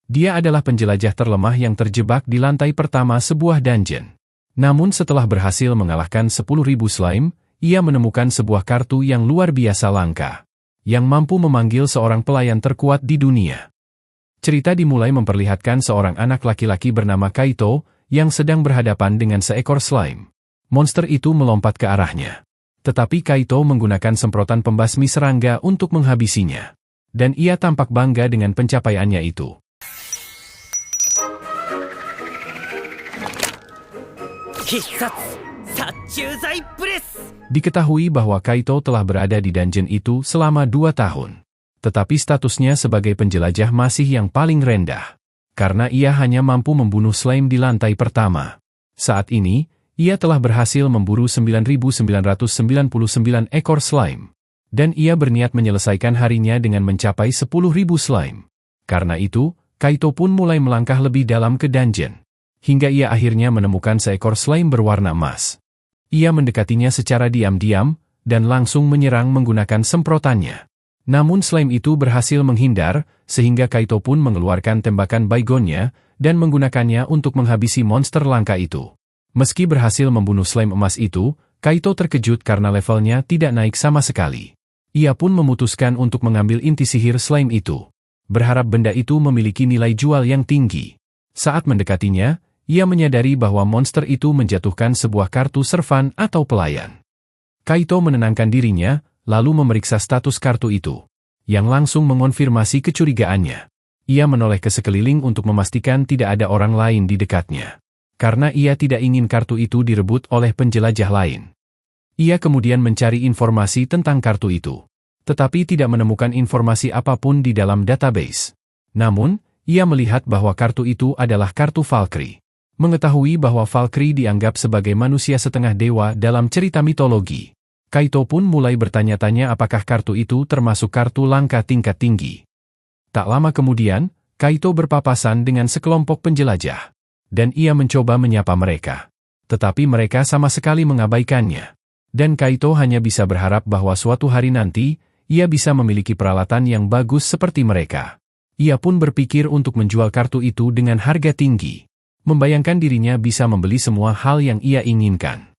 Dia adalah penjelajah terlemah yang terjebak di lantai pertama sebuah dungeon. Namun setelah berhasil mengalahkan 10.000 slime, ia menemukan sebuah kartu yang luar biasa langka, yang mampu memanggil seorang pelayan terkuat di dunia. Cerita dimulai memperlihatkan seorang anak laki-laki bernama Kaito, yang sedang berhadapan dengan seekor slime. Monster itu melompat ke arahnya. Tetapi Kaito menggunakan semprotan pembasmi serangga untuk menghabisinya. Dan ia tampak bangga dengan pencapaiannya itu. Diketahui bahwa Kaito telah berada di dungeon itu selama 2 tahun. Tetapi statusnya sebagai penjelajah masih yang paling rendah. Karena ia hanya mampu membunuh slime di lantai pertama. Saat ini, ia telah berhasil memburu 9.999 ekor slime. Dan ia berniat menyelesaikan harinya dengan mencapai 10.000 slime. Karena itu, Kaito pun mulai melangkah lebih dalam ke dungeon. Hingga ia akhirnya menemukan seekor slime berwarna emas. Ia mendekatinya secara diam-diam, dan langsung menyerang menggunakan semprotannya. Namun slime itu berhasil menghindar, sehingga Kaito pun mengeluarkan tembakan Baygonnya, dan menggunakannya untuk menghabisi monster langka itu. Meski berhasil membunuh slime emas itu, Kaito terkejut karena levelnya tidak naik sama sekali. Ia pun memutuskan untuk mengambil inti sihir slime itu. Berharap benda itu memiliki nilai jual yang tinggi. Saat mendekatinya, ia menyadari bahwa monster itu menjatuhkan sebuah kartu servan atau pelayan. Kaito menenangkan dirinya, lalu memeriksa status kartu itu, yang langsung mengonfirmasi kecurigaannya. Ia menoleh ke sekeliling untuk memastikan tidak ada orang lain di dekatnya. Karena ia tidak ingin kartu itu direbut oleh penjelajah lain. Ia kemudian mencari informasi tentang kartu itu. Tetapi tidak menemukan informasi apapun di dalam database. Namun, ia melihat bahwa kartu itu adalah kartu Valkyrie. Mengetahui bahwa Valkyrie dianggap sebagai manusia setengah dewa dalam cerita mitologi. Kaito pun mulai bertanya-tanya apakah kartu itu termasuk kartu langka tingkat tinggi. Tak lama kemudian, Kaito berpapasan dengan sekelompok penjelajah. Dan ia mencoba menyapa mereka. Tetapi mereka sama sekali mengabaikannya. Dan Kaito hanya bisa berharap bahwa suatu hari nanti, ia bisa memiliki peralatan yang bagus seperti mereka. Ia pun berpikir untuk menjual kartu itu dengan harga tinggi. Membayangkan dirinya bisa membeli semua hal yang ia inginkan.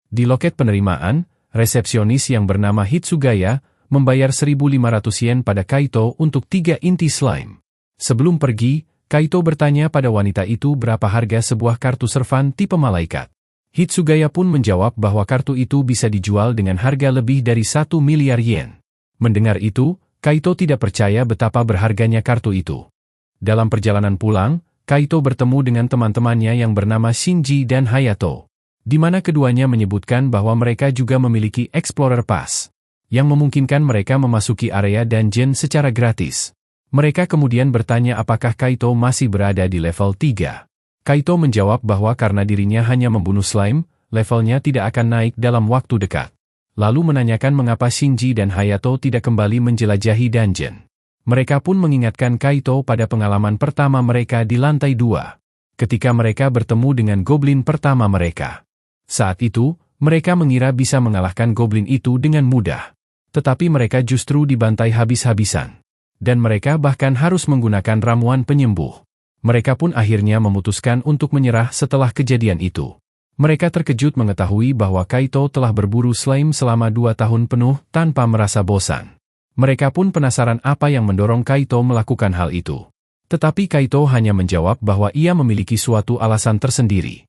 Di loket penerimaan, resepsionis yang bernama Hitsugaya membayar 1.500 yen pada Kaito untuk 3 inti slime. Sebelum pergi, Kaito bertanya pada wanita itu berapa harga sebuah kartu servan tipe malaikat. Hitsugaya pun menjawab bahwa kartu itu bisa dijual dengan harga lebih dari 1 miliar yen. Mendengar itu, Kaito tidak percaya betapa berharganya kartu itu. Dalam perjalanan pulang, Kaito bertemu dengan teman-temannya yang bernama Shinji dan Hayato, di mana keduanya menyebutkan bahwa mereka juga memiliki Explorer Pass, yang memungkinkan mereka memasuki area dungeon secara gratis. Mereka kemudian bertanya apakah Kaito masih berada di level 3. Kaito menjawab bahwa karena dirinya hanya membunuh slime, levelnya tidak akan naik dalam waktu dekat. Lalu menanyakan mengapa Shinji dan Hayato tidak kembali menjelajahi dungeon. Mereka pun mengingatkan Kaito pada pengalaman pertama mereka di lantai 2, ketika mereka bertemu dengan goblin pertama mereka. Saat itu, mereka mengira bisa mengalahkan goblin itu dengan mudah. Tetapi mereka justru dibantai habis-habisan. Dan mereka bahkan harus menggunakan ramuan penyembuh. Mereka pun akhirnya memutuskan untuk menyerah setelah kejadian itu. Mereka terkejut mengetahui bahwa Kaito telah berburu slime selama 2 tahun penuh tanpa merasa bosan. Mereka pun penasaran apa yang mendorong Kaito melakukan hal itu. Tetapi Kaito hanya menjawab bahwa ia memiliki suatu alasan tersendiri.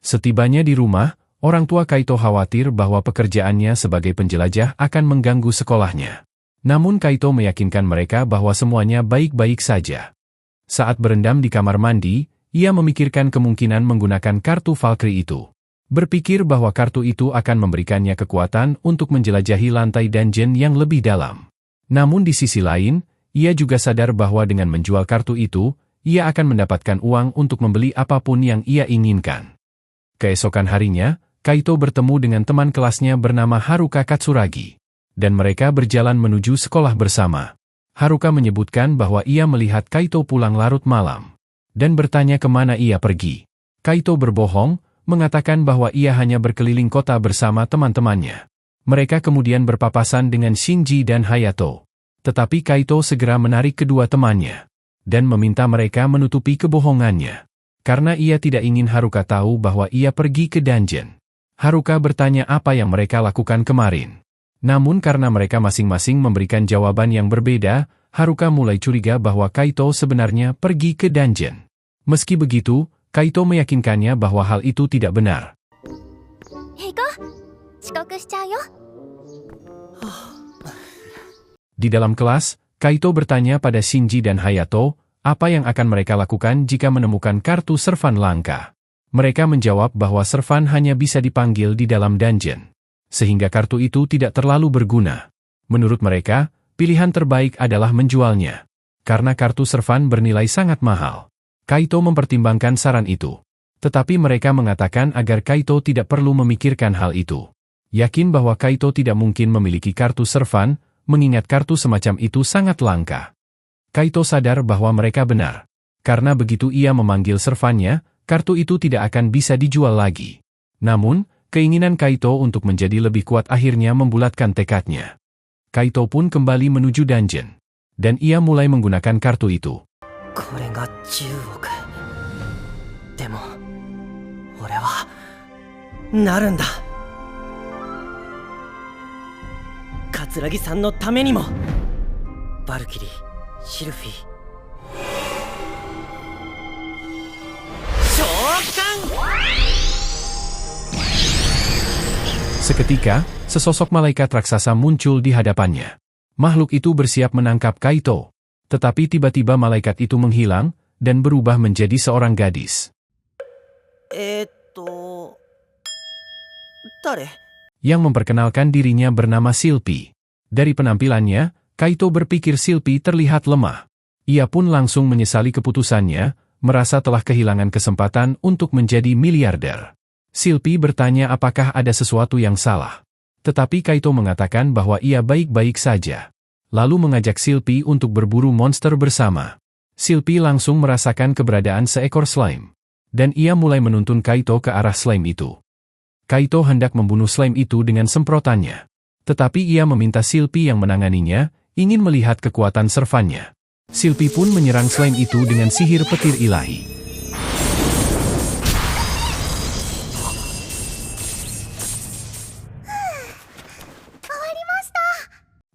Setibanya di rumah, orang tua Kaito khawatir bahwa pekerjaannya sebagai penjelajah akan mengganggu sekolahnya. Namun Kaito meyakinkan mereka bahwa semuanya baik-baik saja. Saat berendam di kamar mandi, ia memikirkan kemungkinan menggunakan kartu Valkyrie itu. Berpikir bahwa kartu itu akan memberikannya kekuatan untuk menjelajahi lantai dungeon yang lebih dalam. Namun di sisi lain, ia juga sadar bahwa dengan menjual kartu itu, ia akan mendapatkan uang untuk membeli apapun yang ia inginkan. Keesokan harinya, Kaito bertemu dengan teman kelasnya bernama Haruka Katsuragi. Dan mereka berjalan menuju sekolah bersama. Haruka menyebutkan bahwa ia melihat Kaito pulang larut malam. Dan bertanya kemana ia pergi. Kaito berbohong, mengatakan bahwa ia hanya berkeliling kota bersama teman-temannya. Mereka kemudian berpapasan dengan Shinji dan Hayato. Tetapi Kaito segera menarik kedua temannya. dan meminta mereka menutupi kebohongannya. Karena ia tidak ingin Haruka tahu bahwa ia pergi ke dungeon. Haruka bertanya apa yang mereka lakukan kemarin. Namun karena mereka masing-masing memberikan jawaban yang berbeda, Haruka mulai curiga bahwa Kaito sebenarnya pergi ke dungeon. Meski begitu, Kaito meyakinkannya bahwa hal itu tidak benar. Di dalam kelas, Kaito bertanya pada Shinji dan Hayato, apa yang akan mereka lakukan jika menemukan kartu servan langka. Mereka menjawab bahwa servan hanya bisa dipanggil di dalam dungeon, sehingga kartu itu tidak terlalu berguna. Menurut mereka, pilihan terbaik adalah menjualnya, karena kartu servan bernilai sangat mahal. Kaito mempertimbangkan saran itu, tetapi mereka mengatakan agar Kaito tidak perlu memikirkan hal itu. Yakin bahwa Kaito tidak mungkin memiliki kartu servan, mengingat kartu semacam itu sangat langka. Kaito sadar bahwa mereka benar. Karena begitu ia memanggil servannya, kartu itu tidak akan bisa dijual lagi. Namun, keinginan Kaito untuk menjadi lebih kuat akhirnya membulatkan tekadnya. Kaito pun kembali menuju dungeon, dan ia mulai menggunakan kartu itu. Katsuragi-san no tame ni mo. Valkyrie, Sylphie. Seketika, sesosok malaikat raksasa muncul di hadapannya. Makhluk itu bersiap menangkap Kaito. Tetapi tiba-tiba malaikat itu menghilang, dan berubah menjadi seorang gadis. Tare? Yang memperkenalkan dirinya bernama Sylphie. Dari penampilannya, Kaito berpikir Sylphie terlihat lemah. Ia pun langsung menyesali keputusannya, merasa telah kehilangan kesempatan untuk menjadi miliarder. Sylphie bertanya apakah ada sesuatu yang salah. Tetapi Kaito mengatakan bahwa ia baik-baik saja. Lalu mengajak Sylphie untuk berburu monster bersama. Sylphie langsung merasakan keberadaan seekor slime. Dan ia mulai menuntun Kaito ke arah slime itu. Kaito hendak membunuh slime itu dengan semprotannya. Tetapi ia meminta Sylphie yang menanganinya, ingin melihat kekuatan servannya. Sylphie pun menyerang slime itu dengan sihir petir ilahi.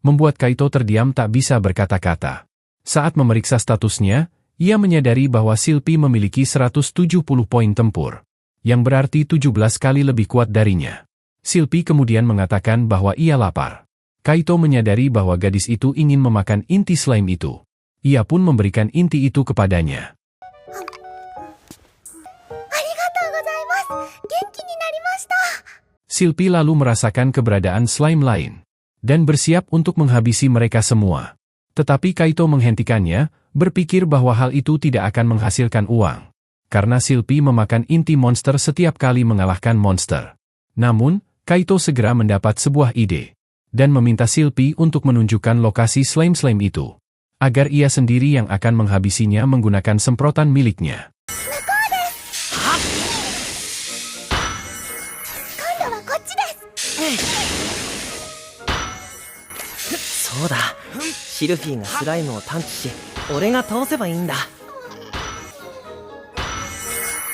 Membuat Kaito terdiam tak bisa berkata-kata. Saat memeriksa statusnya, ia menyadari bahwa Sylphie memiliki 170 poin tempur, yang berarti 17 kali lebih kuat darinya. Sylphie kemudian mengatakan bahwa ia lapar. Kaito menyadari bahwa gadis itu ingin memakan inti slime itu. Ia pun memberikan inti itu kepadanya. Sylphie lalu merasakan keberadaan slime lain, dan bersiap untuk menghabisi mereka semua. Tetapi Kaito menghentikannya, berpikir bahwa hal itu tidak akan menghasilkan uang. Karena Sylphie memakan inti monster setiap kali mengalahkan monster. Namun, Kaito segera mendapat sebuah ide, dan meminta Sylphie untuk menunjukkan lokasi slime-slime itu, agar ia sendiri yang akan menghabisinya menggunakan semprotan miliknya.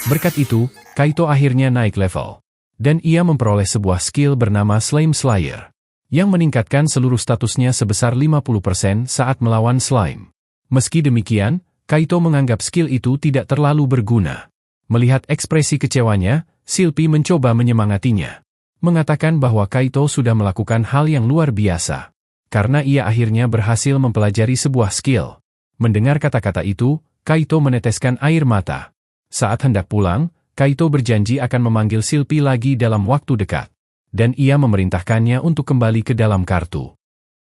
Berkat itu, Kaito akhirnya naik level. Dan ia memperoleh sebuah skill bernama Slime Slayer, yang meningkatkan seluruh statusnya sebesar 50% saat melawan slime. Meski demikian, Kaito menganggap skill itu tidak terlalu berguna. Melihat ekspresi kecewanya, Sylphie mencoba menyemangatinya. Mengatakan bahwa Kaito sudah melakukan hal yang luar biasa. Karena ia akhirnya berhasil mempelajari sebuah skill. Mendengar kata-kata itu, Kaito meneteskan air mata. Saat hendak pulang, Kaito berjanji akan memanggil Sylphie lagi dalam waktu dekat. Dan ia memerintahkannya untuk kembali ke dalam kartu.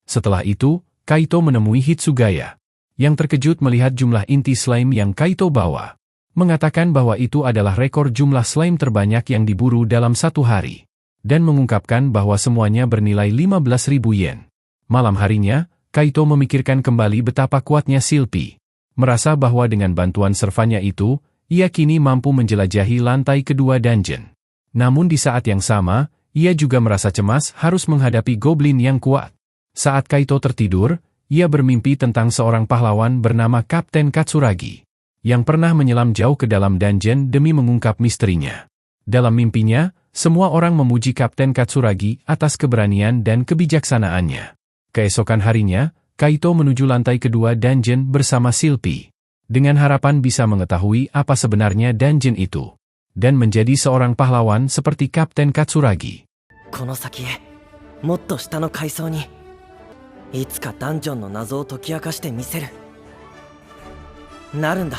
Setelah itu, Kaito menemui Hitsugaya, yang terkejut melihat jumlah inti slime yang Kaito bawa. Mengatakan bahwa itu adalah rekor jumlah slime terbanyak yang diburu dalam satu hari. Dan mengungkapkan bahwa semuanya bernilai 15.000 yen. Malam harinya, Kaito memikirkan kembali betapa kuatnya Sylphie. Merasa bahwa dengan bantuan servannya itu, ia kini mampu menjelajahi lantai kedua dungeon. Namun di saat yang sama, ia juga merasa cemas harus menghadapi goblin yang kuat. Saat Kaito tertidur, ia bermimpi tentang seorang pahlawan bernama Kapten Katsuragi, yang pernah menyelam jauh ke dalam dungeon demi mengungkap misterinya. Dalam mimpinya, semua orang memuji Kapten Katsuragi atas keberanian dan kebijaksanaannya. Keesokan harinya, Kaito menuju lantai kedua dungeon bersama Shilpi, dengan harapan bisa mengetahui apa sebenarnya dungeon itu, dan menjadi seorang pahlawan seperti Kapten Katsuragi. この先へもっと下の階層にいつかダンジョンの謎を解き明かしてみせる。なるんだ、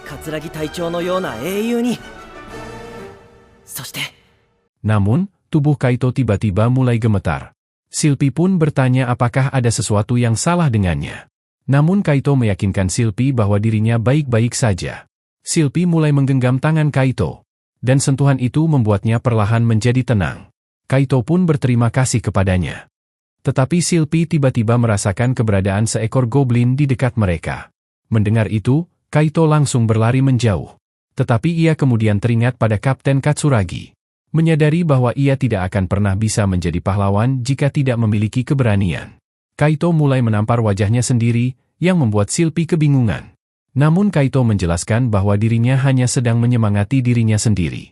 桂木隊長のような英雄に。そして Namun, tubuh Kaito tiba-tiba mulai gemetar. Shilpi pun bertanya apakah ada sesuatu yang salah dengannya. Namun Kaito meyakinkan Shilpi bahwa dirinya baik-baik saja. Shilpi mulai menggenggam tangan Kaito, dan sentuhan itu membuatnya perlahan menjadi tenang. Kaito pun berterima kasih kepadanya. Tetapi Shilpi tiba-tiba merasakan keberadaan seekor goblin di dekat mereka. Mendengar itu, Kaito langsung berlari menjauh. Tetapi ia kemudian teringat pada Kapten Katsuragi. Menyadari bahwa ia tidak akan pernah bisa menjadi pahlawan jika tidak memiliki keberanian. Kaito mulai menampar wajahnya sendiri, yang membuat Shilpi kebingungan. Namun Kaito menjelaskan bahwa dirinya hanya sedang menyemangati dirinya sendiri.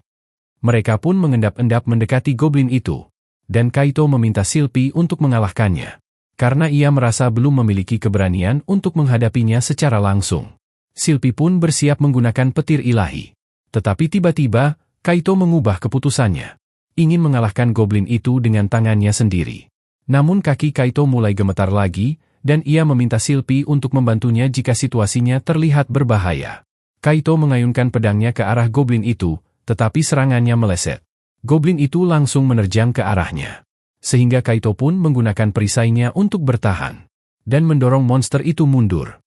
Mereka pun mengendap-endap mendekati goblin itu, dan Kaito meminta Shilpi untuk mengalahkannya, karena ia merasa belum memiliki keberanian untuk menghadapinya secara langsung. Shilpi pun bersiap menggunakan petir ilahi. Tetapi tiba-tiba, Kaito mengubah keputusannya, ingin mengalahkan goblin itu dengan tangannya sendiri. Namun kaki Kaito mulai gemetar lagi, dan ia meminta Shilpi untuk membantunya jika situasinya terlihat berbahaya. Kaito mengayunkan pedangnya ke arah goblin itu, tetapi serangannya meleset. Goblin itu langsung menerjang ke arahnya. Sehingga Kaito pun menggunakan perisainya untuk bertahan, dan mendorong monster itu mundur.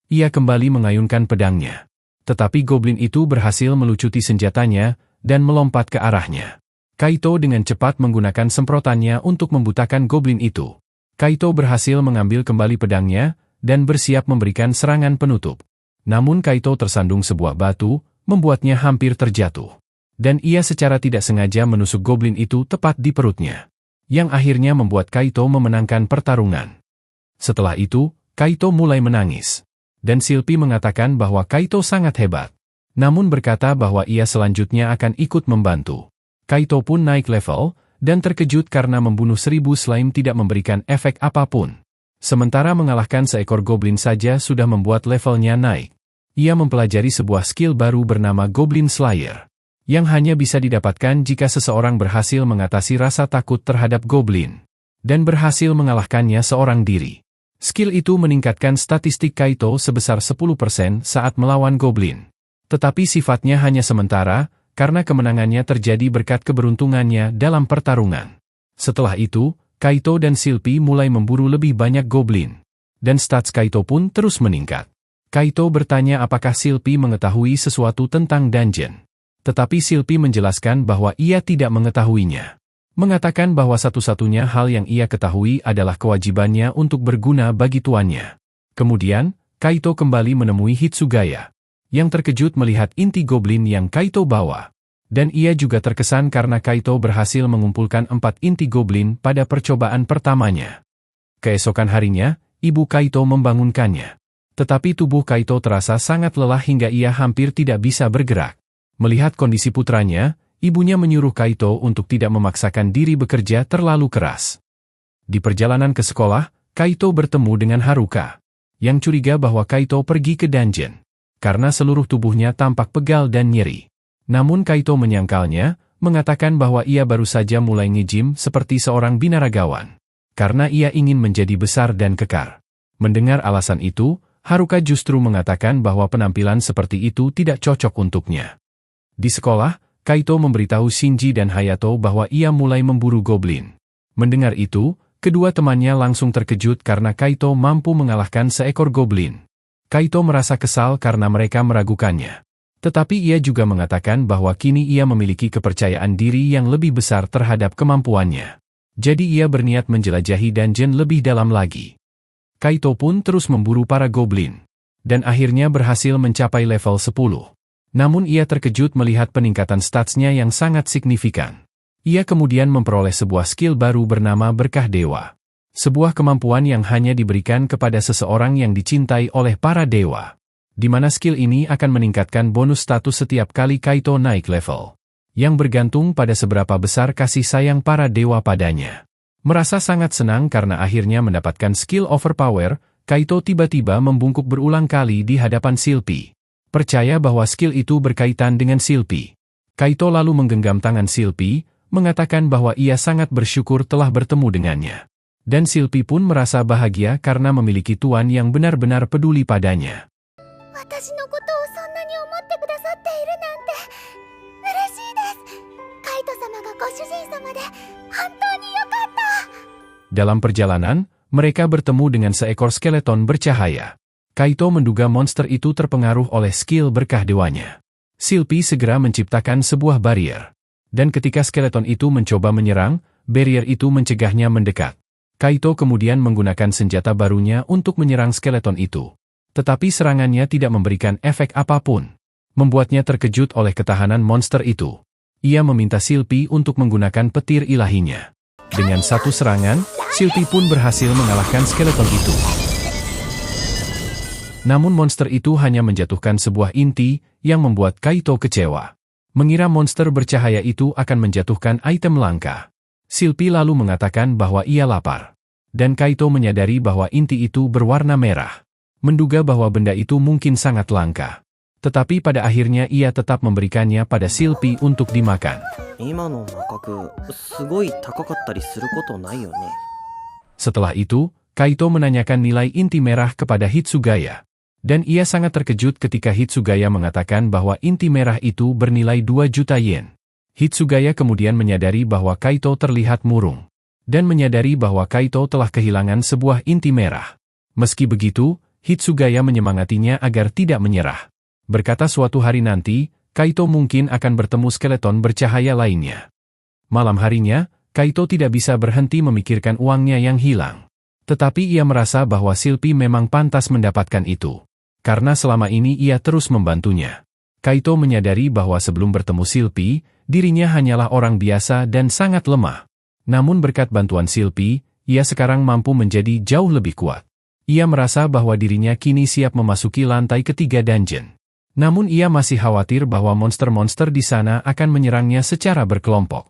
Ia kembali mengayunkan pedangnya. Tetapi goblin itu berhasil melucuti senjatanya, dan melompat ke arahnya. Kaito dengan cepat menggunakan semprotannya untuk membutakan goblin itu. Kaito berhasil mengambil kembali pedangnya, dan bersiap memberikan serangan penutup. Namun Kaito tersandung sebuah batu, membuatnya hampir terjatuh. Dan ia secara tidak sengaja menusuk goblin itu tepat di perutnya, yang akhirnya membuat Kaito memenangkan pertarungan. Setelah itu, Kaito mulai menangis. Dan Shilpi mengatakan bahwa Kaito sangat hebat, namun berkata bahwa ia selanjutnya akan ikut membantu. Kaito pun naik level, dan terkejut karena membunuh 1000 slime tidak memberikan efek apapun. Sementara mengalahkan seekor goblin saja sudah membuat levelnya naik. Ia mempelajari sebuah skill baru bernama Goblin Slayer, yang hanya bisa didapatkan jika seseorang berhasil mengatasi rasa takut terhadap goblin, dan berhasil mengalahkannya seorang diri. Skill itu meningkatkan statistik Kaito sebesar 10% saat melawan goblin. Tetapi sifatnya hanya sementara, karena kemenangannya terjadi berkat keberuntungannya dalam pertarungan. Setelah itu, Kaito dan Shilpi mulai memburu lebih banyak goblin, dan stats Kaito pun terus meningkat. Kaito bertanya apakah Shilpi mengetahui sesuatu tentang dungeon. Tetapi Shilpi menjelaskan bahwa ia tidak mengetahuinya. Mengatakan bahwa satu-satunya hal yang ia ketahui adalah kewajibannya untuk berguna bagi tuannya. Kemudian, Kaito kembali menemui Hitsugaya, yang terkejut melihat inti goblin yang Kaito bawa. Dan ia juga terkesan karena Kaito berhasil mengumpulkan 4 inti goblin pada percobaan pertamanya. Keesokan harinya, ibu Kaito membangunkannya. Tetapi tubuh Kaito terasa sangat lelah hingga ia hampir tidak bisa bergerak. Melihat kondisi putranya, ibunya menyuruh Kaito untuk tidak memaksakan diri bekerja terlalu keras. Di perjalanan ke sekolah, Kaito bertemu dengan Haruka, yang curiga bahwa Kaito pergi ke dungeon, karena seluruh tubuhnya tampak pegal dan nyeri. Namun Kaito menyangkalnya, mengatakan bahwa ia baru saja mulai nge-gym seperti seorang binaragawan, karena ia ingin menjadi besar dan kekar. Mendengar alasan itu, Haruka justru mengatakan bahwa penampilan seperti itu tidak cocok untuknya. Di sekolah, Kaito memberitahu Shinji dan Hayato bahwa ia mulai memburu goblin. Mendengar itu, kedua temannya langsung terkejut karena Kaito mampu mengalahkan seekor goblin. Kaito merasa kesal karena mereka meragukannya. Tetapi ia juga mengatakan bahwa kini ia memiliki kepercayaan diri yang lebih besar terhadap kemampuannya. Jadi ia berniat menjelajahi dungeon lebih dalam lagi. Kaito pun terus memburu para goblin, dan akhirnya berhasil mencapai level 10. Namun ia terkejut melihat peningkatan statsnya yang sangat signifikan. Ia kemudian memperoleh sebuah skill baru bernama Berkah Dewa. Sebuah kemampuan yang hanya diberikan kepada seseorang yang dicintai oleh para dewa. Di mana skill ini akan meningkatkan bonus status setiap kali Kaito naik level. Yang bergantung pada seberapa besar kasih sayang para dewa padanya. Merasa sangat senang karena akhirnya mendapatkan skill overpower, Kaito tiba-tiba membungkuk berulang kali di hadapan Silpi. Percaya bahwa skill itu berkaitan dengan Silpi. Kaito lalu menggenggam tangan Silpi, mengatakan bahwa ia sangat bersyukur telah bertemu dengannya. Dan Silpi pun merasa bahagia karena memiliki tuan yang benar-benar peduli padanya. Dalam perjalanan, mereka bertemu dengan seekor skeleton bercahaya. Kaito menduga monster itu terpengaruh oleh skill berkah dewanya. Silpi segera menciptakan sebuah barrier. Dan ketika skeleton itu mencoba menyerang, barrier itu mencegahnya mendekat. Kaito kemudian menggunakan senjata barunya untuk menyerang skeleton itu. Tetapi serangannya tidak memberikan efek apapun. Membuatnya terkejut oleh ketahanan monster itu. Ia meminta Silpi untuk menggunakan petir ilahinya. Dengan satu serangan, Silpi pun berhasil mengalahkan skeleton itu. Namun monster itu hanya menjatuhkan sebuah inti yang membuat Kaito kecewa. Mengira monster bercahaya itu akan menjatuhkan item langka. Silpi lalu mengatakan bahwa ia lapar. Dan Kaito menyadari bahwa inti itu berwarna merah. Menduga bahwa benda itu mungkin sangat langka. Tetapi pada akhirnya ia tetap memberikannya pada Silpi untuk dimakan. Setelah itu, Kaito menanyakan nilai inti merah kepada Hitsugaya. Dan ia sangat terkejut ketika Hitsugaya mengatakan bahwa inti merah itu bernilai 2 juta yen. Hitsugaya kemudian menyadari bahwa Kaito terlihat murung. Dan menyadari bahwa Kaito telah kehilangan sebuah inti merah. Meski begitu, Hitsugaya menyemangatinya agar tidak menyerah. Berkata suatu hari nanti, Kaito mungkin akan bertemu skeleton bercahaya lainnya. Malam harinya, Kaito tidak bisa berhenti memikirkan uangnya yang hilang. Tetapi ia merasa bahwa Silpi memang pantas mendapatkan itu. Karena selama ini ia terus membantunya. Kaito menyadari bahwa sebelum bertemu Silpi, dirinya hanyalah orang biasa dan sangat lemah. Namun berkat bantuan Silpi, ia sekarang mampu menjadi jauh lebih kuat. Ia merasa bahwa dirinya kini siap memasuki lantai ketiga dungeon. Namun ia masih khawatir bahwa monster-monster di sana akan menyerangnya secara berkelompok.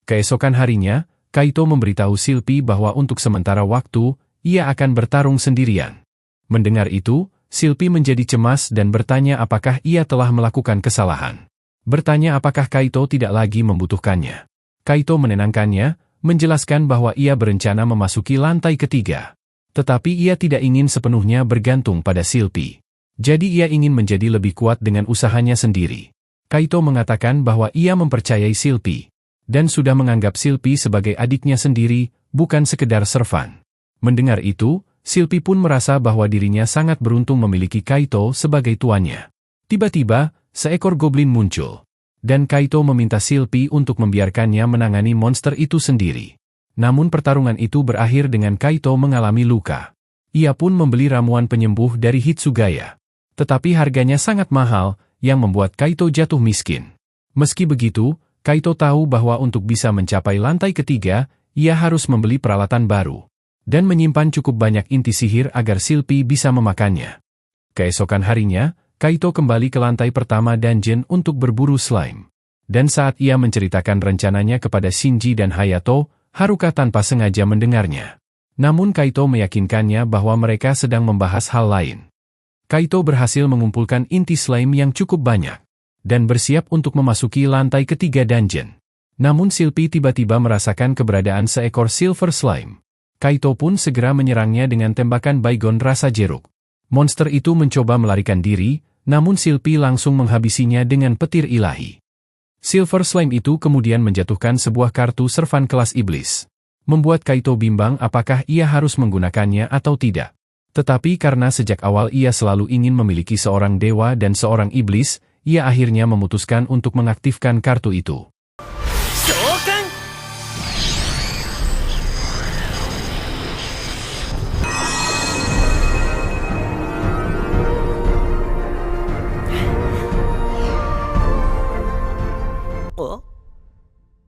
Keesokan harinya, Kaito memberitahu Silpi bahwa untuk sementara waktu, ia akan bertarung sendirian. Mendengar itu, Silpi menjadi cemas dan bertanya apakah ia telah melakukan kesalahan. Bertanya apakah Kaito tidak lagi membutuhkannya. Kaito menenangkannya, menjelaskan bahwa ia berencana memasuki lantai ketiga. Tetapi ia tidak ingin sepenuhnya bergantung pada Silpi. Jadi ia ingin menjadi lebih kuat dengan usahanya sendiri. Kaito mengatakan bahwa ia mempercayai Silpi. Dan sudah menganggap Silpi sebagai adiknya sendiri, bukan sekedar servan. Mendengar itu, Silpi pun merasa bahwa dirinya sangat beruntung memiliki Kaito sebagai tuannya. Tiba-tiba, seekor goblin muncul. Dan Kaito meminta Silpi untuk membiarkannya menangani monster itu sendiri. Namun pertarungan itu berakhir dengan Kaito mengalami luka. Ia pun membeli ramuan penyembuh dari Hitsugaya. Tetapi harganya sangat mahal, yang membuat Kaito jatuh miskin. Meski begitu, Kaito tahu bahwa untuk bisa mencapai lantai ketiga, ia harus membeli peralatan baru. Dan menyimpan cukup banyak inti sihir agar Silpi bisa memakannya. Keesokan harinya, Kaito kembali ke lantai pertama dungeon untuk berburu slime. Dan saat ia menceritakan rencananya kepada Shinji dan Hayato, Haruka tanpa sengaja mendengarnya. Namun Kaito meyakinkannya bahwa mereka sedang membahas hal lain. Kaito berhasil mengumpulkan inti slime yang cukup banyak. Dan bersiap untuk memasuki lantai ketiga dungeon. Namun Silpi tiba-tiba merasakan keberadaan seekor silver slime. Kaito pun segera menyerangnya dengan tembakan baygon rasa jeruk. Monster itu mencoba melarikan diri, namun Silpi langsung menghabisinya dengan petir ilahi. Silver slime itu kemudian menjatuhkan sebuah kartu servan kelas iblis. Membuat Kaito bimbang apakah ia harus menggunakannya atau tidak. Tetapi karena sejak awal ia selalu ingin memiliki seorang dewa dan seorang iblis, ia akhirnya memutuskan untuk mengaktifkan kartu itu. Oh?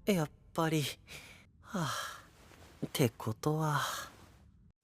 やっぱり、はあ、ってことは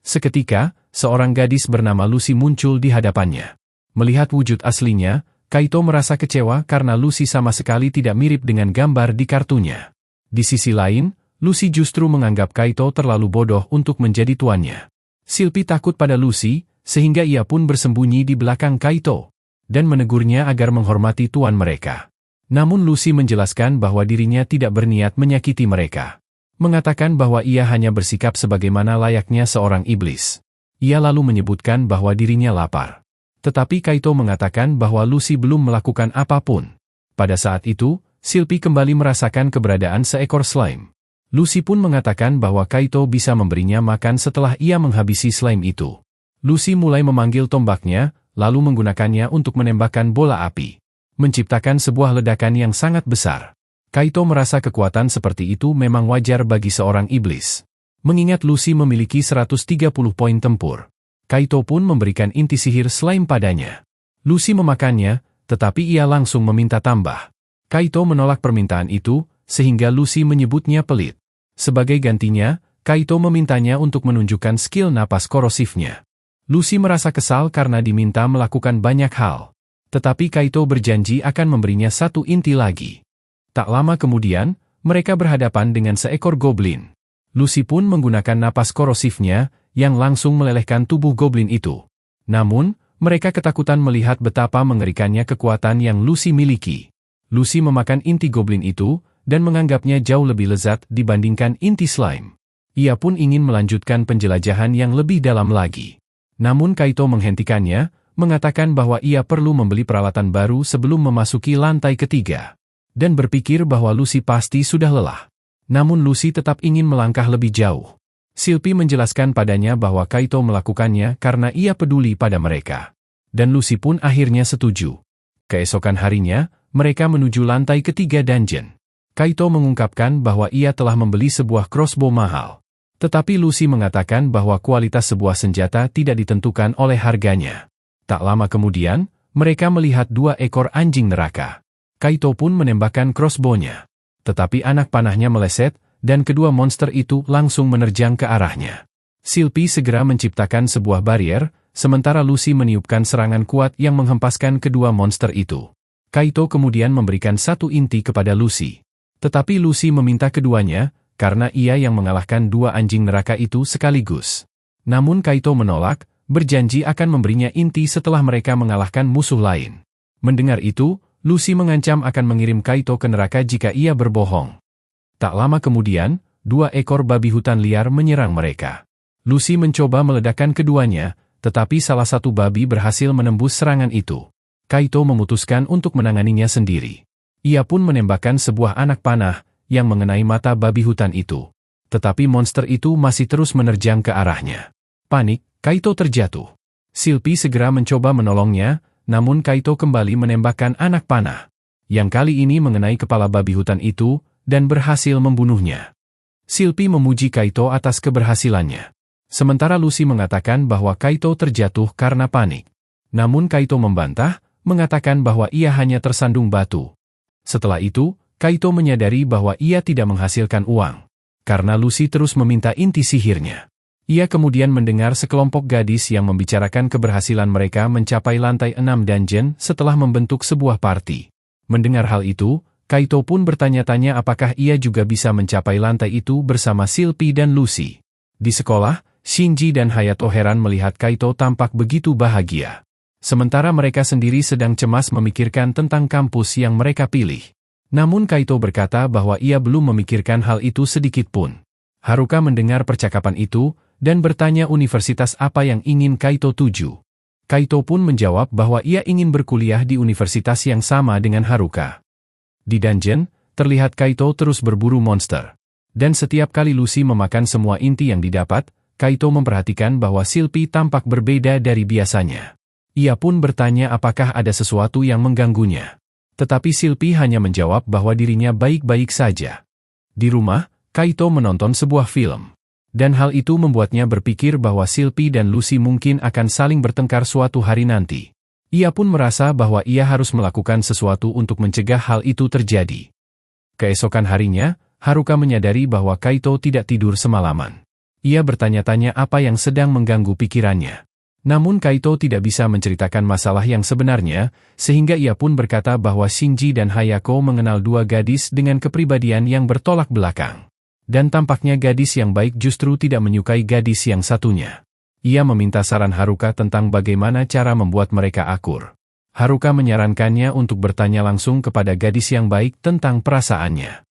Seketika, seorang gadis bernama Lucy muncul di hadapannya. Melihat wujud aslinya, Kaito merasa kecewa karena Lucy sama sekali tidak mirip dengan gambar di kartunya. Di sisi lain, Lucy justru menganggap Kaito terlalu bodoh untuk menjadi tuannya. Shilpi takut pada Lucy, sehingga ia pun bersembunyi di belakang Kaito dan menegurnya agar menghormati tuan mereka. Namun Lucy menjelaskan bahwa dirinya tidak berniat menyakiti mereka. Mengatakan bahwa ia hanya bersikap sebagaimana layaknya seorang iblis. Ia lalu menyebutkan bahwa dirinya lapar. Tetapi Kaito mengatakan bahwa Lucy belum melakukan apapun. Pada saat itu, Shilpi kembali merasakan keberadaan seekor slime. Lucy pun mengatakan bahwa Kaito bisa memberinya makan setelah ia menghabisi slime itu. Lucy mulai memanggil tombaknya, lalu menggunakannya untuk menembakkan bola api, menciptakan sebuah ledakan yang sangat besar. Kaito merasa kekuatan seperti itu memang wajar bagi seorang iblis. Mengingat Lucy memiliki 130 poin tempur, Kaito pun memberikan inti sihir slime padanya. Lucy memakannya, tetapi ia langsung meminta tambah. Kaito menolak permintaan itu, sehingga Lucy menyebutnya pelit. Sebagai gantinya, Kaito memintanya untuk menunjukkan skill napas korosifnya. Lucy merasa kesal karena diminta melakukan banyak hal. Tetapi Kaito berjanji akan memberinya satu inti lagi. Tak lama kemudian, mereka berhadapan dengan seekor goblin. Lucy pun menggunakan napas korosifnya, yang langsung melelehkan tubuh goblin itu. Namun, mereka ketakutan melihat betapa mengerikannya kekuatan yang Lucy miliki. Lucy memakan inti goblin itu, dan menganggapnya jauh lebih lezat dibandingkan inti slime. Ia pun ingin melanjutkan penjelajahan yang lebih dalam lagi. Namun Kaito menghentikannya, mengatakan bahwa ia perlu membeli peralatan baru sebelum memasuki lantai ketiga. Dan berpikir bahwa Lucy pasti sudah lelah. Namun Lucy tetap ingin melangkah lebih jauh. Shilpi menjelaskan padanya bahwa Kaito melakukannya karena ia peduli pada mereka. Dan Lucy pun akhirnya setuju. Keesokan harinya, mereka menuju lantai ketiga dungeon. Kaito mengungkapkan bahwa ia telah membeli sebuah crossbow mahal. Tetapi Lucy mengatakan bahwa kualitas sebuah senjata tidak ditentukan oleh harganya. Tak lama kemudian, mereka melihat 2 ekor anjing neraka. Kaito pun menembakkan crossbow-nya. Tetapi anak panahnya meleset, dan kedua monster itu langsung menerjang ke arahnya. Shilpi segera menciptakan sebuah barrier, sementara Lucy meniupkan serangan kuat yang menghempaskan kedua monster itu. Kaito kemudian memberikan satu inti kepada Lucy. Tetapi Lucy meminta keduanya, karena ia yang mengalahkan 2 anjing neraka itu sekaligus. Namun Kaito menolak, berjanji akan memberinya inti setelah mereka mengalahkan musuh lain. Mendengar itu, Lucy mengancam akan mengirim Kaito ke neraka jika ia berbohong. Tak lama kemudian, 2 ekor babi hutan liar menyerang mereka. Lucy mencoba meledakkan keduanya, tetapi salah satu babi berhasil menembus serangan itu. Kaito memutuskan untuk menanganinya sendiri. Ia pun menembakkan sebuah anak panah, yang mengenai mata babi hutan itu. Tetapi monster itu masih terus menerjang ke arahnya. Panik, Kaito terjatuh. Shilpi segera mencoba menolongnya, namun Kaito kembali menembakkan anak panah, yang kali ini mengenai kepala babi hutan itu, dan berhasil membunuhnya. Shilpi memuji Kaito atas keberhasilannya. Sementara Lucy mengatakan bahwa Kaito terjatuh karena panik. Namun Kaito membantah, mengatakan bahwa ia hanya tersandung batu. Setelah itu, Kaito menyadari bahwa ia tidak menghasilkan uang, karena Lucy terus meminta inti sihirnya. Ia kemudian mendengar sekelompok gadis yang membicarakan keberhasilan mereka mencapai lantai 6 dungeon setelah membentuk sebuah party. Mendengar hal itu, Kaito pun bertanya-tanya apakah ia juga bisa mencapai lantai itu bersama Shilpi dan Lucy. Di sekolah, Shinji dan Hayato heran melihat Kaito tampak begitu bahagia. Sementara mereka sendiri sedang cemas memikirkan tentang kampus yang mereka pilih. Namun Kaito berkata bahwa ia belum memikirkan hal itu sedikit pun. Haruka mendengar percakapan itu, dan bertanya universitas apa yang ingin Kaito tuju. Kaito pun menjawab bahwa ia ingin berkuliah di universitas yang sama dengan Haruka. Di dungeon, terlihat Kaito terus berburu monster. Dan setiap kali Lucy memakan semua inti yang didapat, Kaito memperhatikan bahwa Shilpi tampak berbeda dari biasanya. Ia pun bertanya apakah ada sesuatu yang mengganggunya. Tetapi Shilpi hanya menjawab bahwa dirinya baik-baik saja. Di rumah, Kaito menonton sebuah film. Dan hal itu membuatnya berpikir bahwa Shilpi dan Lucy mungkin akan saling bertengkar suatu hari nanti. Ia pun merasa bahwa ia harus melakukan sesuatu untuk mencegah hal itu terjadi. Keesokan harinya, Haruka menyadari bahwa Kaito tidak tidur semalaman. Ia bertanya-tanya apa yang sedang mengganggu pikirannya. Namun Kaito tidak bisa menceritakan masalah yang sebenarnya, sehingga ia pun berkata bahwa Shinji dan Hayako mengenal dua gadis dengan kepribadian yang bertolak belakang. Dan tampaknya gadis yang baik justru tidak menyukai gadis yang satunya. Ia meminta saran Haruka tentang bagaimana cara membuat mereka akur. Haruka menyarankannya untuk bertanya langsung kepada gadis yang baik tentang perasaannya.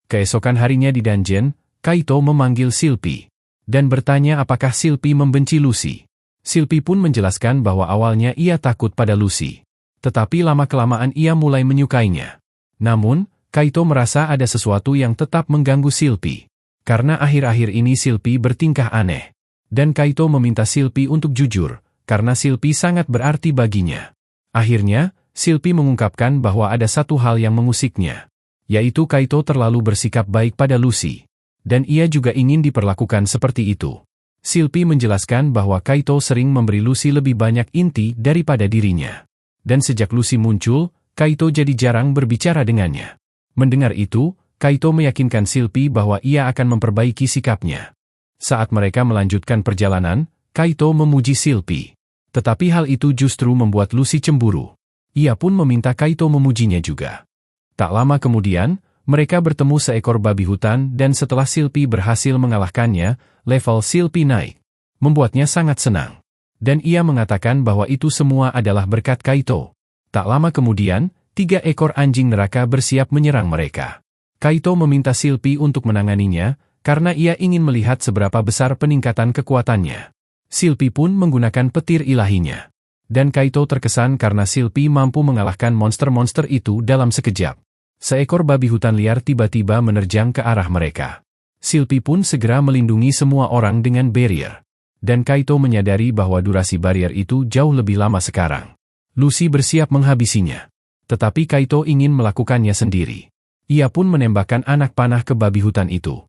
Keesokan harinya di dungeon, Kaito memanggil Silpi dan bertanya apakah Silpi membenci Lucy. Silpi pun menjelaskan bahwa awalnya ia takut pada Lucy. Tetapi lama-kelamaan ia mulai menyukainya. Namun, Kaito merasa ada sesuatu yang tetap mengganggu Silpi. Karena akhir-akhir ini Silpi bertingkah aneh. Dan Kaito meminta Silpi untuk jujur, karena Silpi sangat berarti baginya. Akhirnya, Silpi mengungkapkan bahwa ada satu hal yang mengusiknya. Yaitu Kaito terlalu bersikap baik pada Lucy. Dan ia juga ingin diperlakukan seperti itu. Silpi menjelaskan bahwa Kaito sering memberi Lucy lebih banyak inti daripada dirinya. Dan sejak Lucy muncul, Kaito jadi jarang berbicara dengannya. Mendengar itu, Kaito meyakinkan Silpi bahwa ia akan memperbaiki sikapnya. Saat mereka melanjutkan perjalanan, Kaito memuji Silpi. Tetapi hal itu justru membuat Lucy cemburu. Ia pun meminta Kaito memujinya juga. Tak lama kemudian, mereka bertemu seekor babi hutan dan setelah Silpi berhasil mengalahkannya, level Silpi naik. Membuatnya sangat senang. Dan ia mengatakan bahwa itu semua adalah berkat Kaito. Tak lama kemudian, 3 ekor anjing neraka bersiap menyerang mereka. Kaito meminta Silpi untuk menanganinya, karena ia ingin melihat seberapa besar peningkatan kekuatannya. Silpi pun menggunakan petir ilahinya. Dan Kaito terkesan karena Silpi mampu mengalahkan monster-monster itu dalam sekejap. Seekor babi hutan liar tiba-tiba menerjang ke arah mereka. Silpi pun segera melindungi semua orang dengan barrier. Dan Kaito menyadari bahwa durasi barrier itu jauh lebih lama sekarang. Lucy bersiap menghabisinya. Tetapi Kaito ingin melakukannya sendiri. Ia pun menembakkan anak panah ke babi hutan itu.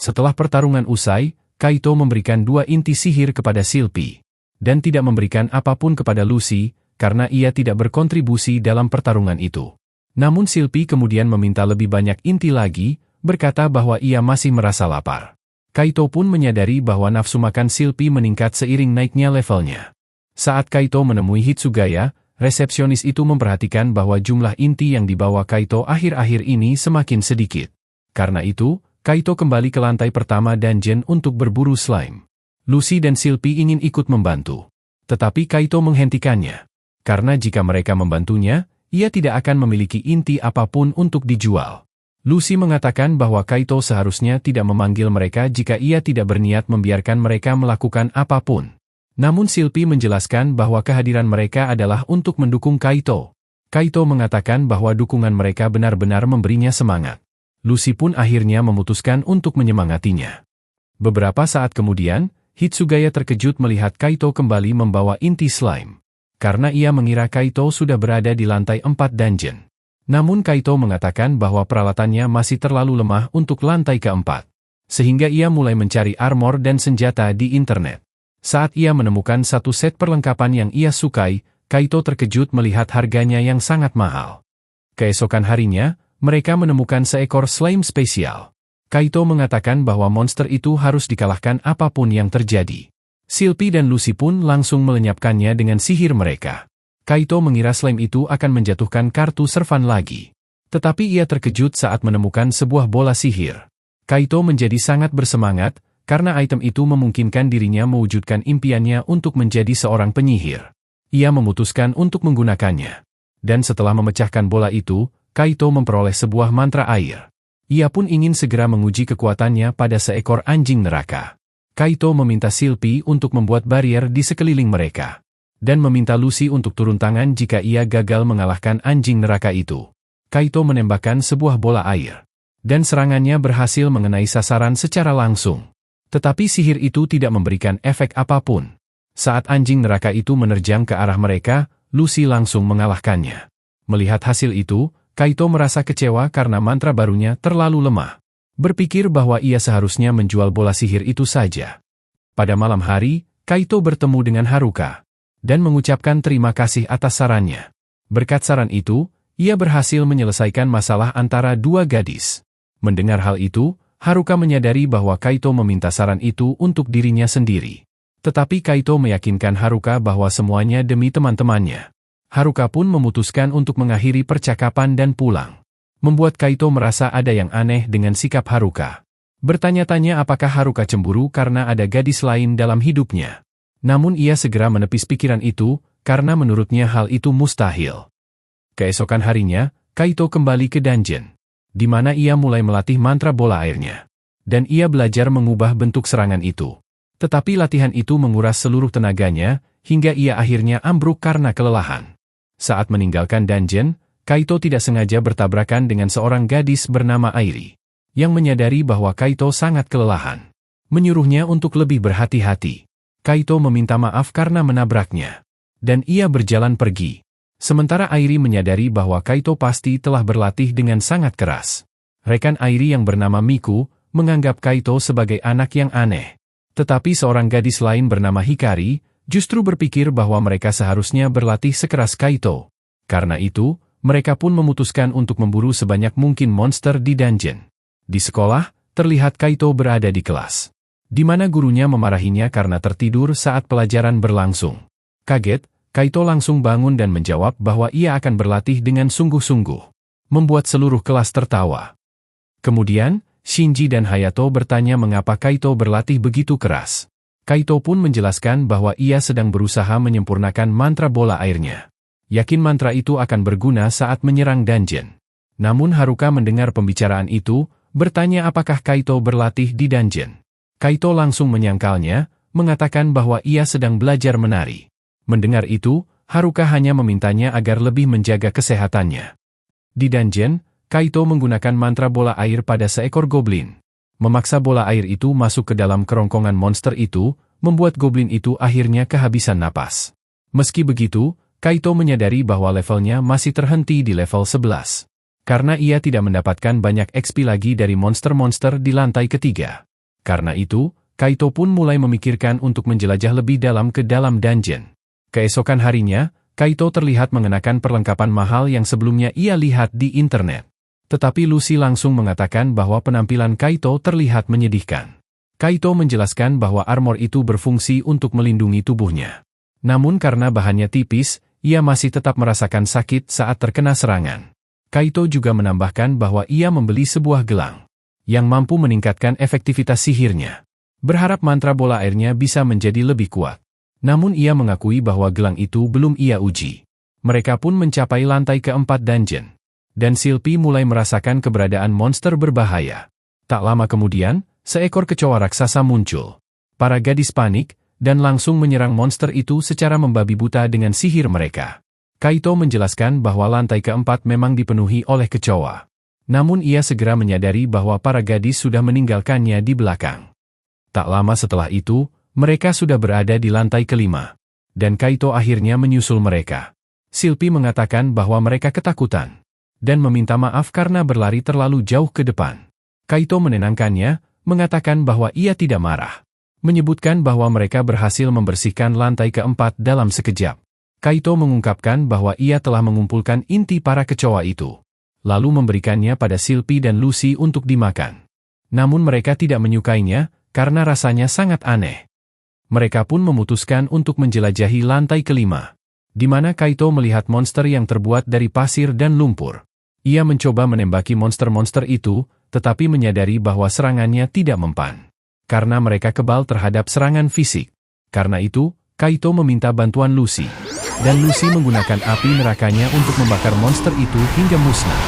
Setelah pertarungan usai, Kaito memberikan 2 inti sihir kepada Silpi. Dan tidak memberikan apapun kepada Lucy, karena ia tidak berkontribusi dalam pertarungan itu. Namun Silpi kemudian meminta lebih banyak inti lagi, berkata bahwa ia masih merasa lapar. Kaito pun menyadari bahwa nafsu makan Silpi meningkat seiring naiknya levelnya. Saat Kaito menemui Hitsugaya, resepsionis itu memperhatikan bahwa jumlah inti yang dibawa Kaito akhir-akhir ini semakin sedikit. Karena itu, Kaito kembali ke lantai pertama dungeon untuk berburu slime. Lucy dan Silpi ingin ikut membantu. Tetapi Kaito menghentikannya. Karena jika mereka membantunya, ia tidak akan memiliki inti apapun untuk dijual. Lucy mengatakan bahwa Kaito seharusnya tidak memanggil mereka jika ia tidak berniat membiarkan mereka melakukan apapun. Namun Silpi menjelaskan bahwa kehadiran mereka adalah untuk mendukung Kaito. Kaito mengatakan bahwa dukungan mereka benar-benar memberinya semangat. Lucy pun akhirnya memutuskan untuk menyemangatinya. Beberapa saat kemudian, Hitsugaya terkejut melihat Kaito kembali membawa inti slime. Karena ia mengira Kaito sudah berada di lantai 4 dungeon. Namun Kaito mengatakan bahwa peralatannya masih terlalu lemah untuk lantai keempat. Sehingga ia mulai mencari armor dan senjata di internet. Saat ia menemukan satu set perlengkapan yang ia sukai, Kaito terkejut melihat harganya yang sangat mahal. Keesokan harinya, mereka menemukan seekor slime spesial. Kaito mengatakan bahwa monster itu harus dikalahkan apapun yang terjadi. Silpi dan Lucy pun langsung melenyapkannya dengan sihir mereka. Kaito mengira slime itu akan menjatuhkan kartu servan lagi. Tetapi ia terkejut saat menemukan sebuah bola sihir. Kaito menjadi sangat bersemangat, karena item itu memungkinkan dirinya mewujudkan impiannya untuk menjadi seorang penyihir. Ia memutuskan untuk menggunakannya. Dan setelah memecahkan bola itu, Kaito memperoleh sebuah mantra air. Ia pun ingin segera menguji kekuatannya pada seekor anjing neraka. Kaito meminta Silpi untuk membuat barrier di sekeliling mereka. Dan meminta Lucy untuk turun tangan jika ia gagal mengalahkan anjing neraka itu. Kaito menembakkan sebuah bola air. Dan serangannya berhasil mengenai sasaran secara langsung. Tetapi sihir itu tidak memberikan efek apapun. Saat anjing neraka itu menerjang ke arah mereka, Lucy langsung mengalahkannya. Melihat hasil itu, Kaito merasa kecewa karena mantra barunya terlalu lemah. Berpikir bahwa ia seharusnya menjual bola sihir itu saja. Pada malam hari, Kaito bertemu dengan Haruka. Dan mengucapkan terima kasih atas sarannya. Berkat saran itu, ia berhasil menyelesaikan masalah antara dua gadis. Mendengar hal itu, Haruka menyadari bahwa Kaito meminta saran itu untuk dirinya sendiri. Tetapi Kaito meyakinkan Haruka bahwa semuanya demi teman-temannya. Haruka pun memutuskan untuk mengakhiri percakapan dan pulang. Membuat Kaito merasa ada yang aneh dengan sikap Haruka. Bertanya-tanya apakah Haruka cemburu karena ada gadis lain dalam hidupnya. Namun ia segera menepis pikiran itu, karena menurutnya hal itu mustahil. Keesokan harinya, Kaito kembali ke dungeon, di mana ia mulai melatih mantra bola airnya. Dan ia belajar mengubah bentuk serangan itu. Tetapi latihan itu menguras seluruh tenaganya, hingga ia akhirnya ambruk karena kelelahan. Saat meninggalkan dungeon, Kaito tidak sengaja bertabrakan dengan seorang gadis bernama Airi, yang menyadari bahwa Kaito sangat kelelahan. Menyuruhnya untuk lebih berhati-hati. Kaito meminta maaf karena menabraknya. Dan ia berjalan pergi. Sementara Airi menyadari bahwa Kaito pasti telah berlatih dengan sangat keras. Rekan Airi yang bernama Miku, menganggap Kaito sebagai anak yang aneh. Tetapi seorang gadis lain bernama Hikari, justru berpikir bahwa mereka seharusnya berlatih sekeras Kaito. Karena itu, mereka pun memutuskan untuk memburu sebanyak mungkin monster di dungeon. Di sekolah, terlihat Kaito berada di kelas, di mana gurunya memarahinya karena tertidur saat pelajaran berlangsung. Kaget, Kaito langsung bangun dan menjawab bahwa ia akan berlatih dengan sungguh-sungguh, membuat seluruh kelas tertawa. Kemudian, Shinji dan Hayato bertanya mengapa Kaito berlatih begitu keras. Kaito pun menjelaskan bahwa ia sedang berusaha menyempurnakan mantra bola airnya. Yakin mantra itu akan berguna saat menyerang dungeon. Namun Haruka mendengar pembicaraan itu, bertanya apakah Kaito berlatih di dungeon. Kaito langsung menyangkalnya, mengatakan bahwa ia sedang belajar menari. Mendengar itu, Haruka hanya memintanya agar lebih menjaga kesehatannya. Di dungeon, Kaito menggunakan mantra bola air pada seekor goblin. Memaksa bola air itu masuk ke dalam kerongkongan monster itu, membuat goblin itu akhirnya kehabisan napas. Meski begitu, Kaito menyadari bahwa levelnya masih terhenti di level 11. Karena ia tidak mendapatkan banyak XP lagi dari monster-monster di lantai ketiga. Karena itu, Kaito pun mulai memikirkan untuk menjelajah lebih dalam ke dalam dungeon. Keesokan harinya, Kaito terlihat mengenakan perlengkapan mahal yang sebelumnya ia lihat di internet. Tetapi Lucy langsung mengatakan bahwa penampilan Kaito terlihat menyedihkan. Kaito menjelaskan bahwa armor itu berfungsi untuk melindungi tubuhnya. Namun karena bahannya tipis, ia masih tetap merasakan sakit saat terkena serangan. Kaito juga menambahkan bahwa ia membeli sebuah gelang yang mampu meningkatkan efektivitas sihirnya. Berharap mantra bola airnya bisa menjadi lebih kuat. Namun ia mengakui bahwa gelang itu belum ia uji. Mereka pun mencapai lantai keempat dungeon. Dan Silpi mulai merasakan keberadaan monster berbahaya. Tak lama kemudian, seekor kecoa raksasa muncul. Para gadis panik, dan langsung menyerang monster itu secara membabi buta dengan sihir mereka. Kaito menjelaskan bahwa lantai keempat memang dipenuhi oleh kecoa. Namun ia segera menyadari bahwa para gadis sudah meninggalkannya di belakang. Tak lama setelah itu, mereka sudah berada di lantai kelima. Dan Kaito akhirnya menyusul mereka. Silpi mengatakan bahwa mereka ketakutan. Dan meminta maaf karena berlari terlalu jauh ke depan. Kaito menenangkannya, mengatakan bahwa ia tidak marah. Menyebutkan bahwa mereka berhasil membersihkan lantai keempat dalam sekejap. Kaito mengungkapkan bahwa ia telah mengumpulkan inti para kecoa itu. Lalu memberikannya pada Silpi dan Lucy untuk dimakan. Namun mereka tidak menyukainya, karena rasanya sangat aneh. Mereka pun memutuskan untuk menjelajahi lantai kelima, di mana Kaito melihat monster yang terbuat dari pasir dan lumpur. Ia mencoba menembaki monster-monster itu, tetapi menyadari bahwa serangannya tidak mempan. Karena mereka kebal terhadap serangan fisik. Karena itu, Kaito meminta bantuan Lucy. Dan Lucy menggunakan api nerakanya untuk membakar monster itu hingga musnah.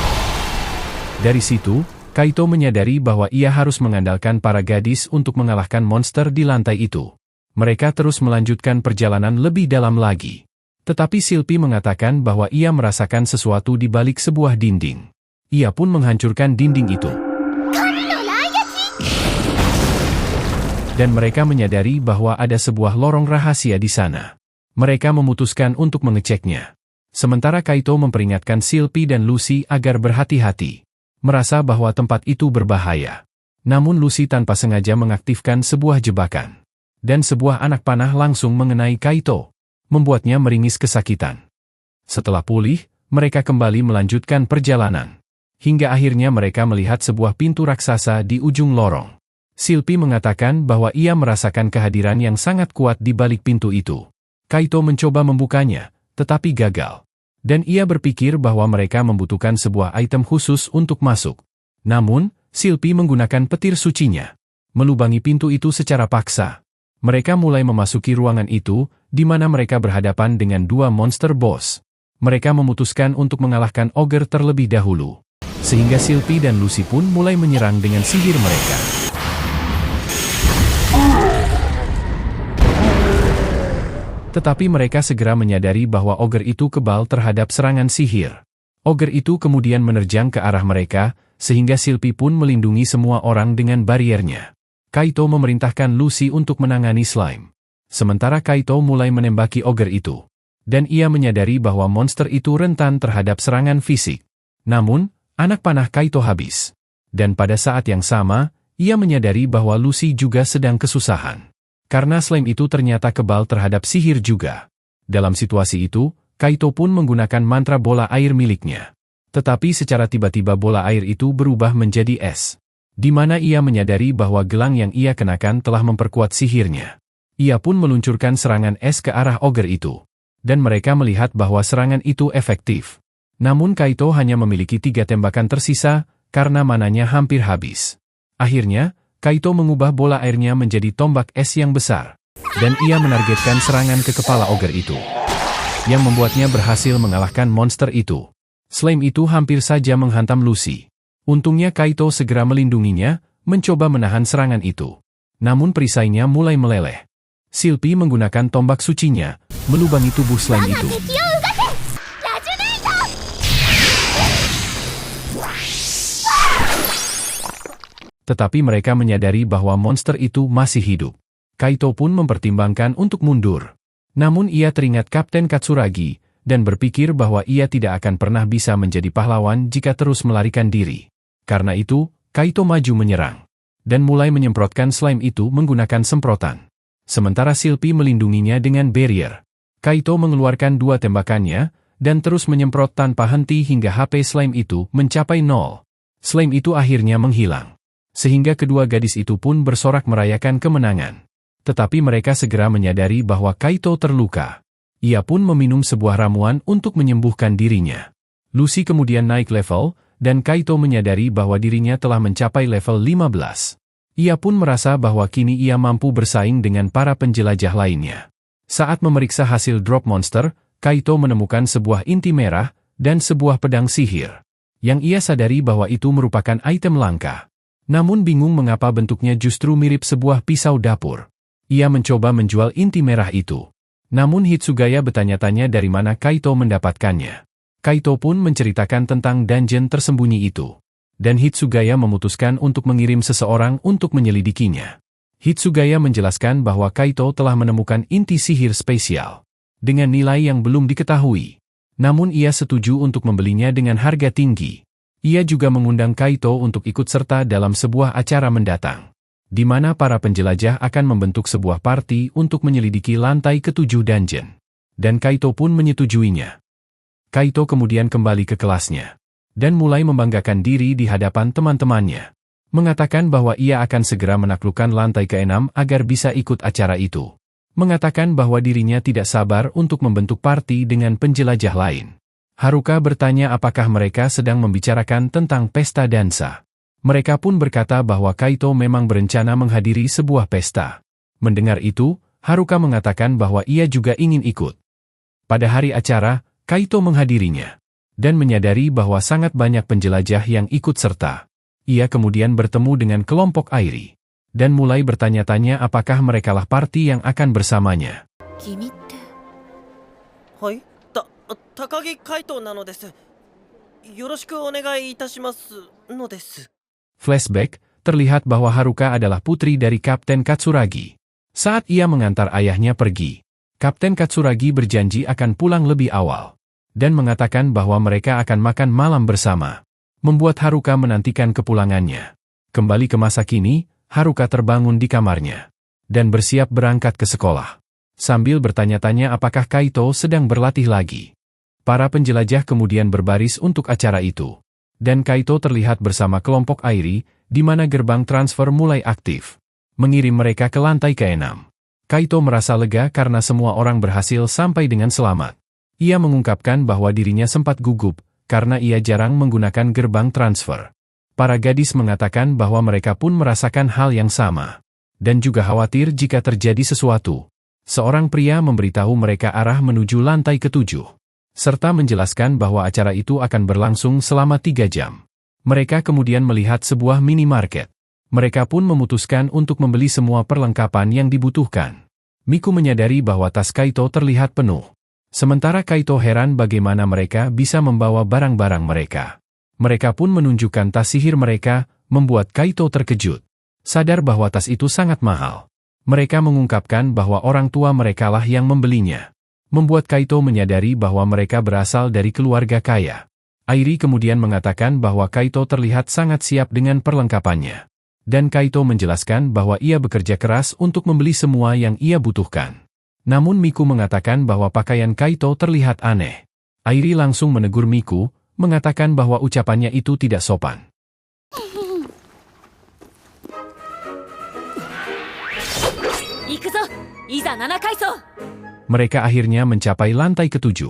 Dari situ, Kaito menyadari bahwa ia harus mengandalkan para gadis untuk mengalahkan monster di lantai itu. Mereka terus melanjutkan perjalanan lebih dalam lagi. Tetapi Silpi mengatakan bahwa ia merasakan sesuatu di balik sebuah dinding. Ia pun menghancurkan dinding itu. Dan mereka menyadari bahwa ada sebuah lorong rahasia di sana. Mereka memutuskan untuk mengeceknya. Sementara Kaito memperingatkan Silpi dan Lucy agar berhati-hati. Merasa bahwa tempat itu berbahaya. Namun Lucy tanpa sengaja mengaktifkan sebuah jebakan. Dan sebuah anak panah langsung mengenai Kaito, membuatnya meringis kesakitan. Setelah pulih, mereka kembali melanjutkan perjalanan. hingga akhirnya mereka melihat sebuah pintu raksasa di ujung lorong. Silpi mengatakan bahwa ia merasakan kehadiran yang sangat kuat di balik pintu itu. Kaito mencoba membukanya, tetapi gagal. Dan ia berpikir bahwa mereka membutuhkan sebuah item khusus untuk masuk. Namun, Silpi menggunakan petir sucinya, melubangi pintu itu secara paksa. Mereka mulai memasuki ruangan itu, di mana mereka berhadapan dengan dua monster boss. Mereka memutuskan untuk mengalahkan ogre terlebih dahulu. Sehingga Silpi dan Lucy pun mulai menyerang dengan sihir mereka. Tetapi mereka segera menyadari bahwa ogre itu kebal terhadap serangan sihir. Ogre itu kemudian menerjang ke arah mereka, sehingga Silpi pun melindungi semua orang dengan bariernya. Kaito memerintahkan Lucy untuk menangani slime. Sementara Kaito mulai menembaki ogre itu. Dan ia menyadari bahwa monster itu rentan terhadap serangan fisik. Namun, anak panah Kaito habis. Dan pada saat yang sama, ia menyadari bahwa Lucy juga sedang kesusahan. Karena slime itu ternyata kebal terhadap sihir juga. Dalam situasi itu, Kaito pun menggunakan mantra bola air miliknya. Tetapi secara tiba-tiba bola air itu berubah menjadi es. Di mana ia menyadari bahwa gelang yang ia kenakan telah memperkuat sihirnya. Ia pun meluncurkan serangan es ke arah ogre itu. Dan mereka melihat bahwa serangan itu efektif. Namun Kaito hanya memiliki 3 tembakan tersisa, karena mananya hampir habis. Akhirnya, Kaito mengubah bola airnya menjadi tombak es yang besar. Dan ia menargetkan serangan ke kepala ogre itu. Yang membuatnya berhasil mengalahkan monster itu. Slime itu hampir saja menghantam Lucy. Untungnya Kaito segera melindunginya, mencoba menahan serangan itu. Namun perisainya mulai meleleh. Silpi menggunakan tombak sucinya, melubangi tubuh slime itu. Tetapi mereka menyadari bahwa monster itu masih hidup. Kaito pun mempertimbangkan untuk mundur. Namun ia teringat Kapten Katsuragi, dan berpikir bahwa ia tidak akan pernah bisa menjadi pahlawan jika terus melarikan diri. Karena itu, Kaito maju menyerang. Dan mulai menyemprotkan slime itu menggunakan semprotan. Sementara Silpi melindunginya dengan barrier. Kaito mengeluarkan 2 tembakannya, dan terus menyemprot tanpa henti hingga HP slime itu mencapai 0. Slime itu akhirnya menghilang. Sehingga kedua gadis itu pun bersorak merayakan kemenangan. Tetapi mereka segera menyadari bahwa Kaito terluka. Ia pun meminum sebuah ramuan untuk menyembuhkan dirinya. Lucy kemudian naik level, dan Kaito menyadari bahwa dirinya telah mencapai level 15. Ia pun merasa bahwa kini ia mampu bersaing dengan para penjelajah lainnya. Saat memeriksa hasil drop monster, Kaito menemukan sebuah inti merah, dan sebuah pedang sihir. Yang ia sadari bahwa itu merupakan item langka. Namun bingung mengapa bentuknya justru mirip sebuah pisau dapur. Ia mencoba menjual inti merah itu. Namun Hitsugaya bertanya-tanya dari mana Kaito mendapatkannya. Kaito pun menceritakan tentang dungeon tersembunyi itu. Dan Hitsugaya memutuskan untuk mengirim seseorang untuk menyelidikinya. Hitsugaya menjelaskan bahwa Kaito telah menemukan inti sihir spesial. Dengan nilai yang belum diketahui. Namun ia setuju untuk membelinya dengan harga tinggi. Ia juga mengundang Kaito untuk ikut serta dalam sebuah acara mendatang. Di mana para penjelajah akan membentuk sebuah party untuk menyelidiki lantai ke-7 dungeon. Dan Kaito pun menyetujuinya. Kaito kemudian kembali ke kelasnya. Dan mulai membanggakan diri di hadapan teman-temannya. Mengatakan bahwa ia akan segera menaklukkan lantai ke-6 agar bisa ikut acara itu. Mengatakan bahwa dirinya tidak sabar untuk membentuk party dengan penjelajah lain. Haruka bertanya apakah mereka sedang membicarakan tentang pesta dansa. Mereka pun berkata bahwa Kaito memang berencana menghadiri sebuah pesta. Mendengar itu, Haruka mengatakan bahwa ia juga ingin ikut. Pada hari acara, Kaito menghadirinya. Dan menyadari bahwa sangat banyak penjelajah yang ikut serta. Ia kemudian bertemu dengan kelompok Airi. Dan mulai bertanya-tanya apakah merekalah party yang akan bersamanya. Hai, Takagi Kaito なのです。よろしくお願いいたしますのです。 Flashback, terlihat bahwa Haruka adalah putri dari Kapten Katsuragi. Saat ia mengantar ayahnya pergi, Kapten Katsuragi berjanji akan pulang lebih awal. Dan mengatakan bahwa mereka akan makan malam bersama. Membuat Haruka menantikan kepulangannya. Kembali ke masa kini, Haruka terbangun di kamarnya. Dan bersiap berangkat ke sekolah. Sambil bertanya-tanya apakah Kaito sedang berlatih lagi. Para penjelajah kemudian berbaris untuk acara itu. Dan Kaito terlihat bersama kelompok Airi, di mana gerbang transfer mulai aktif, mengirim mereka ke lantai ke-6. Kaito merasa lega karena semua orang berhasil sampai dengan selamat. Ia mengungkapkan bahwa dirinya sempat gugup, karena ia jarang menggunakan gerbang transfer. Para gadis mengatakan bahwa mereka pun merasakan hal yang sama, dan juga khawatir jika terjadi sesuatu. Seorang pria memberitahu mereka arah menuju lantai ke-7, serta menjelaskan bahwa acara itu akan berlangsung selama 3 jam. Mereka kemudian melihat sebuah minimarket. Mereka pun memutuskan untuk membeli semua perlengkapan yang dibutuhkan. Miku menyadari bahwa tas Kaito terlihat penuh. Sementara Kaito heran bagaimana mereka bisa membawa barang-barang mereka. Mereka pun menunjukkan tas sihir mereka, membuat Kaito terkejut. Sadar bahwa tas itu sangat mahal. Mereka mengungkapkan bahwa orang tua merekalah yang membelinya. Membuat Kaito menyadari bahwa mereka berasal dari keluarga kaya. Airi kemudian mengatakan bahwa Kaito terlihat sangat siap dengan perlengkapannya. Dan Kaito menjelaskan bahwa ia bekerja keras untuk membeli semua yang ia butuhkan. Namun Miku mengatakan bahwa pakaian Kaito terlihat aneh. Airi langsung menegur Miku, mengatakan bahwa ucapannya itu tidak sopan. Mereka akhirnya mencapai lantai ke-7.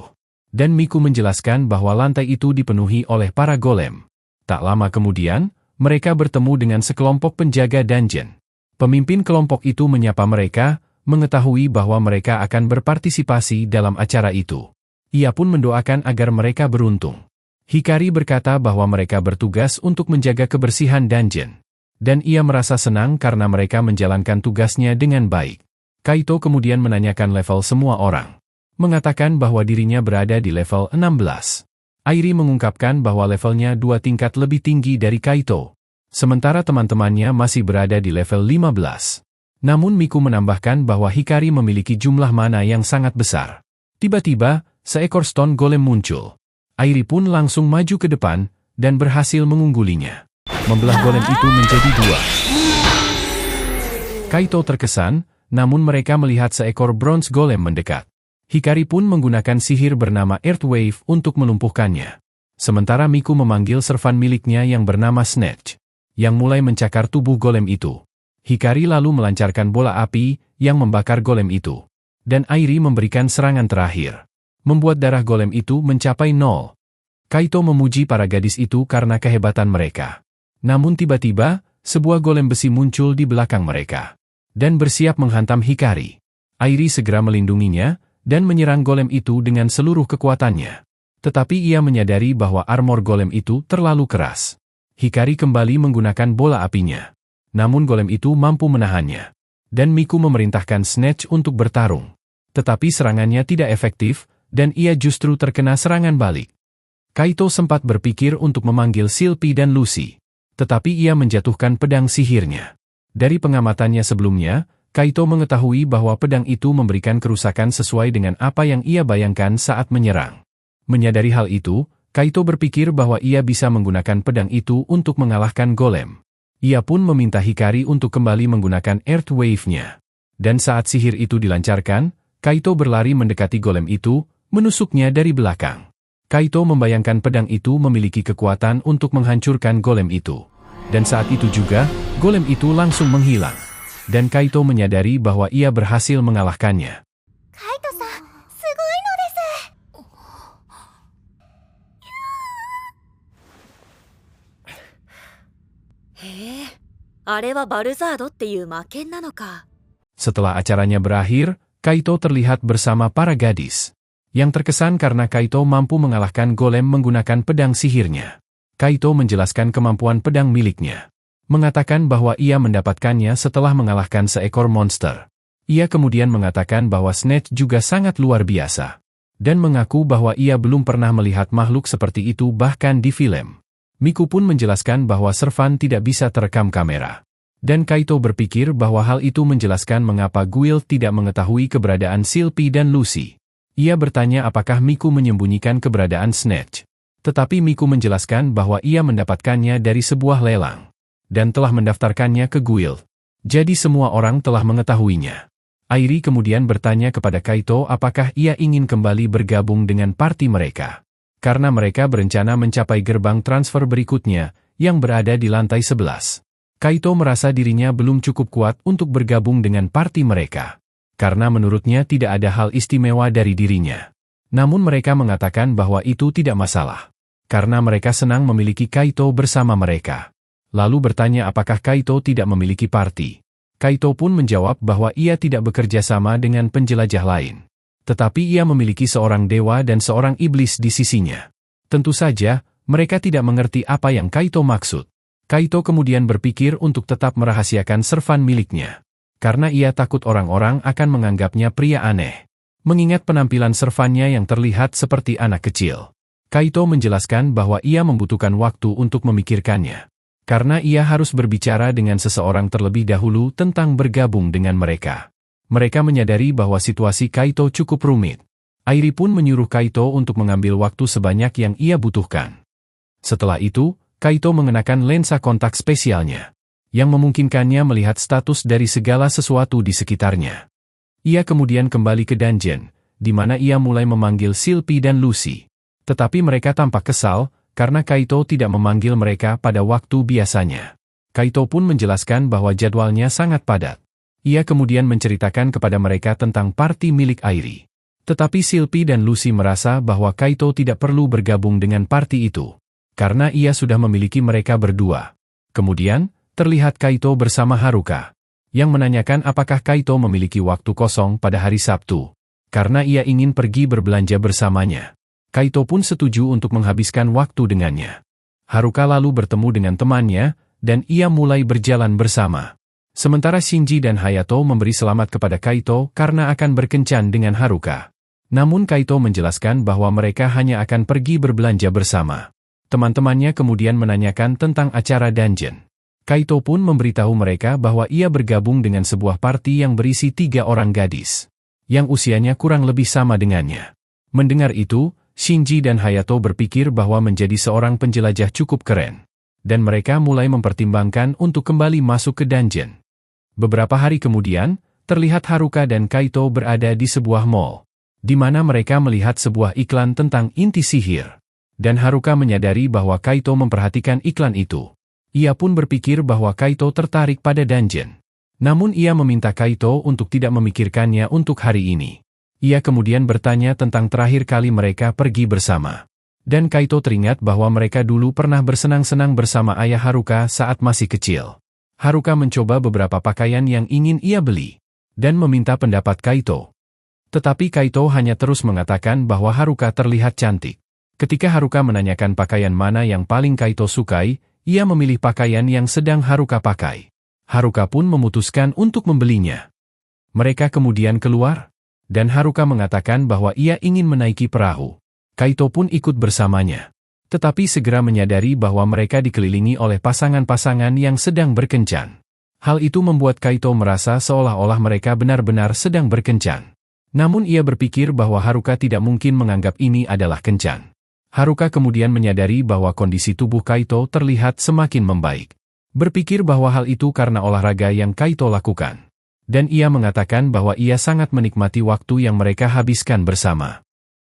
Dan Miku menjelaskan bahwa lantai itu dipenuhi oleh para golem. Tak lama kemudian, mereka bertemu dengan sekelompok penjaga dungeon. Pemimpin kelompok itu menyapa mereka, mengetahui bahwa mereka akan berpartisipasi dalam acara itu. Ia pun mendoakan agar mereka beruntung. Hikari berkata bahwa mereka bertugas untuk menjaga kebersihan dungeon. Dan ia merasa senang karena mereka menjalankan tugasnya dengan baik. Kaito kemudian menanyakan level semua orang. Mengatakan bahwa dirinya berada di level 16. Airi mengungkapkan bahwa levelnya 2 tingkat lebih tinggi dari Kaito. Sementara teman-temannya masih berada di level 15. Namun Miku menambahkan bahwa Hikari memiliki jumlah mana yang sangat besar. Tiba-tiba, seekor stone golem muncul. Airi pun langsung maju ke depan, dan berhasil mengunggulinya. Membelah golem itu menjadi 2. Kaito terkesan, namun mereka melihat seekor bronze golem mendekat. Hikari pun menggunakan sihir bernama Earthwave untuk melumpuhkannya. Sementara Miku memanggil servan miliknya yang bernama Snatch, yang mulai mencakar tubuh golem itu. Hikari lalu melancarkan bola api yang membakar golem itu. Dan Airi memberikan serangan terakhir, membuat darah golem itu mencapai 0. Kaito memuji para gadis itu karena kehebatan mereka. Namun tiba-tiba, sebuah golem besi muncul di belakang mereka dan bersiap menghantam Hikari. Airi segera melindunginya dan menyerang golem itu dengan seluruh kekuatannya. Tetapi ia menyadari bahwa armor golem itu terlalu keras. Hikari kembali menggunakan bola apinya. Namun golem itu mampu menahannya. Dan Miku memerintahkan Snatch untuk bertarung. Tetapi serangannya tidak efektif, dan ia justru terkena serangan balik. Kaito sempat berpikir untuk memanggil Silpy dan Lucy. Tetapi ia menjatuhkan pedang sihirnya. Dari pengamatannya sebelumnya, Kaito mengetahui bahwa pedang itu memberikan kerusakan sesuai dengan apa yang ia bayangkan saat menyerang. Menyadari hal itu, Kaito berpikir bahwa ia bisa menggunakan pedang itu untuk mengalahkan golem. Ia pun meminta Hikari untuk kembali menggunakan Earthwave-nya. Dan saat sihir itu dilancarkan, Kaito berlari mendekati golem itu, menusuknya dari belakang. Kaito membayangkan pedang itu memiliki kekuatan untuk menghancurkan golem itu. Dan saat itu juga, golem itu langsung menghilang. Dan Kaito menyadari bahwa ia berhasil mengalahkannya. Kaito-san, sugoi no desu. へえ、あれはバルザードっていう魔剣なのか。 Setelah acaranya berakhir, Kaito terlihat bersama para gadis. Yang terkesan karena Kaito mampu mengalahkan golem menggunakan pedang sihirnya. Kaito menjelaskan kemampuan pedang miliknya. Mengatakan bahwa ia mendapatkannya setelah mengalahkan seekor monster. Ia kemudian mengatakan bahwa Snatch juga sangat luar biasa. Dan mengaku bahwa ia belum pernah melihat makhluk seperti itu bahkan di film. Miku pun menjelaskan bahwa servan tidak bisa terekam kamera. Dan Kaito berpikir bahwa hal itu menjelaskan mengapa Guild tidak mengetahui keberadaan Silpy dan Lucy. Ia bertanya apakah Miku menyembunyikan keberadaan Snatch. Tetapi Miku menjelaskan bahwa ia mendapatkannya dari sebuah lelang. Dan telah mendaftarkannya ke Guild. Jadi semua orang telah mengetahuinya. Airi kemudian bertanya kepada Kaito apakah ia ingin kembali bergabung dengan party mereka. karena mereka berencana mencapai gerbang transfer berikutnya, yang berada di lantai 11. Kaito merasa dirinya belum cukup kuat untuk bergabung dengan parti mereka, karena menurutnya tidak ada hal istimewa dari dirinya. Namun mereka mengatakan bahwa itu tidak masalah, karena mereka senang memiliki Kaito bersama mereka. Lalu bertanya apakah Kaito tidak memiliki parti. Kaito pun menjawab bahwa ia tidak bekerja sama dengan penjelajah lain. Tetapi ia memiliki seorang dewa dan seorang iblis di sisinya. Tentu saja, mereka tidak mengerti apa yang Kaito maksud. Kaito kemudian berpikir untuk tetap merahasiakan servan miliknya, karena ia takut orang-orang akan menganggapnya pria aneh. Mengingat penampilan servannya yang terlihat seperti anak kecil, Kaito menjelaskan bahwa ia membutuhkan waktu untuk memikirkannya, karena ia harus berbicara dengan seseorang terlebih dahulu tentang bergabung dengan mereka. Mereka menyadari bahwa situasi Kaito cukup rumit. Airi pun menyuruh Kaito untuk mengambil waktu sebanyak yang ia butuhkan. Setelah itu, Kaito mengenakan lensa kontak spesialnya, yang memungkinkannya melihat status dari segala sesuatu di sekitarnya. Ia kemudian kembali ke dungeon, di mana ia mulai memanggil Silpy dan Lucy. Tetapi mereka tampak kesal, karena Kaito tidak memanggil mereka pada waktu biasanya. Kaito pun menjelaskan bahwa jadwalnya sangat padat. Ia kemudian menceritakan kepada mereka tentang parti milik Airi. Tetapi Silpy dan Lucy merasa bahwa Kaito tidak perlu bergabung dengan parti itu, karena ia sudah memiliki mereka berdua. Kemudian, terlihat Kaito bersama Haruka, yang menanyakan apakah Kaito memiliki waktu kosong pada hari Sabtu, karena ia ingin pergi berbelanja bersamanya. Kaito pun setuju untuk menghabiskan waktu dengannya. Haruka lalu bertemu dengan temannya, dan ia mulai berjalan bersama. Sementara Shinji dan Hayato memberi selamat kepada Kaito karena akan berkencan dengan Haruka. Namun Kaito menjelaskan bahwa mereka hanya akan pergi berbelanja bersama. Teman-temannya kemudian menanyakan tentang acara dungeon. Kaito pun memberitahu mereka bahwa ia bergabung dengan sebuah parti yang berisi 3 orang gadis, yang usianya kurang lebih sama dengannya. Mendengar itu, Shinji dan Hayato berpikir bahwa menjadi seorang penjelajah cukup keren, dan mereka mulai mempertimbangkan untuk kembali masuk ke dungeon. Beberapa hari kemudian, terlihat Haruka dan Kaito berada di sebuah mall, di mana mereka melihat sebuah iklan tentang inti sihir. Dan Haruka menyadari bahwa Kaito memperhatikan iklan itu. Ia pun berpikir bahwa Kaito tertarik pada dungeon. Namun ia meminta Kaito untuk tidak memikirkannya untuk hari ini. Ia kemudian bertanya tentang terakhir kali mereka pergi bersama. Dan Kaito teringat bahwa mereka dulu pernah bersenang-senang bersama ayah Haruka saat masih kecil. Haruka mencoba beberapa pakaian yang ingin ia beli, dan meminta pendapat Kaito. Tetapi Kaito hanya terus mengatakan bahwa Haruka terlihat cantik. Ketika Haruka menanyakan pakaian mana yang paling Kaito sukai, ia memilih pakaian yang sedang Haruka pakai. Haruka pun memutuskan untuk membelinya. Mereka kemudian keluar, dan Haruka mengatakan bahwa ia ingin menaiki perahu. Kaito pun ikut bersamanya. Tetapi segera menyadari bahwa mereka dikelilingi oleh pasangan-pasangan yang sedang berkencan. Hal itu membuat Kaito merasa seolah-olah mereka benar-benar sedang berkencan. Namun ia berpikir bahwa Haruka tidak mungkin menganggap ini adalah kencan. Haruka kemudian menyadari bahwa kondisi tubuh Kaito terlihat semakin membaik. Berpikir bahwa hal itu karena olahraga yang Kaito lakukan. Dan ia mengatakan bahwa ia sangat menikmati waktu yang mereka habiskan bersama.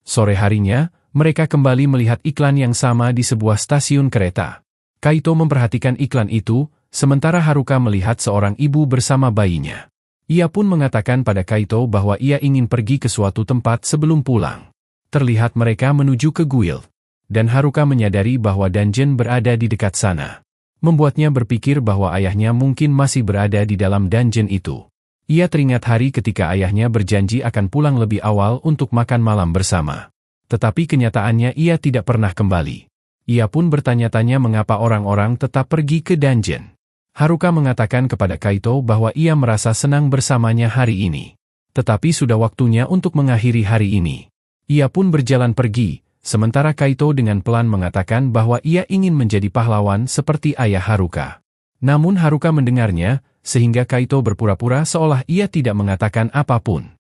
Sore harinya, mereka kembali melihat iklan yang sama di sebuah stasiun kereta. Kaito memperhatikan iklan itu, sementara Haruka melihat seorang ibu bersama bayinya. Ia pun mengatakan pada Kaito bahwa ia ingin pergi ke suatu tempat sebelum pulang. Terlihat mereka menuju ke guild, dan Haruka menyadari bahwa dungeon berada di dekat sana. Membuatnya berpikir bahwa ayahnya mungkin masih berada di dalam dungeon itu. Ia teringat hari ketika ayahnya berjanji akan pulang lebih awal untuk makan malam bersama. Tetapi kenyataannya ia tidak pernah kembali. Ia pun bertanya-tanya mengapa orang-orang tetap pergi ke dungeon. Haruka mengatakan kepada Kaito bahwa ia merasa senang bersamanya hari ini. Tetapi sudah waktunya untuk mengakhiri hari ini. Ia pun berjalan pergi, sementara Kaito dengan pelan mengatakan bahwa ia ingin menjadi pahlawan seperti ayah Haruka. Namun Haruka mendengarnya, sehingga Kaito berpura-pura seolah ia tidak mengatakan apapun.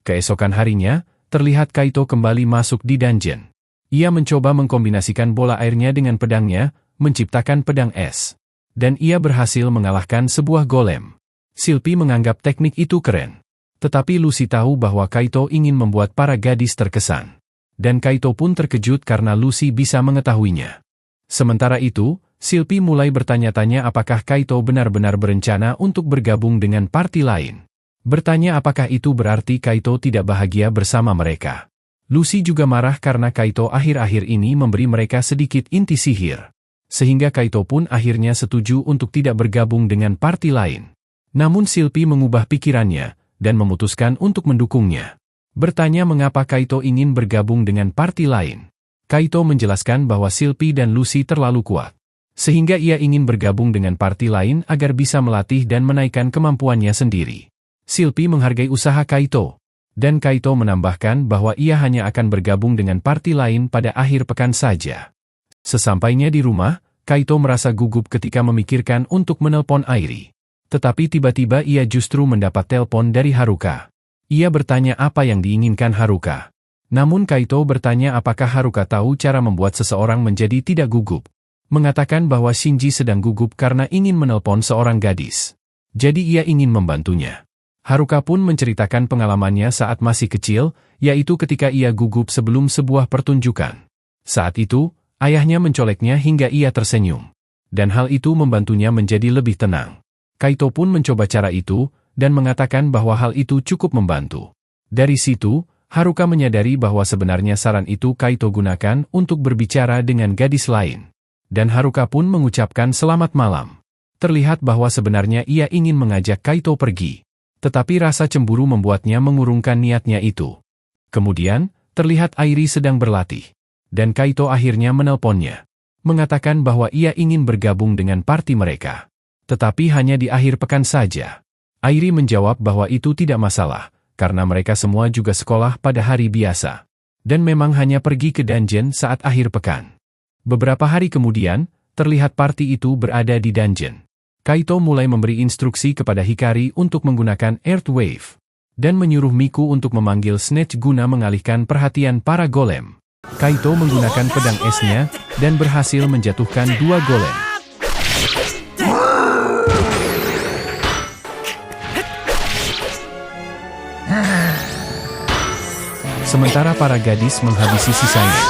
Keesokan harinya, terlihat Kaito kembali masuk di dungeon. Ia mencoba mengkombinasikan bola airnya dengan pedangnya, menciptakan pedang es. Dan ia berhasil mengalahkan sebuah golem. Silpy menganggap teknik itu keren. Tetapi Lucy tahu bahwa Kaito ingin membuat para gadis terkesan. Dan Kaito pun terkejut karena Lucy bisa mengetahuinya. Sementara itu, Silpi mulai bertanya-tanya apakah Kaito benar-benar berencana untuk bergabung dengan parti lain. Bertanya apakah itu berarti Kaito tidak bahagia bersama mereka. Lucy juga marah karena Kaito akhir-akhir ini memberi mereka sedikit inti sihir. Sehingga Kaito pun akhirnya setuju untuk tidak bergabung dengan parti lain. Namun Silpi mengubah pikirannya dan memutuskan untuk mendukungnya. Bertanya mengapa Kaito ingin bergabung dengan parti lain. Kaito menjelaskan bahwa Silpi dan Lucy terlalu kuat. Sehingga ia ingin bergabung dengan parti lain agar bisa melatih dan menaikkan kemampuannya sendiri. Silpi menghargai usaha Kaito. Dan Kaito menambahkan bahwa ia hanya akan bergabung dengan parti lain pada akhir pekan saja. Sesampainya di rumah, Kaito merasa gugup ketika memikirkan untuk menelpon Airi. Tetapi tiba-tiba ia justru mendapat telepon dari Haruka. Ia bertanya apa yang diinginkan Haruka. Namun Kaito bertanya apakah Haruka tahu cara membuat seseorang menjadi tidak gugup. Mengatakan bahwa Shinji sedang gugup karena ingin menelpon seorang gadis. Jadi ia ingin membantunya. Haruka pun menceritakan pengalamannya saat masih kecil, yaitu ketika ia gugup sebelum sebuah pertunjukan. Saat itu, ayahnya mencoleknya hingga ia tersenyum. Dan hal itu membantunya menjadi lebih tenang. Kaito pun mencoba cara itu, dan mengatakan bahwa hal itu cukup membantu. Dari situ, Haruka menyadari bahwa sebenarnya saran itu Kaito gunakan untuk berbicara dengan gadis lain. Dan Haruka pun mengucapkan selamat malam. Terlihat bahwa sebenarnya ia ingin mengajak Kaito pergi. Tetapi rasa cemburu membuatnya mengurungkan niatnya itu. Kemudian, terlihat Airi sedang berlatih. Dan Kaito akhirnya menelponnya. Mengatakan bahwa ia ingin bergabung dengan parti mereka. Tetapi hanya di akhir pekan saja. Airi menjawab bahwa itu tidak masalah, karena mereka semua juga sekolah pada hari biasa. Dan memang hanya pergi ke dungeon saat akhir pekan. Beberapa hari kemudian, terlihat parti itu berada di dungeon. Kaito mulai memberi instruksi kepada Hikari untuk menggunakan Earth Wave. Dan menyuruh Miku untuk memanggil Snatch guna mengalihkan perhatian para golem. Kaito menggunakan pedang esnya, dan berhasil menjatuhkan 2 golem. Sementara para gadis menghabisi sisanya.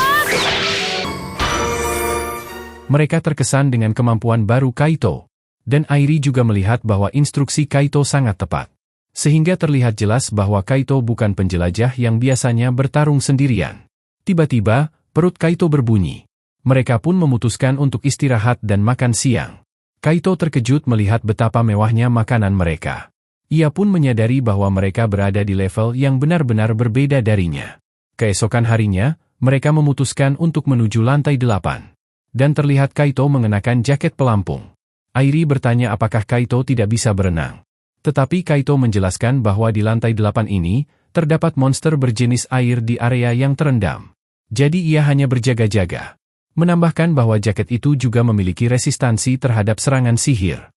Mereka terkesan dengan kemampuan baru Kaito. Dan Airi juga melihat bahwa instruksi Kaito sangat tepat. Sehingga terlihat jelas bahwa Kaito bukan penjelajah yang biasanya bertarung sendirian. Tiba-tiba, perut Kaito berbunyi. Mereka pun memutuskan untuk istirahat dan makan siang. Kaito terkejut melihat betapa mewahnya makanan mereka. Ia pun menyadari bahwa mereka berada di level yang benar-benar berbeda darinya. Keesokan harinya, mereka memutuskan untuk menuju lantai 8. Dan terlihat Kaito mengenakan jaket pelampung. Airi bertanya apakah Kaito tidak bisa berenang. Tetapi Kaito menjelaskan bahwa di lantai 8 ini, terdapat monster berjenis air di area yang terendam. Jadi ia hanya berjaga-jaga. Menambahkan bahwa jaket itu juga memiliki resistansi terhadap serangan sihir.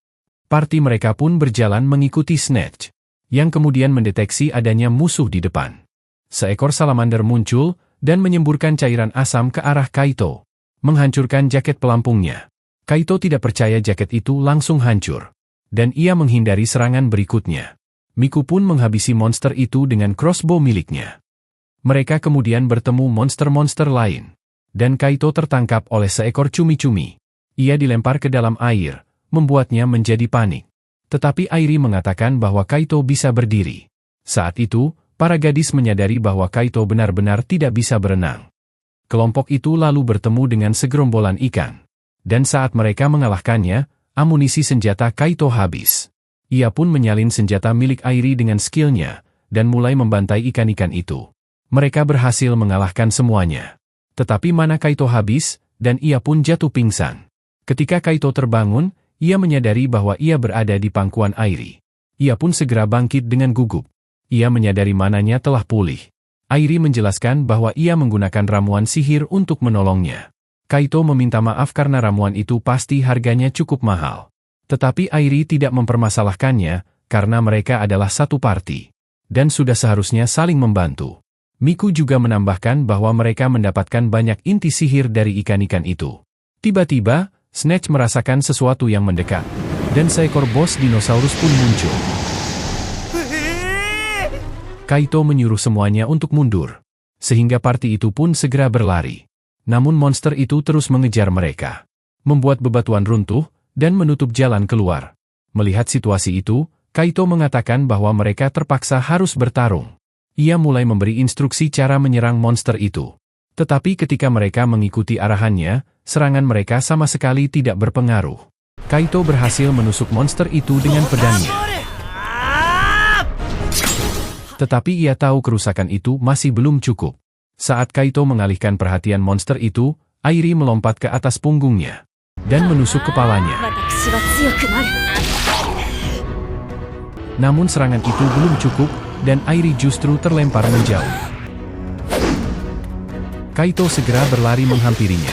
Parti mereka pun berjalan mengikuti Snatch, yang kemudian mendeteksi adanya musuh di depan. Seekor salamander muncul, dan menyemburkan cairan asam ke arah Kaito, menghancurkan jaket pelampungnya. Kaito tidak percaya jaket itu langsung hancur, dan ia menghindari serangan berikutnya. Miku pun menghabisi monster itu dengan crossbow miliknya. Mereka kemudian bertemu monster-monster lain, dan Kaito tertangkap oleh seekor cumi-cumi. Ia dilempar ke dalam air, membuatnya menjadi panik. Tetapi Airi mengatakan bahwa Kaito bisa berdiri. Saat itu, para gadis menyadari bahwa Kaito benar-benar tidak bisa berenang. Kelompok itu lalu bertemu dengan segerombolan ikan. Dan saat mereka mengalahkannya, amunisi senjata Kaito habis. Ia pun menyalin senjata milik Airi dengan skillnya, dan mulai membantai ikan-ikan itu. Mereka berhasil mengalahkan semuanya. Tetapi mana Kaito habis, dan ia pun jatuh pingsan. Ketika Kaito terbangun, ia menyadari bahwa ia berada di pangkuan Airi. Ia pun segera bangkit dengan gugup. Ia menyadari mananya telah pulih. Airi menjelaskan bahwa ia menggunakan ramuan sihir untuk menolongnya. Kaito meminta maaf karena ramuan itu pasti harganya cukup mahal. Tetapi Airi tidak mempermasalahkannya, karena mereka adalah satu parti. Dan sudah seharusnya saling membantu. Miku juga menambahkan bahwa mereka mendapatkan banyak inti sihir dari ikan-ikan itu. Tiba-tiba, Snatch merasakan sesuatu yang mendekat, dan seekor bos dinosaurus pun muncul. Kaito menyuruh semuanya untuk mundur. sehingga party itu pun segera berlari. Namun monster itu terus mengejar mereka, membuat bebatuan runtuh, dan menutup jalan keluar. Melihat situasi itu, Kaito mengatakan bahwa mereka terpaksa harus bertarung. Ia mulai memberi instruksi cara menyerang monster itu. Tetapi ketika mereka mengikuti arahannya, serangan mereka sama sekali tidak berpengaruh. Kaito berhasil menusuk monster itu dengan pedangnya. Tetapi ia tahu kerusakan itu masih belum cukup. Saat Kaito mengalihkan perhatian monster itu, Airi melompat ke atas punggungnya dan menusuk kepalanya. Namun serangan itu belum cukup, dan Airi justru terlempar menjauh. Kaito segera berlari menghampirinya.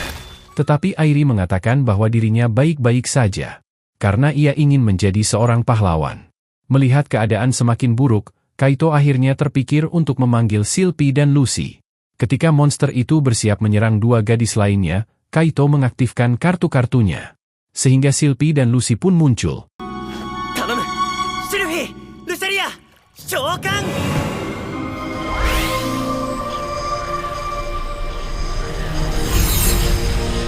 Tetapi Airi mengatakan bahwa dirinya baik-baik saja, karena ia ingin menjadi seorang pahlawan. Melihat keadaan semakin buruk, Kaito akhirnya terpikir untuk memanggil Silpy dan Lucy. Ketika monster itu bersiap menyerang dua gadis lainnya, Kaito mengaktifkan kartu-kartunya, sehingga Silpy dan Lucy pun muncul.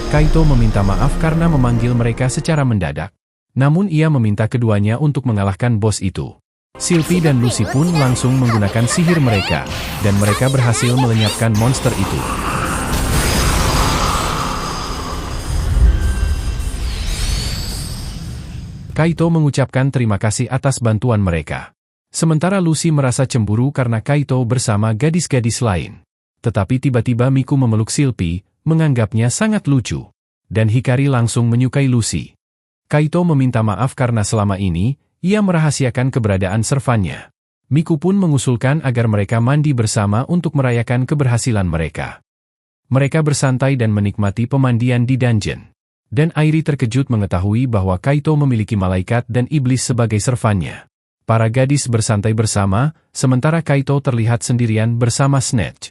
Kaito meminta maaf karena memanggil mereka secara mendadak. Namun ia meminta keduanya untuk mengalahkan bos itu. Silpy dan Lucy pun langsung menggunakan sihir mereka, dan mereka berhasil melenyapkan monster itu. Kaito mengucapkan terima kasih atas bantuan mereka. Sementara Lucy merasa cemburu karena Kaito bersama gadis-gadis lain. Tetapi tiba-tiba Miku memeluk Silpy, menganggapnya sangat lucu. Dan Hikari langsung menyukai Lucy. Kaito meminta maaf karena selama ini, ia merahasiakan keberadaan servannya. Miku pun mengusulkan agar mereka mandi bersama untuk merayakan keberhasilan mereka. Mereka bersantai dan menikmati pemandian di dungeon. Dan Airi terkejut mengetahui bahwa Kaito memiliki malaikat dan iblis sebagai servannya. Para gadis bersantai bersama, sementara Kaito terlihat sendirian bersama Snatch.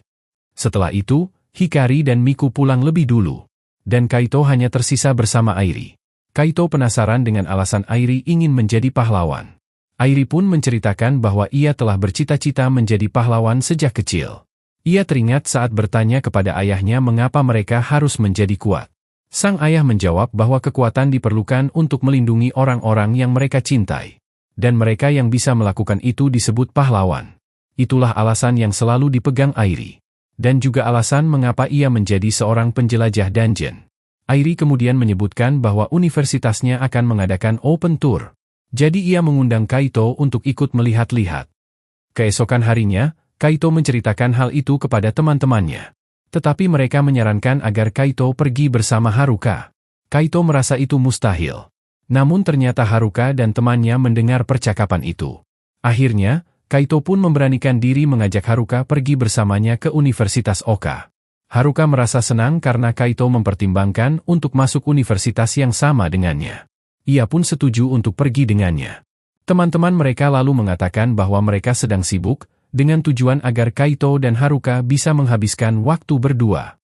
Setelah itu, Hikari dan Miku pulang lebih dulu. Dan Kaito hanya tersisa bersama Airi. Kaito penasaran dengan alasan Airi ingin menjadi pahlawan. Airi pun menceritakan bahwa ia telah bercita-cita menjadi pahlawan sejak kecil. Ia teringat saat bertanya kepada ayahnya mengapa mereka harus menjadi kuat. Sang ayah menjawab bahwa kekuatan diperlukan untuk melindungi orang-orang yang mereka cintai. Dan mereka yang bisa melakukan itu disebut pahlawan. Itulah alasan yang selalu dipegang Airi. Dan juga alasan mengapa ia menjadi seorang penjelajah dungeon. Airi kemudian menyebutkan bahwa universitasnya akan mengadakan open tour. Jadi ia mengundang Kaito untuk ikut melihat-lihat. Keesokan harinya, Kaito menceritakan hal itu kepada teman-temannya. Tetapi mereka menyarankan agar Kaito pergi bersama Haruka. Kaito merasa itu mustahil. Namun ternyata Haruka dan temannya mendengar percakapan itu. Akhirnya, Kaito pun memberanikan diri mengajak Haruka pergi bersamanya ke Universitas Oka. Haruka merasa senang karena Kaito mempertimbangkan untuk masuk universitas yang sama dengannya. Ia pun setuju untuk pergi dengannya. Teman-teman mereka lalu mengatakan bahwa mereka sedang sibuk, dengan tujuan agar Kaito dan Haruka bisa menghabiskan waktu berdua.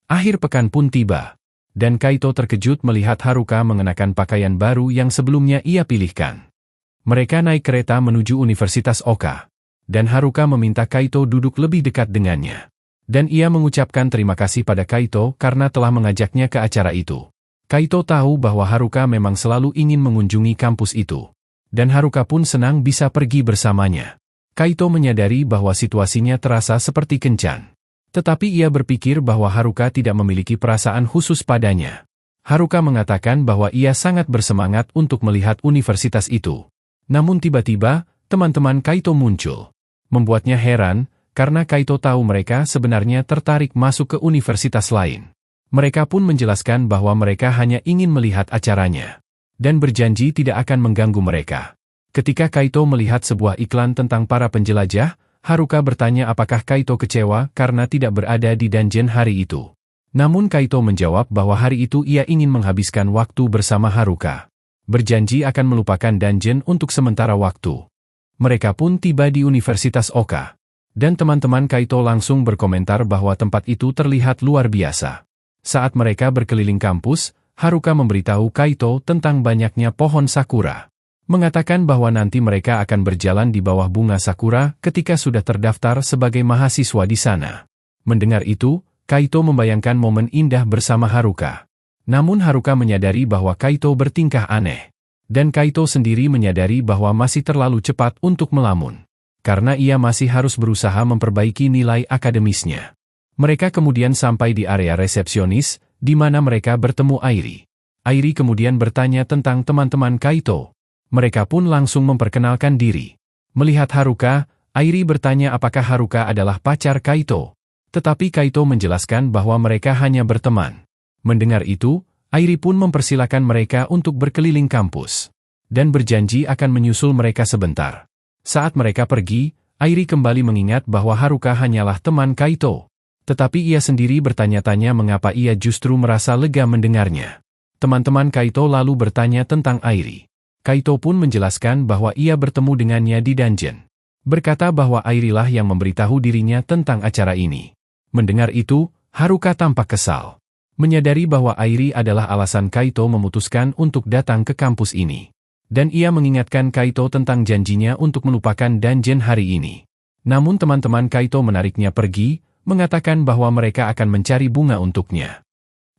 Akhir pekan pun tiba, dan Kaito terkejut melihat Haruka mengenakan pakaian baru yang sebelumnya ia pilihkan. Mereka naik kereta menuju Universitas Oka, dan Haruka meminta Kaito duduk lebih dekat dengannya. Dan ia mengucapkan terima kasih pada Kaito karena telah mengajaknya ke acara itu. Kaito tahu bahwa Haruka memang selalu ingin mengunjungi kampus itu. Dan Haruka pun senang bisa pergi bersamanya. Kaito menyadari bahwa situasinya terasa seperti kencan. Tetapi ia berpikir bahwa Haruka tidak memiliki perasaan khusus padanya. Haruka mengatakan bahwa ia sangat bersemangat untuk melihat universitas itu. Namun tiba-tiba, teman-teman Kaito muncul. Membuatnya heran, karena Kaito tahu mereka sebenarnya tertarik masuk ke universitas lain. Mereka pun menjelaskan bahwa mereka hanya ingin melihat acaranya. Dan berjanji tidak akan mengganggu mereka. Ketika Kaito melihat sebuah iklan tentang para penjelajah, Haruka bertanya apakah Kaito kecewa karena tidak berada di dungeon hari itu. Namun Kaito menjawab bahwa hari itu ia ingin menghabiskan waktu bersama Haruka. Berjanji akan melupakan dungeon untuk sementara waktu. Mereka pun tiba di Universitas Oka. Dan teman-teman Kaito langsung berkomentar bahwa tempat itu terlihat luar biasa. Saat mereka berkeliling kampus, Haruka memberitahu Kaito tentang banyaknya pohon sakura. Mengatakan bahwa nanti mereka akan berjalan di bawah bunga sakura ketika sudah terdaftar sebagai mahasiswa di sana. Mendengar itu, Kaito membayangkan momen indah bersama Haruka. Namun Haruka menyadari bahwa Kaito bertingkah aneh. Dan Kaito sendiri menyadari bahwa masih terlalu cepat untuk melamun. Karena ia masih harus berusaha memperbaiki nilai akademisnya. Mereka kemudian sampai di area resepsionis, di mana mereka bertemu Airi. Airi kemudian bertanya tentang teman-teman Kaito. Mereka pun langsung memperkenalkan diri. Melihat Haruka, Airi bertanya apakah Haruka adalah pacar Kaito. Tetapi Kaito menjelaskan bahwa mereka hanya berteman. Mendengar itu, Airi pun mempersilakan mereka untuk berkeliling kampus. Dan berjanji akan menyusul mereka sebentar. Saat mereka pergi, Airi kembali mengingat bahwa Haruka hanyalah teman Kaito. Tetapi ia sendiri bertanya-tanya mengapa ia justru merasa lega mendengarnya. Teman-teman Kaito lalu bertanya tentang Airi. Kaito pun menjelaskan bahwa ia bertemu dengannya di dungeon. Berkata bahwa Airi lah yang memberitahu dirinya tentang acara ini. Mendengar itu, Haruka tampak kesal. Menyadari bahwa Airi adalah alasan Kaito memutuskan untuk datang ke kampus ini. Dan ia mengingatkan Kaito tentang janjinya untuk melupakan dungeon hari ini. Namun teman-teman Kaito menariknya pergi, mengatakan bahwa mereka akan mencari bunga untuknya.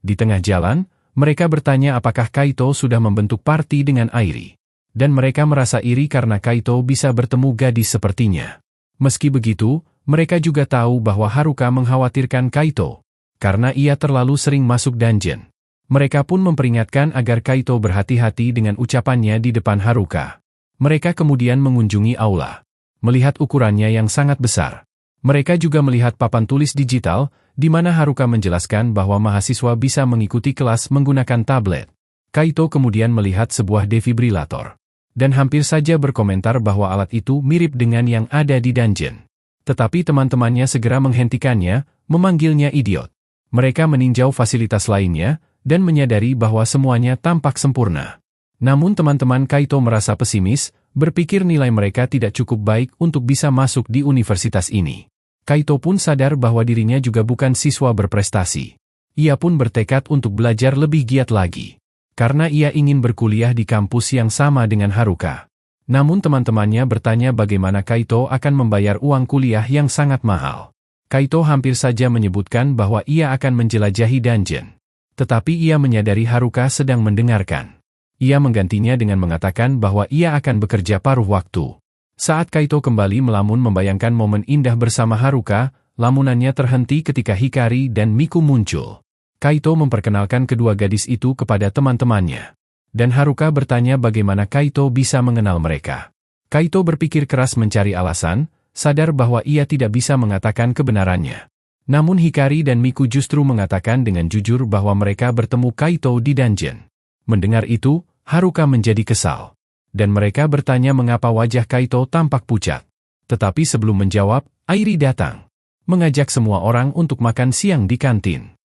Di tengah jalan, mereka bertanya apakah Kaito sudah membentuk party dengan Airi. Dan mereka merasa iri karena Kaito bisa bertemu gadis sepertinya. Meski begitu, mereka juga tahu bahwa Haruka mengkhawatirkan Kaito. Karena ia terlalu sering masuk dungeon. Mereka pun memperingatkan agar Kaito berhati-hati dengan ucapannya di depan Haruka. Mereka kemudian mengunjungi aula. Melihat ukurannya yang sangat besar. Mereka juga melihat papan tulis digital, di mana Haruka menjelaskan bahwa mahasiswa bisa mengikuti kelas menggunakan tablet. Kaito kemudian melihat sebuah defibrilator. Dan hampir saja berkomentar bahwa alat itu mirip dengan yang ada di dungeon. Tetapi teman-temannya segera menghentikannya, memanggilnya idiot. Mereka meninjau fasilitas lainnya, dan menyadari bahwa semuanya tampak sempurna. Namun teman-teman Kaito merasa pesimis, berpikir nilai mereka tidak cukup baik untuk bisa masuk di universitas ini. Kaito pun sadar bahwa dirinya juga bukan siswa berprestasi. Ia pun bertekad untuk belajar lebih giat lagi. Karena ia ingin berkuliah di kampus yang sama dengan Haruka. Namun teman-temannya bertanya bagaimana Kaito akan membayar uang kuliah yang sangat mahal. Kaito hampir saja menyebutkan bahwa ia akan menjelajahi dungeon. Tetapi ia menyadari Haruka sedang mendengarkan. Ia menggantinya dengan mengatakan bahwa ia akan bekerja paruh waktu. Saat Kaito kembali melamun membayangkan momen indah bersama Haruka, lamunannya terhenti ketika Hikari dan Miku muncul. Kaito memperkenalkan kedua gadis itu kepada teman-temannya. Dan Haruka bertanya bagaimana Kaito bisa mengenal mereka. Kaito berpikir keras mencari alasan, sadar bahwa ia tidak bisa mengatakan kebenarannya. Namun Hikari dan Miku justru mengatakan dengan jujur bahwa mereka bertemu Kaito di dungeon. Mendengar itu, Haruka menjadi kesal. Dan mereka bertanya mengapa wajah Kaito tampak pucat. Tetapi sebelum menjawab, Airi datang. Mengajak semua orang untuk makan siang di kantin.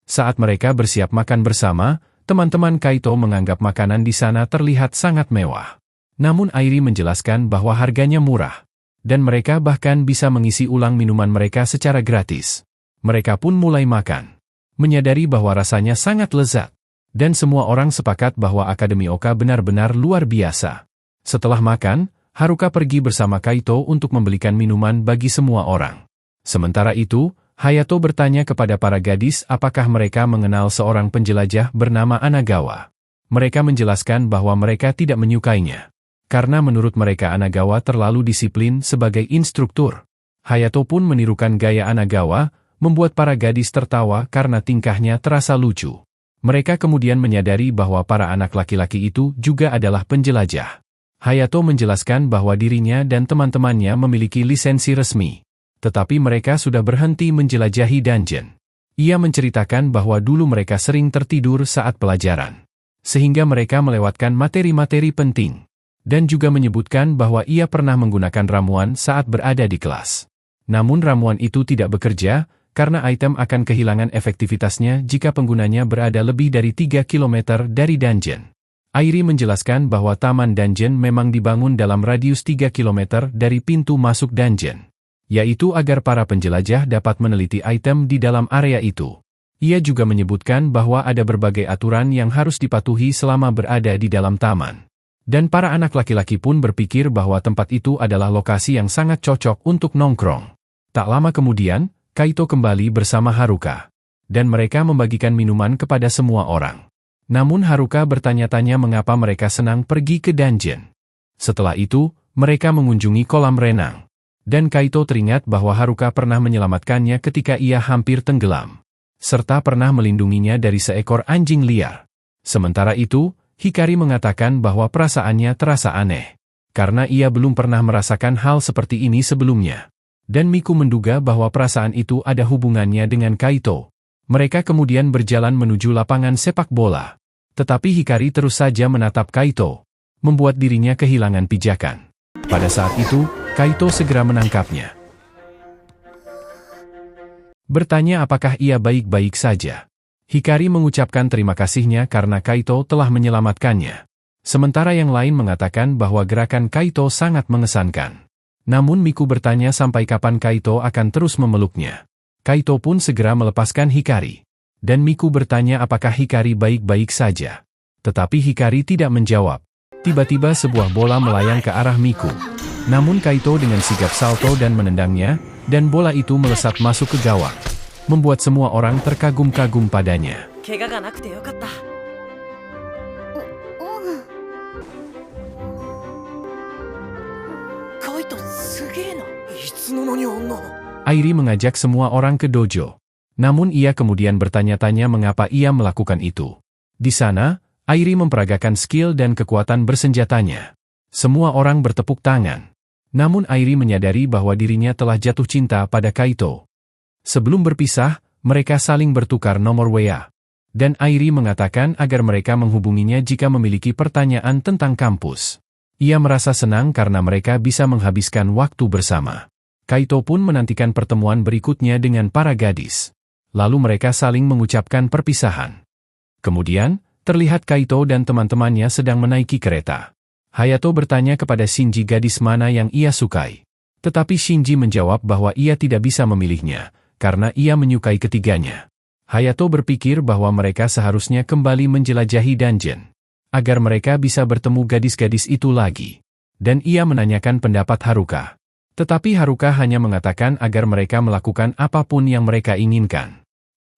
Saat mereka bersiap makan bersama, teman-teman Kaito menganggap makanan di sana terlihat sangat mewah. Namun Airi menjelaskan bahwa harganya murah. Dan mereka bahkan bisa mengisi ulang minuman mereka secara gratis. Mereka pun mulai makan. Menyadari bahwa rasanya sangat lezat. Dan semua orang sepakat bahwa Akademi Oka benar-benar luar biasa. Setelah makan, Haruka pergi bersama Kaito untuk membelikan minuman bagi semua orang. Sementara itu, Hayato bertanya kepada para gadis apakah mereka mengenal seorang penjelajah bernama Anagawa. Mereka menjelaskan bahwa mereka tidak menyukainya. Karena menurut mereka Anagawa terlalu disiplin sebagai instruktur. Hayato pun menirukan gaya Anagawa, membuat para gadis tertawa karena tingkahnya terasa lucu. Mereka kemudian menyadari bahwa para anak laki-laki itu juga adalah penjelajah. Hayato menjelaskan bahwa dirinya dan teman-temannya memiliki lisensi resmi. Tetapi mereka sudah berhenti menjelajahi dungeon. Ia menceritakan bahwa dulu mereka sering tertidur saat pelajaran. Sehingga mereka melewatkan materi-materi penting. Dan juga menyebutkan bahwa ia pernah menggunakan ramuan saat berada di kelas. Namun ramuan itu tidak bekerja, karena item akan kehilangan efektivitasnya jika penggunanya berada lebih dari 3 km dari dungeon. Airi menjelaskan bahwa taman dungeon memang dibangun dalam radius 3 km dari pintu masuk dungeon. Yaitu agar para penjelajah dapat meneliti item di dalam area itu. Ia juga menyebutkan bahwa ada berbagai aturan yang harus dipatuhi selama berada di dalam taman. Dan para anak laki-laki pun berpikir bahwa tempat itu adalah lokasi yang sangat cocok untuk nongkrong. Tak lama kemudian, Kaito kembali bersama Haruka. Dan mereka membagikan minuman kepada semua orang. Namun Haruka bertanya-tanya mengapa mereka senang pergi ke dungeon. Setelah itu, mereka mengunjungi kolam renang. Dan Kaito teringat bahwa Haruka pernah menyelamatkannya ketika ia hampir tenggelam. Serta pernah melindunginya dari seekor anjing liar. Sementara itu, Hikari mengatakan bahwa perasaannya terasa aneh. Karena ia belum pernah merasakan hal seperti ini sebelumnya. Dan Miku menduga bahwa perasaan itu ada hubungannya dengan Kaito. Mereka kemudian berjalan menuju lapangan sepak bola. Tetapi Hikari terus saja menatap Kaito, membuat dirinya kehilangan pijakan. Pada saat itu, Kaito segera menangkapnya. Bertanya apakah ia baik-baik saja. Hikari mengucapkan terima kasihnya karena Kaito telah menyelamatkannya. Sementara yang lain mengatakan bahwa gerakan Kaito sangat mengesankan. Namun Miku bertanya sampai kapan Kaito akan terus memeluknya. Kaito pun segera melepaskan Hikari. Dan Miku bertanya apakah Hikari baik-baik saja. Tetapi Hikari tidak menjawab. Tiba-tiba sebuah bola melayang ke arah Miku. Namun Kaito dengan sigap salto dan menendangnya, dan bola itu melesat masuk ke gawang. Membuat semua orang terkagum-kagum padanya. Airi mengajak semua orang ke dojo. Namun ia kemudian bertanya-tanya mengapa ia melakukan itu. Di sana, Airi memperagakan skill dan kekuatan bersenjatanya. Semua orang bertepuk tangan. Namun Airi menyadari bahwa dirinya telah jatuh cinta pada Kaito. Sebelum berpisah, mereka saling bertukar nomor WA. Dan Airi mengatakan agar mereka menghubunginya jika memiliki pertanyaan tentang kampus. Ia merasa senang karena mereka bisa menghabiskan waktu bersama. Kaito pun menantikan pertemuan berikutnya dengan para gadis. Lalu mereka saling mengucapkan perpisahan. Kemudian, terlihat Kaito dan teman-temannya sedang menaiki kereta. Hayato bertanya kepada Shinji gadis mana yang ia sukai. Tetapi Shinji menjawab bahwa ia tidak bisa memilihnya, karena ia menyukai ketiganya. Hayato berpikir bahwa mereka seharusnya kembali menjelajahi dungeon, agar mereka bisa bertemu gadis-gadis itu lagi. Dan ia menanyakan pendapat Haruka. Tetapi Haruka hanya mengatakan agar mereka melakukan apapun yang mereka inginkan.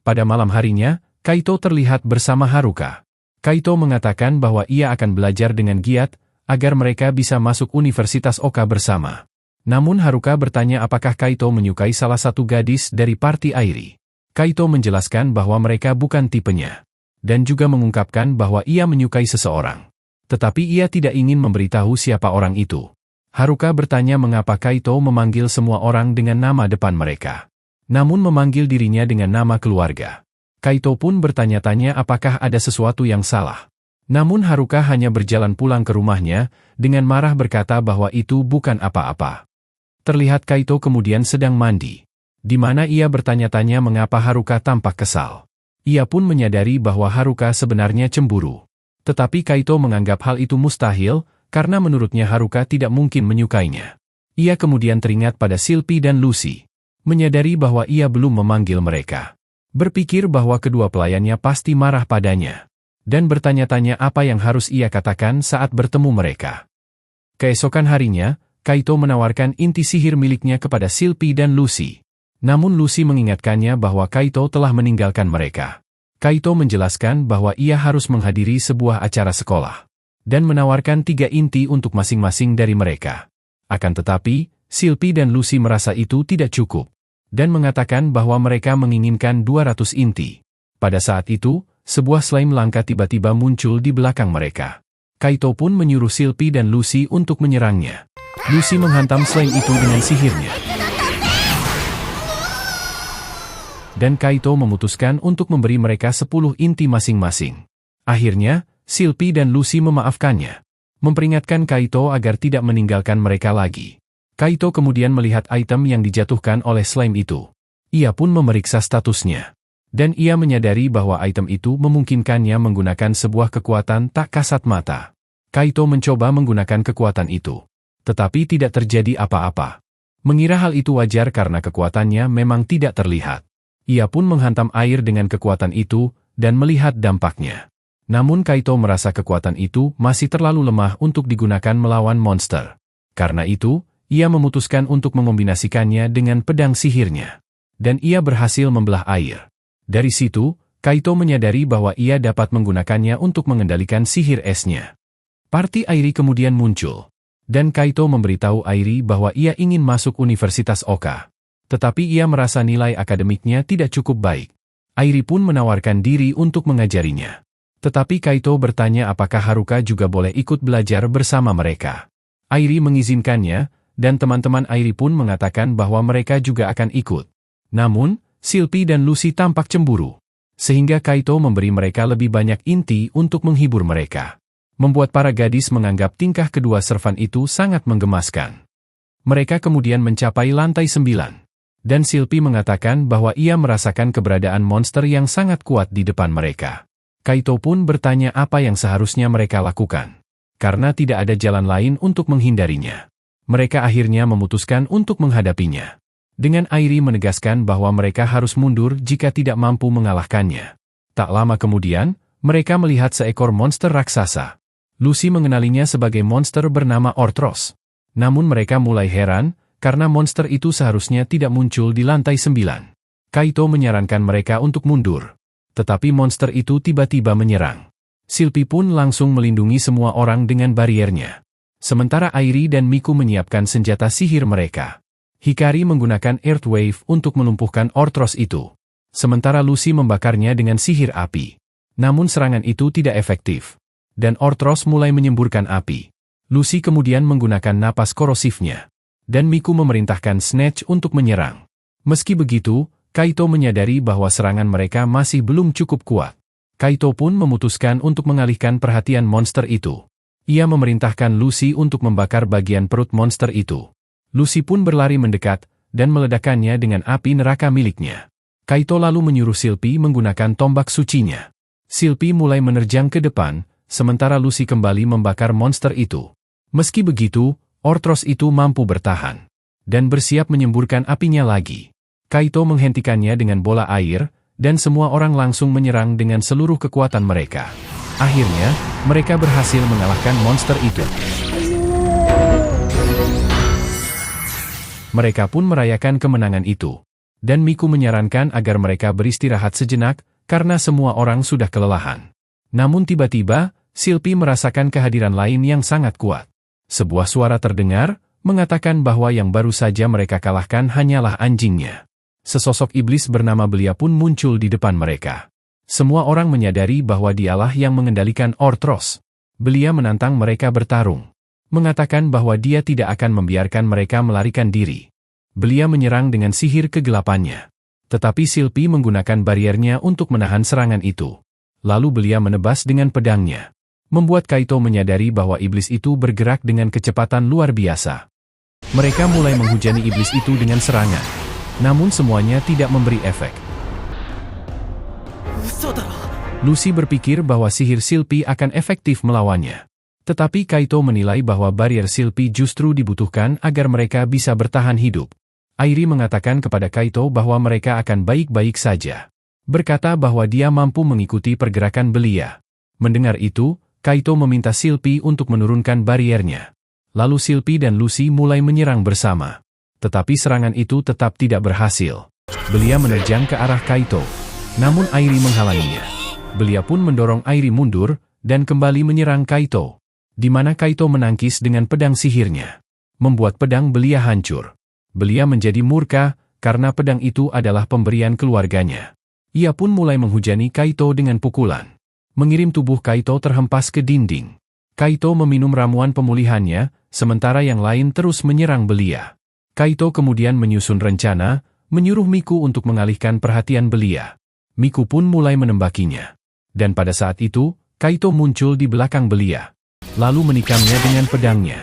Pada malam harinya, Kaito terlihat bersama Haruka. Kaito mengatakan bahwa ia akan belajar dengan giat, agar mereka bisa masuk Universitas Oka bersama. Namun Haruka bertanya apakah Kaito menyukai salah satu gadis dari party Airi. Kaito menjelaskan bahwa mereka bukan tipenya. Dan juga mengungkapkan bahwa ia menyukai seseorang. Tetapi ia tidak ingin memberitahu siapa orang itu. Haruka bertanya mengapa Kaito memanggil semua orang dengan nama depan mereka. Namun memanggil dirinya dengan nama keluarga. Kaito pun bertanya-tanya apakah ada sesuatu yang salah. Namun Haruka hanya berjalan pulang ke rumahnya, dengan marah berkata bahwa itu bukan apa-apa. Terlihat Kaito kemudian sedang mandi. Di mana ia bertanya-tanya mengapa Haruka tampak kesal. Ia pun menyadari bahwa Haruka sebenarnya cemburu. Tetapi Kaito menganggap hal itu mustahil, karena menurutnya Haruka tidak mungkin menyukainya. Ia kemudian teringat pada Silpi dan Lucy. Menyadari bahwa ia belum memanggil mereka. Berpikir bahwa kedua pelayannya pasti marah padanya. Dan bertanya-tanya apa yang harus ia katakan saat bertemu mereka. Keesokan harinya, Kaito menawarkan inti sihir miliknya kepada Silpi dan Lucy. Namun Lucy mengingatkannya bahwa Kaito telah meninggalkan mereka. Kaito menjelaskan bahwa ia harus menghadiri sebuah acara sekolah. Dan menawarkan 3 inti untuk masing-masing dari mereka. Akan tetapi, Silpi dan Lucy merasa itu tidak cukup. Dan mengatakan bahwa mereka menginginkan 200 inti. Pada saat itu, sebuah slime langka tiba-tiba muncul di belakang mereka. Kaito pun menyuruh Silpi dan Lucy untuk menyerangnya. Lucy menghantam slime itu dengan sihirnya. Dan Kaito memutuskan untuk memberi mereka 10 inti masing-masing. Akhirnya, Silpi dan Lucy memaafkannya. Memperingatkan Kaito agar tidak meninggalkan mereka lagi. Kaito kemudian melihat item yang dijatuhkan oleh slime itu. Ia pun memeriksa statusnya. Dan ia menyadari bahwa item itu memungkinkannya menggunakan sebuah kekuatan tak kasat mata. Kaito mencoba menggunakan kekuatan itu. Tetapi tidak terjadi apa-apa. Mengira hal itu wajar karena kekuatannya memang tidak terlihat. Ia pun menghantam air dengan kekuatan itu, dan melihat dampaknya. Namun Kaito merasa kekuatan itu masih terlalu lemah untuk digunakan melawan monster. Karena itu, ia memutuskan untuk mengombinasikannya dengan pedang sihirnya. dan ia berhasil membelah air. Dari situ, Kaito menyadari bahwa ia dapat menggunakannya untuk mengendalikan sihir esnya. Party Airi kemudian muncul, dan Kaito memberitahu Airi bahwa ia ingin masuk Universitas Oka. Tetapi ia merasa nilai akademiknya tidak cukup baik. Airi pun menawarkan diri untuk mengajarinya. Tetapi Kaito bertanya apakah Haruka juga boleh ikut belajar bersama mereka. Airi mengizinkannya, dan teman-teman Airi pun mengatakan bahwa mereka juga akan ikut. Namun, Silpy dan Lucy tampak cemburu, sehingga Kaito memberi mereka lebih banyak inti untuk menghibur mereka. Membuat para gadis menganggap tingkah kedua servan itu sangat menggemaskan. Mereka kemudian mencapai lantai 9. Dan Silpy mengatakan bahwa ia merasakan keberadaan monster yang sangat kuat di depan mereka. Kaito pun bertanya apa yang seharusnya mereka lakukan. Karena tidak ada jalan lain untuk menghindarinya. Mereka akhirnya memutuskan untuk menghadapinya. Dengan Airi menegaskan bahwa mereka harus mundur jika tidak mampu mengalahkannya. Tak lama kemudian, mereka melihat seekor monster raksasa. Lucy mengenalinya sebagai monster bernama Orthros. Namun mereka mulai heran, karena monster itu seharusnya tidak muncul di lantai 9. Kaito menyarankan mereka untuk mundur. Tetapi monster itu tiba-tiba menyerang. Silpy pun langsung melindungi semua orang dengan bariernya. Sementara Airi dan Miku menyiapkan senjata sihir mereka. Hikari menggunakan Earth Wave untuk melumpuhkan Orthros itu. Sementara Lucy membakarnya dengan sihir api. Namun serangan itu tidak efektif. Dan Orthros mulai menyemburkan api. Lucy kemudian menggunakan napas korosifnya. Dan Miku memerintahkan Snatch untuk menyerang. Meski begitu, Kaito menyadari bahwa serangan mereka masih belum cukup kuat. Kaito pun memutuskan untuk mengalihkan perhatian monster itu. Ia memerintahkan Lucy untuk membakar bagian perut monster itu. Lucy pun berlari mendekat, dan meledakkannya dengan api neraka miliknya. Kaito lalu menyuruh Silpy menggunakan tombak sucinya. Silpy mulai menerjang ke depan, sementara Lucy kembali membakar monster itu. Meski begitu, Orthros itu mampu bertahan, dan bersiap menyemburkan apinya lagi. Kaito menghentikannya dengan bola air, dan semua orang langsung menyerang dengan seluruh kekuatan mereka. Akhirnya, mereka berhasil mengalahkan monster itu. Mereka pun merayakan kemenangan itu. Dan Miku menyarankan agar mereka beristirahat sejenak, karena semua orang sudah kelelahan. Namun tiba-tiba, Silpy merasakan kehadiran lain yang sangat kuat. Sebuah suara terdengar, mengatakan bahwa yang baru saja mereka kalahkan hanyalah anjingnya. Sesosok iblis bernama Belia pun muncul di depan mereka. Semua orang menyadari bahwa dialah yang mengendalikan Orthros. Belia menantang mereka bertarung. Mengatakan bahwa dia tidak akan membiarkan mereka melarikan diri. Belia menyerang dengan sihir kegelapannya. Tetapi Silpy menggunakan bariernya untuk menahan serangan itu. Lalu Belia menebas dengan pedangnya. Membuat Kaito menyadari bahwa iblis itu bergerak dengan kecepatan luar biasa. Mereka mulai menghujani iblis itu dengan serangan. Namun semuanya tidak memberi efek. Lucy berpikir bahwa sihir Silpy akan efektif melawannya. Tetapi Kaito menilai bahwa barier Silpy justru dibutuhkan agar mereka bisa bertahan hidup. Airi mengatakan kepada Kaito bahwa mereka akan baik-baik saja. Berkata bahwa dia mampu mengikuti pergerakan Belia. Mendengar itu, Kaito meminta Silpy untuk menurunkan bariernya. Lalu Silpy dan Lucy mulai menyerang bersama. Tetapi serangan itu tetap tidak berhasil. Belia menerjang ke arah Kaito. Namun Airi menghalanginya. Belia pun mendorong Airi mundur, dan kembali menyerang Kaito. Di mana Kaito menangkis dengan pedang sihirnya. Membuat pedang Belia hancur. Belia menjadi murka, karena pedang itu adalah pemberian keluarganya. Ia pun mulai menghujani Kaito dengan pukulan. Mengirim tubuh Kaito terhempas ke dinding. Kaito meminum ramuan pemulihannya, sementara yang lain terus menyerang Belia. Kaito kemudian menyusun rencana, menyuruh Miku untuk mengalihkan perhatian Belia. Miku pun mulai menembakinya. Dan pada saat itu, Kaito muncul di belakang Belia. Lalu menikamnya dengan pedangnya.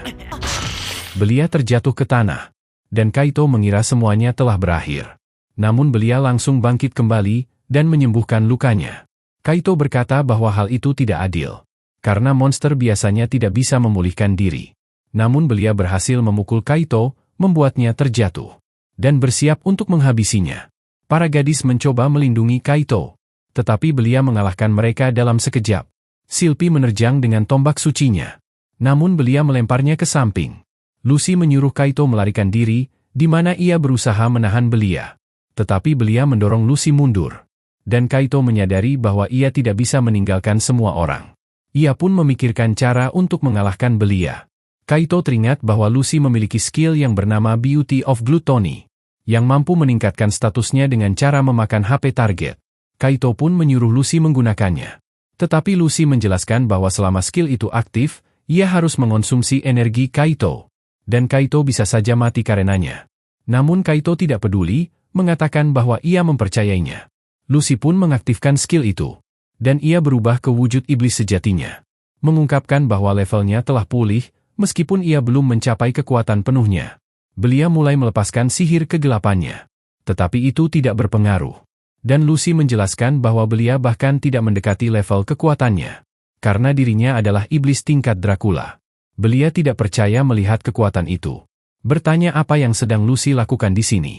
Belia terjatuh ke tanah. Dan Kaito mengira semuanya telah berakhir. Namun Belia langsung bangkit kembali, dan menyembuhkan lukanya. Kaito berkata bahwa hal itu tidak adil. Karena monster biasanya tidak bisa memulihkan diri. Namun Belia berhasil memukul Kaito, membuatnya terjatuh. Dan bersiap untuk menghabisinya. Para gadis mencoba melindungi Kaito. Tetapi Belia mengalahkan mereka dalam sekejap. Silpy menerjang dengan tombak sucinya. Namun Belia melemparnya ke samping. Lucy menyuruh Kaito melarikan diri, di mana ia berusaha menahan Belia. Tetapi Belia mendorong Lucy mundur. Dan Kaito menyadari bahwa ia tidak bisa meninggalkan semua orang. Ia pun memikirkan cara untuk mengalahkan Belia. Kaito teringat bahwa Lucy memiliki skill yang bernama Beauty of Gluttony, yang mampu meningkatkan statusnya dengan cara memakan HP target. Kaito pun menyuruh Lucy menggunakannya. Tetapi Lucy menjelaskan bahwa selama skill itu aktif, ia harus mengonsumsi energi Kaito. Dan Kaito bisa saja mati karenanya. Namun Kaito tidak peduli, mengatakan bahwa ia mempercayainya. Lucy pun mengaktifkan skill itu. Dan ia berubah ke wujud iblis sejatinya. Mengungkapkan bahwa levelnya telah pulih, meskipun ia belum mencapai kekuatan penuhnya. Belia mulai melepaskan sihir kegelapannya. Tetapi itu tidak berpengaruh. Dan Lucy menjelaskan bahwa Belia bahkan tidak mendekati level kekuatannya. Karena dirinya adalah iblis tingkat Dracula. Belia tidak percaya melihat kekuatan itu. Bertanya apa yang sedang Lucy lakukan di sini.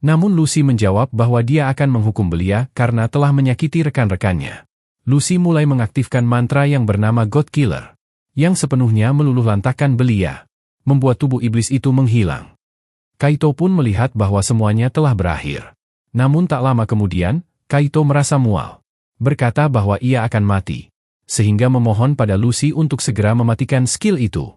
Namun Lucy menjawab bahwa dia akan menghukum Belia karena telah menyakiti rekan-rekannya. Lucy mulai mengaktifkan mantra yang bernama God Killer, yang sepenuhnya meluluhlantahkan Belia, membuat tubuh iblis itu menghilang. Kaito pun melihat bahwa semuanya telah berakhir. Namun tak lama kemudian, Kaito merasa mual. Berkata bahwa ia akan mati. Sehingga memohon pada Lucy untuk segera mematikan skill itu.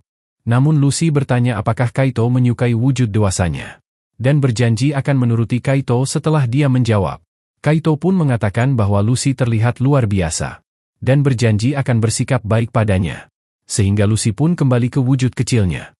Namun Lucy bertanya apakah Kaito menyukai wujud dewasanya. Dan berjanji akan menuruti Kaito setelah dia menjawab. Kaito pun mengatakan bahwa Lucy terlihat luar biasa. Dan berjanji akan bersikap baik padanya. Sehingga Lucy pun kembali ke wujud kecilnya.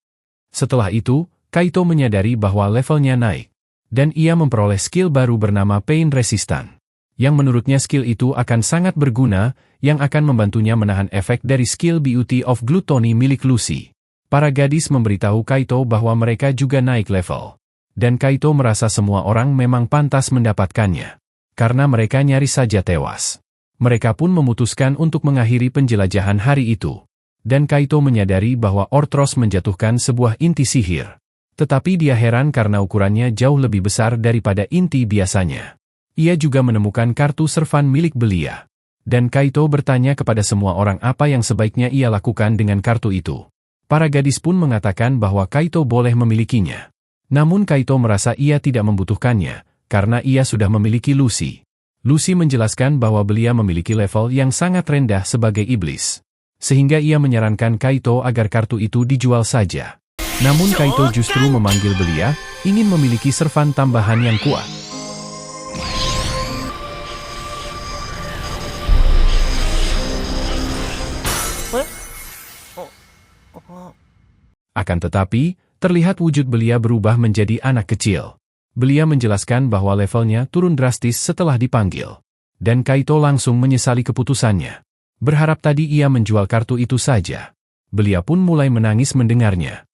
Setelah itu, Kaito menyadari bahwa levelnya naik. Dan ia memperoleh skill baru bernama Pain Resistant. Yang menurutnya skill itu akan sangat berguna, yang akan membantunya menahan efek dari skill Beauty of Gluttony milik Lucy. Para gadis memberitahu Kaito bahwa mereka juga naik level. Dan Kaito merasa semua orang memang pantas mendapatkannya. Karena mereka nyaris saja tewas. Mereka pun memutuskan untuk mengakhiri penjelajahan hari itu. Dan Kaito menyadari bahwa Orthros menjatuhkan sebuah inti sihir. Tetapi dia heran karena ukurannya jauh lebih besar daripada inti biasanya. Ia juga menemukan kartu servan milik Belia. Dan Kaito bertanya kepada semua orang apa yang sebaiknya ia lakukan dengan kartu itu. Para gadis pun mengatakan bahwa Kaito boleh memilikinya. Namun Kaito merasa ia tidak membutuhkannya, karena ia sudah memiliki Lucy. Lucy menjelaskan bahwa Belia memiliki level yang sangat rendah sebagai iblis. Sehingga ia menyarankan Kaito agar kartu itu dijual saja. Namun Kaito justru memanggil Belia, ingin memiliki servan tambahan yang kuat. Akan tetapi, terlihat wujud Belia berubah menjadi anak kecil. Belia menjelaskan bahwa levelnya turun drastis setelah dipanggil. Dan Kaito langsung menyesali keputusannya. Berharap tadi ia menjual kartu itu saja. Belia pun mulai menangis mendengarnya.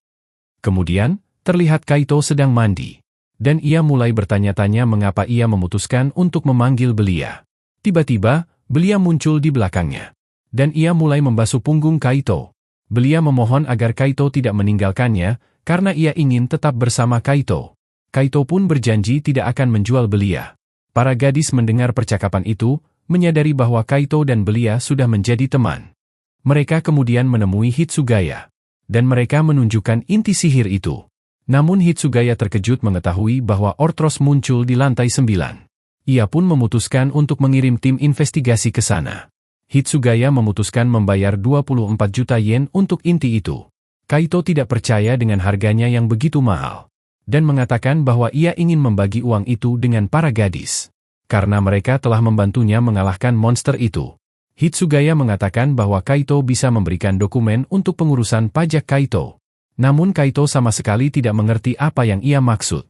Kemudian, terlihat Kaito sedang mandi. Dan ia mulai bertanya-tanya mengapa ia memutuskan untuk memanggil Belia. Tiba-tiba, Belia muncul di belakangnya. Dan ia mulai membasuh punggung Kaito. Belia memohon agar Kaito tidak meninggalkannya, karena ia ingin tetap bersama Kaito. Kaito pun berjanji tidak akan menjual Belia. Para gadis mendengar percakapan itu, menyadari bahwa Kaito dan Belia sudah menjadi teman. Mereka kemudian menemui Hitsugaya. Dan mereka menunjukkan inti sihir itu. Namun Hitsugaya terkejut mengetahui bahwa Orthros muncul di lantai 9. Ia pun memutuskan untuk mengirim tim investigasi ke sana. Hitsugaya memutuskan membayar 24 juta yen untuk inti itu. Kaito tidak percaya dengan harganya yang begitu mahal. Dan mengatakan bahwa ia ingin membagi uang itu dengan para gadis. Karena mereka telah membantunya mengalahkan monster itu. Hitsugaya mengatakan bahwa Kaito bisa memberikan dokumen untuk pengurusan pajak Kaito. Namun Kaito sama sekali tidak mengerti apa yang ia maksud.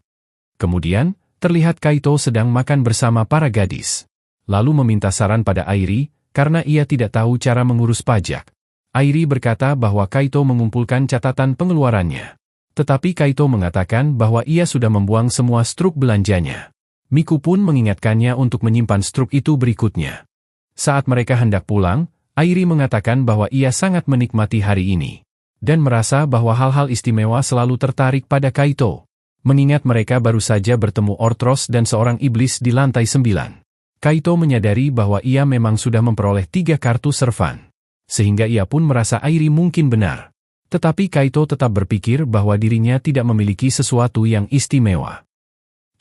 Kemudian, terlihat Kaito sedang makan bersama para gadis. Lalu meminta saran pada Airi, karena ia tidak tahu cara mengurus pajak. Airi berkata bahwa Kaito mengumpulkan catatan pengeluarannya. Tetapi Kaito mengatakan bahwa ia sudah membuang semua struk belanjanya. Miku pun mengingatkannya untuk menyimpan struk itu berikutnya. Saat mereka hendak pulang, Airi mengatakan bahwa ia sangat menikmati hari ini. Dan merasa bahwa hal-hal istimewa selalu tertarik pada Kaito. Mengingat mereka baru saja bertemu Orthros dan seorang iblis di lantai 9. Kaito menyadari bahwa ia memang sudah memperoleh 3 kartu servan. Sehingga ia pun merasa Airi mungkin benar. Tetapi Kaito tetap berpikir bahwa dirinya tidak memiliki sesuatu yang istimewa.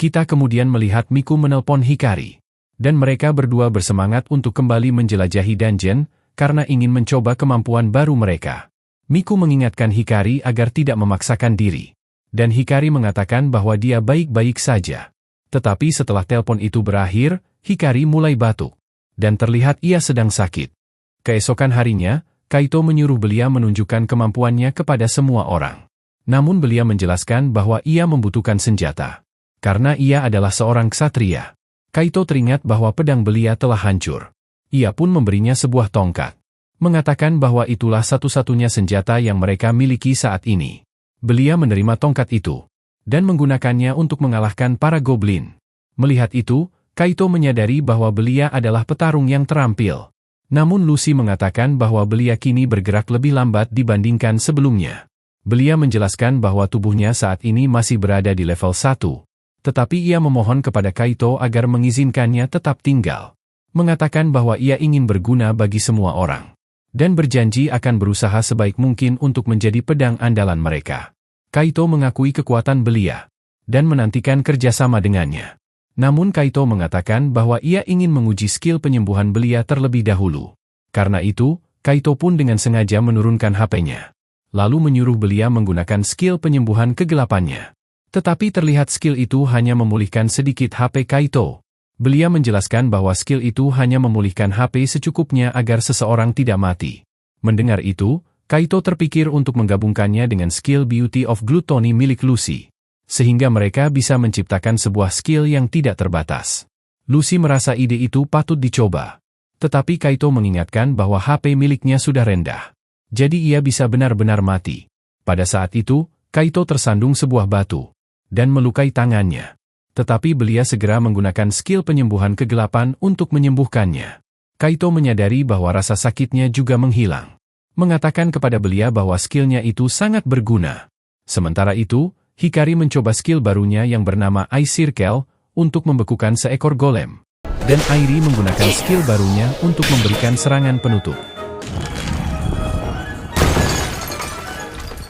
Kita kemudian melihat Miku menelpon Hikari. Dan mereka berdua bersemangat untuk kembali menjelajahi dungeon, karena ingin mencoba kemampuan baru mereka. Miku mengingatkan Hikari agar tidak memaksakan diri. Dan Hikari mengatakan bahwa dia baik-baik saja. Tetapi setelah telepon itu berakhir, Hikari mulai batuk. Dan terlihat ia sedang sakit. Keesokan harinya, Kaito menyuruh belia menunjukkan kemampuannya kepada semua orang. Namun belia menjelaskan bahwa ia membutuhkan senjata. Karena ia adalah seorang ksatria. Kaito teringat bahwa pedang belia telah hancur. Ia pun memberinya sebuah tongkat. Mengatakan bahwa itulah satu-satunya senjata yang mereka miliki saat ini. Belia menerima tongkat itu. Dan menggunakannya untuk mengalahkan para goblin. Melihat itu, Kaito menyadari bahwa belia adalah petarung yang terampil. Namun Lucy mengatakan bahwa belia kini bergerak lebih lambat dibandingkan sebelumnya. Belia menjelaskan bahwa tubuhnya saat ini masih berada di level 1. Tetapi ia memohon kepada Kaito agar mengizinkannya tetap tinggal. Mengatakan bahwa ia ingin berguna bagi semua orang. Dan berjanji akan berusaha sebaik mungkin untuk menjadi pedang andalan mereka. Kaito mengakui kekuatan belia. Dan menantikan kerjasama dengannya. Namun Kaito mengatakan bahwa ia ingin menguji skill penyembuhan belia terlebih dahulu. Karena itu, Kaito pun dengan sengaja menurunkan HP-nya. Lalu menyuruh belia menggunakan skill penyembuhan kegelapannya. Tetapi terlihat skill itu hanya memulihkan sedikit HP Kaito. Belia menjelaskan bahwa skill itu hanya memulihkan HP secukupnya agar seseorang tidak mati. Mendengar itu, Kaito terpikir untuk menggabungkannya dengan skill Beauty of Gluttony milik Lucy. Sehingga mereka bisa menciptakan sebuah skill yang tidak terbatas. Lucy merasa ide itu patut dicoba. Tetapi Kaito mengingatkan bahwa HP miliknya sudah rendah. Jadi ia bisa benar-benar mati. Pada saat itu, Kaito tersandung sebuah batu. Dan melukai tangannya. Tetapi belia segera menggunakan skill penyembuhan kegelapan untuk menyembuhkannya. Kaito menyadari bahwa rasa sakitnya juga menghilang. Mengatakan kepada belia bahwa skillnya itu sangat berguna. Sementara itu, Hikari mencoba skill barunya yang bernama Ice Circle untuk membekukan seekor golem. Dan Airi menggunakan skill barunya untuk memberikan serangan penutup.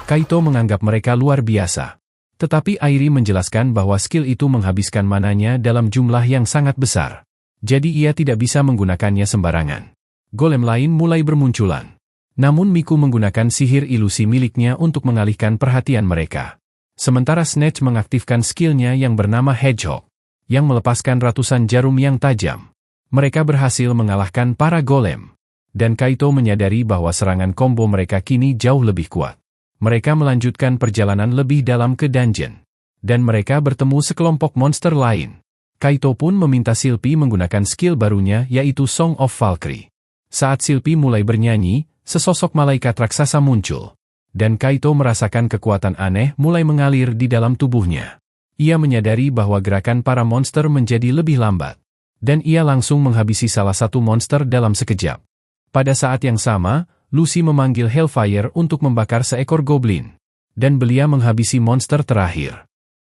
Kaito menganggap mereka luar biasa. Tetapi Airi menjelaskan bahwa skill itu menghabiskan mananya dalam jumlah yang sangat besar. Jadi ia tidak bisa menggunakannya sembarangan. Golem lain mulai bermunculan. Namun Miku menggunakan sihir ilusi miliknya untuk mengalihkan perhatian mereka. Sementara Snatch mengaktifkan skillnya yang bernama Hedgehog, yang melepaskan ratusan jarum yang tajam. Mereka berhasil mengalahkan para golem. Dan Kaito menyadari bahwa serangan combo mereka kini jauh lebih kuat. Mereka melanjutkan perjalanan lebih dalam ke dungeon. Dan mereka bertemu sekelompok monster lain. Kaito pun meminta Silpy menggunakan skill barunya yaitu Song of Valkyrie. Saat Silpy mulai bernyanyi, sesosok malaikat raksasa muncul. Dan Kaito merasakan kekuatan aneh mulai mengalir di dalam tubuhnya. Ia menyadari bahwa gerakan para monster menjadi lebih lambat. Dan ia langsung menghabisi salah satu monster dalam sekejap. Pada saat yang sama, Lucy memanggil Hellfire untuk membakar seekor goblin. Dan belia menghabisi monster terakhir.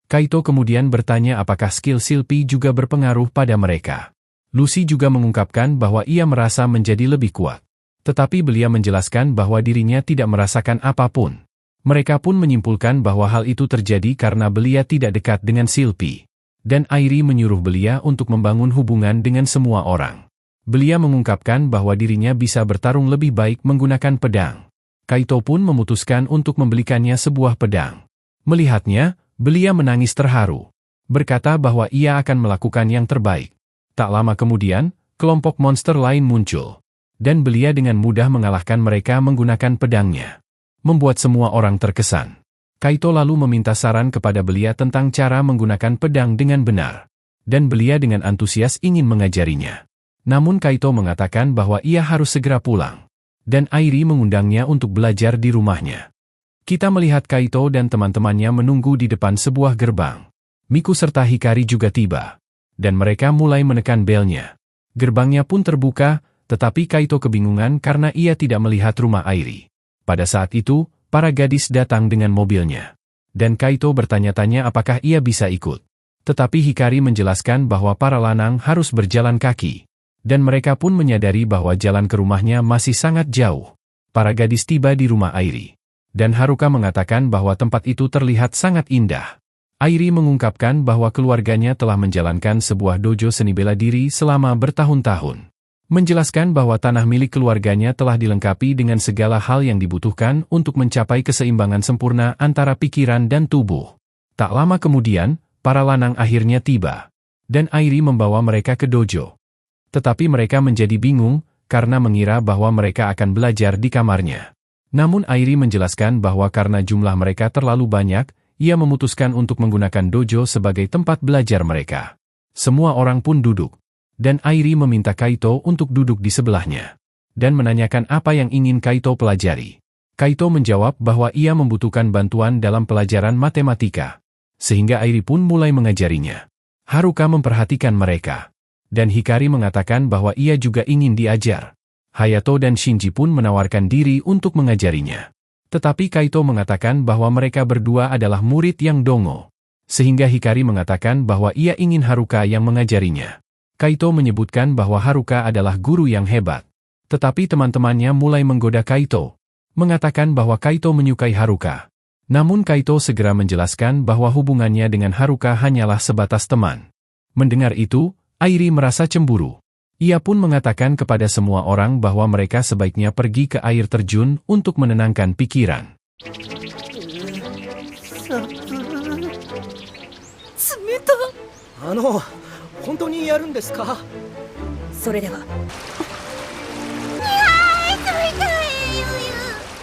Kaito kemudian bertanya apakah skill Silpy juga berpengaruh pada mereka. Lucy juga mengungkapkan bahwa ia merasa menjadi lebih kuat. Tetapi belia menjelaskan bahwa dirinya tidak merasakan apapun. Mereka pun menyimpulkan bahwa hal itu terjadi karena belia tidak dekat dengan Silpy. Dan Airi menyuruh belia untuk membangun hubungan dengan semua orang. Belia mengungkapkan bahwa dirinya bisa bertarung lebih baik menggunakan pedang. Kaito pun memutuskan untuk membelikannya sebuah pedang. Melihatnya, belia menangis terharu. Berkata bahwa ia akan melakukan yang terbaik. Tak lama kemudian, kelompok monster lain muncul. Dan belia dengan mudah mengalahkan mereka menggunakan pedangnya. Membuat semua orang terkesan. Kaito lalu meminta saran kepada belia tentang cara menggunakan pedang dengan benar. Dan belia dengan antusias ingin mengajarinya. Namun Kaito mengatakan bahwa ia harus segera pulang. Dan Airi mengundangnya untuk belajar di rumahnya. Kita melihat Kaito dan teman-temannya menunggu di depan sebuah gerbang. Miku serta Hikari juga tiba. Dan mereka mulai menekan belnya. Gerbangnya pun terbuka, tetapi Kaito kebingungan karena ia tidak melihat rumah Airi. Pada saat itu, para gadis datang dengan mobilnya. Dan Kaito bertanya-tanya apakah ia bisa ikut. Tetapi Hikari menjelaskan bahwa para lanang harus berjalan kaki. Dan mereka pun menyadari bahwa jalan ke rumahnya masih sangat jauh. Para gadis tiba di rumah Airi. Dan Haruka mengatakan bahwa tempat itu terlihat sangat indah. Airi mengungkapkan bahwa keluarganya telah menjalankan sebuah dojo seni bela diri selama bertahun-tahun. Menjelaskan bahwa tanah milik keluarganya telah dilengkapi dengan segala hal yang dibutuhkan untuk mencapai keseimbangan sempurna antara pikiran dan tubuh. Tak lama kemudian, para lanang akhirnya tiba. Dan Airi membawa mereka ke dojo. Tetapi mereka menjadi bingung, karena mengira bahwa mereka akan belajar di kamarnya. Namun Airi menjelaskan bahwa karena jumlah mereka terlalu banyak, ia memutuskan untuk menggunakan dojo sebagai tempat belajar mereka. Semua orang pun duduk. Dan Airi meminta Kaito untuk duduk di sebelahnya. Dan menanyakan apa yang ingin Kaito pelajari. Kaito menjawab bahwa ia membutuhkan bantuan dalam pelajaran matematika. Sehingga Airi pun mulai mengajarinya. Haruka memperhatikan mereka. Dan Hikari mengatakan bahwa ia juga ingin diajar. Hayato dan Shinji pun menawarkan diri untuk mengajarinya. Tetapi Kaito mengatakan bahwa mereka berdua adalah murid yang dongo. Sehingga Hikari mengatakan bahwa ia ingin Haruka yang mengajarinya. Kaito menyebutkan bahwa Haruka adalah guru yang hebat. Tetapi teman-temannya mulai menggoda Kaito. Mengatakan bahwa Kaito menyukai Haruka. Namun Kaito segera menjelaskan bahwa hubungannya dengan Haruka hanyalah sebatas teman. Mendengar itu, Airi merasa cemburu. Ia pun mengatakan kepada semua orang bahwa mereka sebaiknya pergi ke air terjun untuk menenangkan pikiran.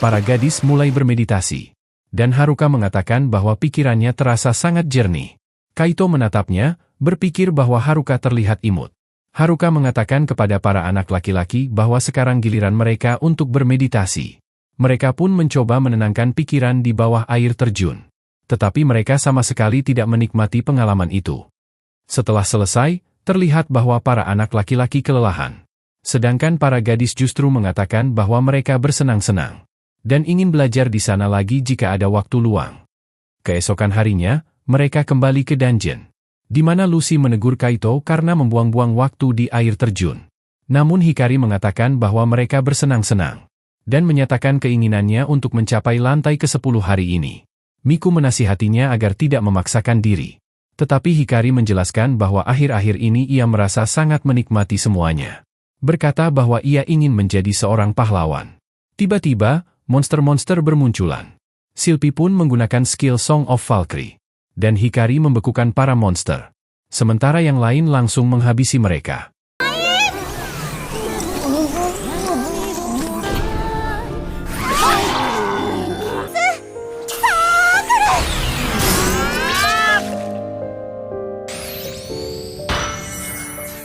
Para gadis mulai bermeditasi. Dan Haruka mengatakan bahwa pikirannya terasa sangat jernih. Kaito menatapnya, berpikir bahwa Haruka terlihat imut. Haruka mengatakan kepada para anak laki-laki bahwa sekarang giliran mereka untuk bermeditasi. Mereka pun mencoba menenangkan pikiran di bawah air terjun. Tetapi mereka sama sekali tidak menikmati pengalaman itu. Setelah selesai, terlihat bahwa para anak laki-laki kelelahan. Sedangkan para gadis justru mengatakan bahwa mereka bersenang-senang. Dan ingin belajar di sana lagi jika ada waktu luang. Keesokan harinya, mereka kembali ke dungeon. Di mana Lucy menegur Kaito karena membuang-buang waktu di air terjun. Namun Hikari mengatakan bahwa mereka bersenang-senang. Dan menyatakan keinginannya untuk mencapai lantai ke-10 hari ini. Miku menasihatinya agar tidak memaksakan diri. Tetapi Hikari menjelaskan bahwa akhir-akhir ini ia merasa sangat menikmati semuanya. Berkata bahwa ia ingin menjadi seorang pahlawan. Tiba-tiba, monster-monster bermunculan. Silpi pun menggunakan skill Song of Valkyrie. Dan Hikari membekukan para monster. Sementara yang lain langsung menghabisi mereka.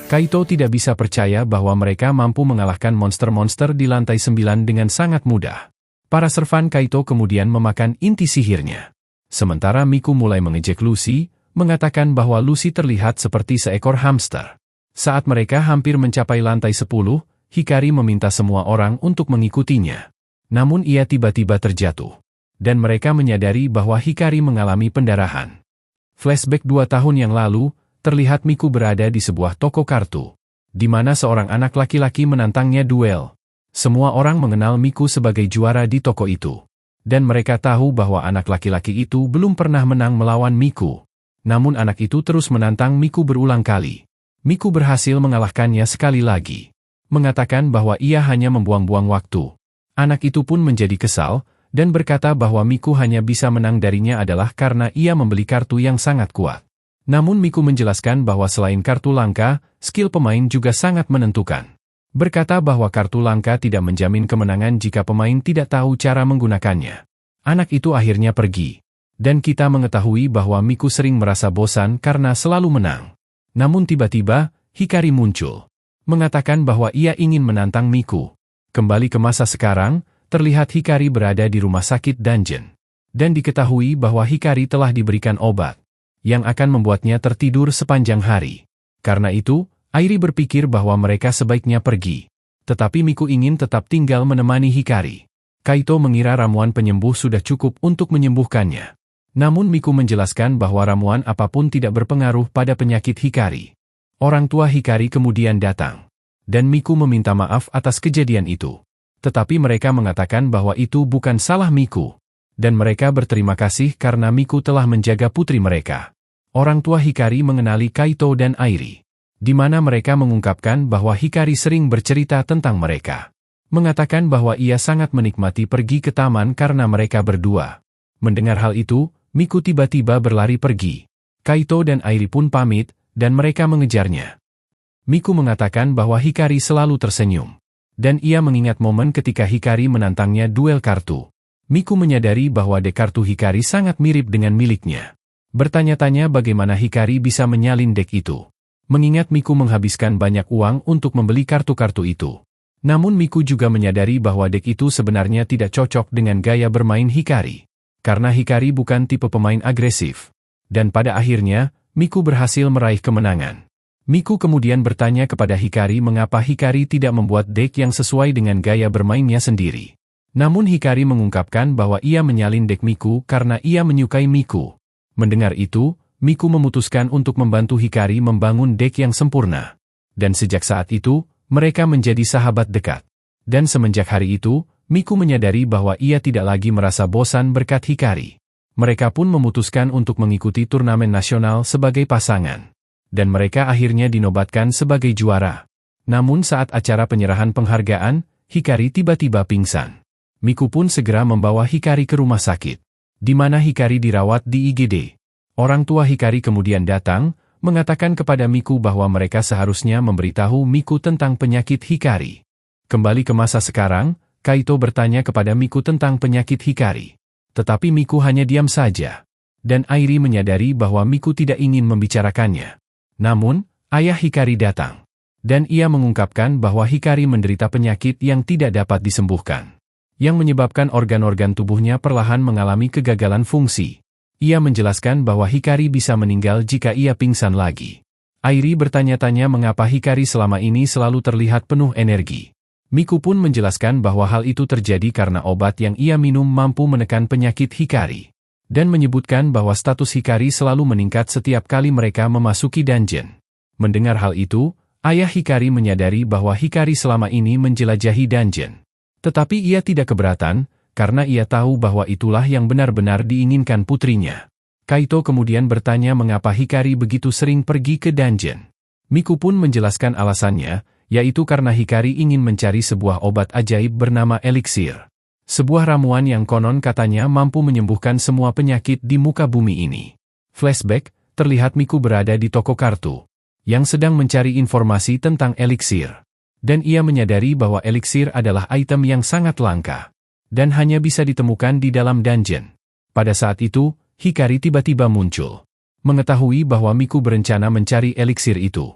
Kaito tidak bisa percaya bahwa mereka mampu mengalahkan monster-monster di lantai 9 dengan sangat mudah. Para servan Kaito kemudian memakan inti sihirnya. Sementara Miku mulai mengejek Lucy, mengatakan bahwa Lucy terlihat seperti seekor hamster. Saat mereka hampir mencapai lantai 10, Hikari meminta semua orang untuk mengikutinya. Namun ia tiba-tiba terjatuh. Dan mereka menyadari bahwa Hikari mengalami pendarahan. Flashback 2 tahun yang lalu, terlihat Miku berada di sebuah toko kartu. Di mana seorang anak laki-laki menantangnya duel. Semua orang mengenal Miku sebagai juara di toko itu. Dan mereka tahu bahwa anak laki-laki itu belum pernah menang melawan Miku. Namun anak itu terus menantang Miku berulang kali. Miku berhasil mengalahkannya sekali lagi. Mengatakan bahwa ia hanya membuang-buang waktu. Anak itu pun menjadi kesal, dan berkata bahwa Miku hanya bisa menang darinya adalah karena ia membeli kartu yang sangat kuat. Namun Miku menjelaskan bahwa selain kartu langka, skill pemain juga sangat menentukan. Berkata bahwa kartu langka tidak menjamin kemenangan jika pemain tidak tahu cara menggunakannya. Anak itu akhirnya pergi. Dan kita mengetahui bahwa Miku sering merasa bosan karena selalu menang. Namun tiba-tiba, Hikari muncul. Mengatakan bahwa ia ingin menantang Miku. Kembali ke masa sekarang, terlihat Hikari berada di rumah sakit dungeon. Dan diketahui bahwa Hikari telah diberikan obat. Yang akan membuatnya tertidur sepanjang hari. Karena itu, Airi berpikir bahwa mereka sebaiknya pergi. Tetapi Miku ingin tetap tinggal menemani Hikari. Kaito mengira ramuan penyembuh sudah cukup untuk menyembuhkannya. Namun Miku menjelaskan bahwa ramuan apapun tidak berpengaruh pada penyakit Hikari. Orang tua Hikari kemudian datang. Dan Miku meminta maaf atas kejadian itu. Tetapi mereka mengatakan bahwa itu bukan salah Miku. dan mereka berterima kasih karena Miku telah menjaga putri mereka. Orang tua Hikari mengenali Kaito dan Airi, di mana mereka mengungkapkan bahwa Hikari sering bercerita tentang mereka. Mengatakan bahwa ia sangat menikmati pergi ke taman karena mereka berdua. Mendengar hal itu, Miku tiba-tiba berlari pergi. Kaito dan Airi pun pamit, dan mereka mengejarnya. Miku mengatakan bahwa Hikari selalu tersenyum. Dan ia mengingat momen ketika Hikari menantangnya duel kartu. Miku menyadari bahwa dek kartu Hikari sangat mirip dengan miliknya. Bertanya-tanya bagaimana Hikari bisa menyalin dek itu. Mengingat Miku menghabiskan banyak uang untuk membeli kartu-kartu itu. Namun Miku juga menyadari bahwa dek itu sebenarnya tidak cocok dengan gaya bermain Hikari. Karena Hikari bukan tipe pemain agresif. Dan pada akhirnya, Miku berhasil meraih kemenangan. Miku kemudian bertanya kepada Hikari mengapa Hikari tidak membuat deck yang sesuai dengan gaya bermainnya sendiri. Namun Hikari mengungkapkan bahwa ia menyalin deck Miku karena ia menyukai Miku. Mendengar itu, Miku memutuskan untuk membantu Hikari membangun deck yang sempurna. Dan sejak saat itu, mereka menjadi sahabat dekat. Dan semenjak hari itu, Miku menyadari bahwa ia tidak lagi merasa bosan berkat Hikari. Mereka pun memutuskan untuk mengikuti turnamen nasional sebagai pasangan. Dan mereka akhirnya dinobatkan sebagai juara. Namun saat acara penyerahan penghargaan, Hikari tiba-tiba pingsan. Miku pun segera membawa Hikari ke rumah sakit, di mana Hikari dirawat di IGD. Orang tua Hikari kemudian datang, mengatakan kepada Miku bahwa mereka seharusnya memberitahu Miku tentang penyakit Hikari. Kembali ke masa sekarang, Kaito bertanya kepada Miku tentang penyakit Hikari. Tetapi Miku hanya diam saja. Dan Airi menyadari bahwa Miku tidak ingin membicarakannya. Namun, ayah Hikari datang. Dan ia mengungkapkan bahwa Hikari menderita penyakit yang tidak dapat disembuhkan. Yang menyebabkan organ-organ tubuhnya perlahan mengalami kegagalan fungsi. Ia menjelaskan bahwa Hikari bisa meninggal jika ia pingsan lagi. Airi bertanya-tanya mengapa Hikari selama ini selalu terlihat penuh energi. Miku pun menjelaskan bahwa hal itu terjadi karena obat yang ia minum mampu menekan penyakit Hikari. Dan menyebutkan bahwa status Hikari selalu meningkat setiap kali mereka memasuki dungeon. Mendengar hal itu, ayah Hikari menyadari bahwa Hikari selama ini menjelajahi dungeon. Tetapi ia tidak keberatan, karena ia tahu bahwa itulah yang benar-benar diinginkan putrinya. Kaito kemudian bertanya mengapa Hikari begitu sering pergi ke dungeon. Miku pun menjelaskan alasannya, yaitu karena Hikari ingin mencari sebuah obat ajaib bernama eliksir. Sebuah ramuan yang konon katanya mampu menyembuhkan semua penyakit di muka bumi ini. Flashback, terlihat Miku berada di toko kartu, yang sedang mencari informasi tentang eliksir. Dan ia menyadari bahwa eliksir adalah item yang sangat langka. Dan hanya bisa ditemukan di dalam dungeon. Pada saat itu, Hikari tiba-tiba muncul. Mengetahui bahwa Miku berencana mencari eliksir itu.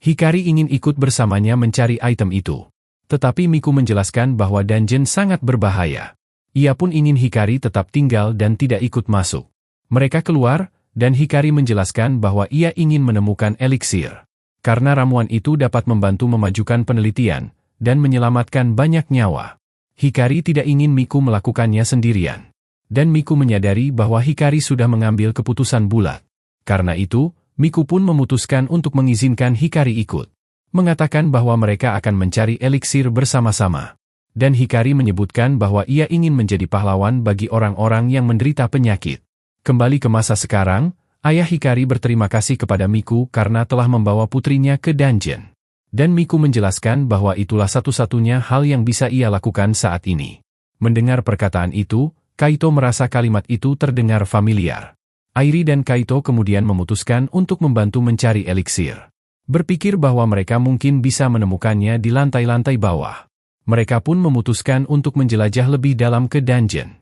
Hikari ingin ikut bersamanya mencari item itu. Tetapi Miku menjelaskan bahwa dungeon sangat berbahaya. Ia pun ingin Hikari tetap tinggal dan tidak ikut masuk. Mereka keluar, dan Hikari menjelaskan bahwa ia ingin menemukan eliksir. Karena ramuan itu dapat membantu memajukan penelitian, dan menyelamatkan banyak nyawa. Hikari tidak ingin Miku melakukannya sendirian. Dan Miku menyadari bahwa Hikari sudah mengambil keputusan bulat. Karena itu, Miku pun memutuskan untuk mengizinkan Hikari ikut. Mengatakan bahwa mereka akan mencari eliksir bersama-sama. Dan Hikari menyebutkan bahwa ia ingin menjadi pahlawan bagi orang-orang yang menderita penyakit. Kembali ke masa sekarang, ayah Hikari berterima kasih kepada Miku karena telah membawa putrinya ke dungeon. Dan Miku menjelaskan bahwa itulah satu-satunya hal yang bisa ia lakukan saat ini. Mendengar perkataan itu, Kaito merasa kalimat itu terdengar familiar. Airi dan Kaito kemudian memutuskan untuk membantu mencari eliksir. Berpikir bahwa mereka mungkin bisa menemukannya di lantai-lantai bawah. Mereka pun memutuskan untuk menjelajah lebih dalam ke dungeon.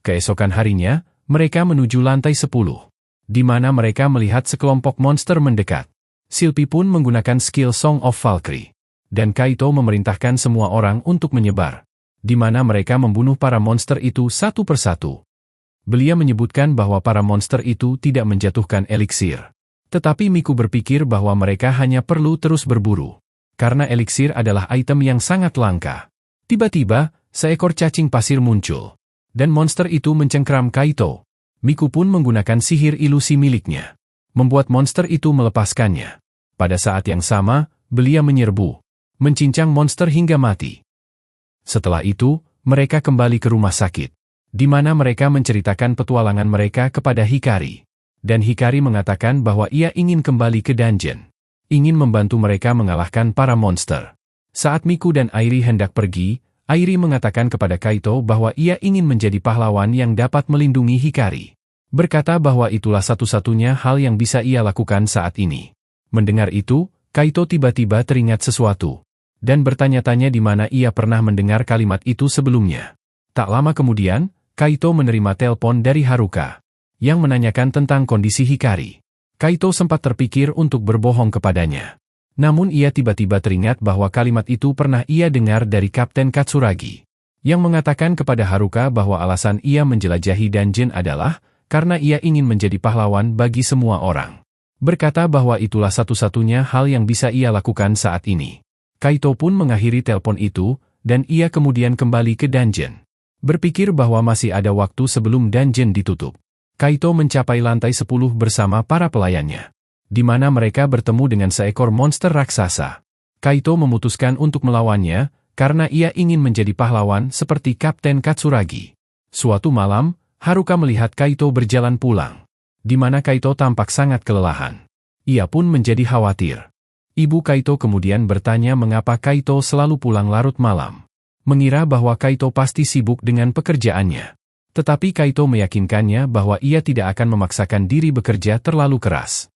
Keesokan harinya, mereka menuju lantai 10. Di mana mereka melihat sekelompok monster mendekat. Silpi pun menggunakan skill Song of Valkyrie. Dan Kaito memerintahkan semua orang untuk menyebar. Di mana mereka membunuh para monster itu satu persatu. Beliau menyebutkan bahwa para monster itu tidak menjatuhkan eliksir. Tetapi Miku berpikir bahwa mereka hanya perlu terus berburu. Karena eliksir adalah item yang sangat langka. Tiba-tiba, seekor cacing pasir muncul. Dan monster itu mencengkram Kaito. Miku pun menggunakan sihir ilusi miliknya. Membuat monster itu melepaskannya. Pada saat yang sama, beliau menyerbu. Mencincang monster hingga mati. Setelah itu, mereka kembali ke rumah sakit. di mana mereka menceritakan petualangan mereka kepada Hikari. Dan Hikari mengatakan bahwa ia ingin kembali ke dungeon, ingin membantu mereka mengalahkan para monster. Saat Miku dan Airi hendak pergi, Airi mengatakan kepada Kaito bahwa ia ingin menjadi pahlawan yang dapat melindungi Hikari. Berkata bahwa itulah satu-satunya hal yang bisa ia lakukan saat ini. Mendengar itu, Kaito tiba-tiba teringat sesuatu, dan bertanya-tanya di mana ia pernah mendengar kalimat itu sebelumnya. Tak lama kemudian, Kaito menerima telepon dari Haruka, yang menanyakan tentang kondisi Hikari. Kaito sempat terpikir untuk berbohong kepadanya. Namun ia tiba-tiba teringat bahwa kalimat itu pernah ia dengar dari Kapten Katsuragi, yang mengatakan kepada Haruka bahwa alasan ia menjelajahi dungeon adalah karena ia ingin menjadi pahlawan bagi semua orang. Berkata bahwa itulah satu-satunya hal yang bisa ia lakukan saat ini. Kaito pun mengakhiri telepon itu, dan ia kemudian kembali ke dungeon. Berpikir bahwa masih ada waktu sebelum dungeon ditutup. Kaito mencapai lantai 10 bersama para pelayannya, di mana mereka bertemu dengan seekor monster raksasa. Kaito memutuskan untuk melawannya, karena ia ingin menjadi pahlawan seperti Kapten Katsuragi. Suatu malam, Haruka melihat Kaito berjalan pulang, di mana Kaito tampak sangat kelelahan. Ia pun menjadi khawatir. Ibu Kaito kemudian bertanya mengapa Kaito selalu pulang larut malam, mengira bahwa Kaito pasti sibuk dengan pekerjaannya. Tetapi Kaito meyakinkannya bahwa ia tidak akan memaksakan diri bekerja terlalu keras.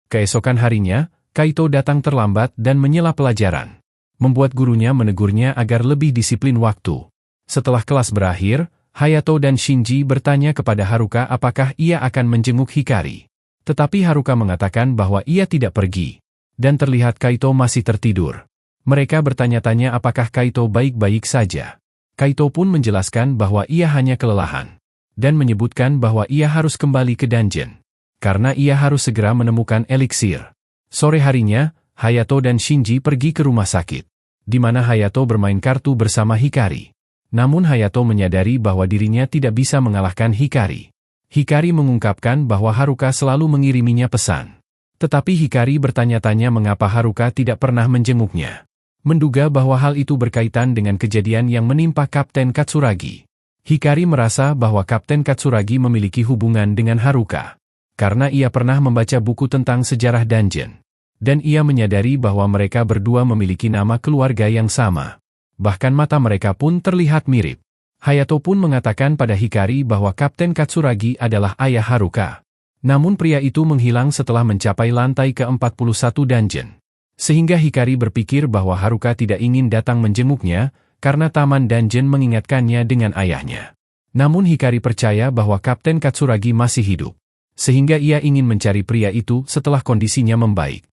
Keesokan harinya, Kaito datang terlambat dan menyela pelajaran, membuat gurunya menegurnya agar lebih disiplin waktu. Setelah kelas berakhir, Hayato dan Shinji bertanya kepada Haruka apakah ia akan menjenguk Hikari. Tetapi Haruka mengatakan bahwa ia tidak pergi, dan terlihat Kaito masih tertidur. Mereka bertanya-tanya apakah Kaito baik-baik saja. Kaito pun menjelaskan bahwa ia hanya kelelahan, dan menyebutkan bahwa ia harus kembali ke dungeon, karena ia harus segera menemukan eliksir. Sore harinya, Hayato dan Shinji pergi ke rumah sakit, di mana Hayato bermain kartu bersama Hikari. Namun Hayato menyadari bahwa dirinya tidak bisa mengalahkan Hikari. Hikari mengungkapkan bahwa Haruka selalu mengiriminya pesan. Tetapi Hikari bertanya-tanya mengapa Haruka tidak pernah menjenguknya. Menduga bahwa hal itu berkaitan dengan kejadian yang menimpa Kapten Katsuragi. Hikari merasa bahwa Kapten Katsuragi memiliki hubungan dengan Haruka, karena ia pernah membaca buku tentang sejarah dungeon. Dan ia menyadari bahwa mereka berdua memiliki nama keluarga yang sama. Bahkan mata mereka pun terlihat mirip. Hayato pun mengatakan pada Hikari bahwa Kapten Katsuragi adalah ayah Haruka. Namun pria itu menghilang setelah mencapai lantai ke-41 dungeon. Sehingga Hikari berpikir bahwa Haruka tidak ingin datang menjenguknya, karena taman dungeon mengingatkannya dengan ayahnya. Namun Hikari percaya bahwa Kapten Katsuragi masih hidup, sehingga ia ingin mencari pria itu setelah kondisinya membaik.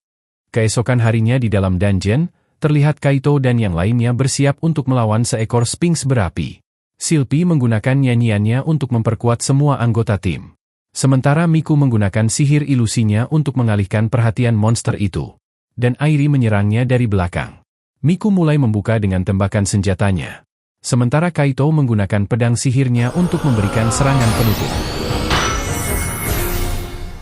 Keesokan harinya di dalam dungeon, terlihat Kaito dan yang lainnya bersiap untuk melawan seekor Sphinx berapi. Silpi menggunakan nyanyiannya untuk memperkuat semua anggota tim. Sementara Miku menggunakan sihir ilusinya untuk mengalihkan perhatian monster itu. Dan Airi menyerangnya dari belakang. Miku mulai membuka dengan tembakan senjatanya. Sementara Kaito menggunakan pedang sihirnya untuk memberikan serangan penutup.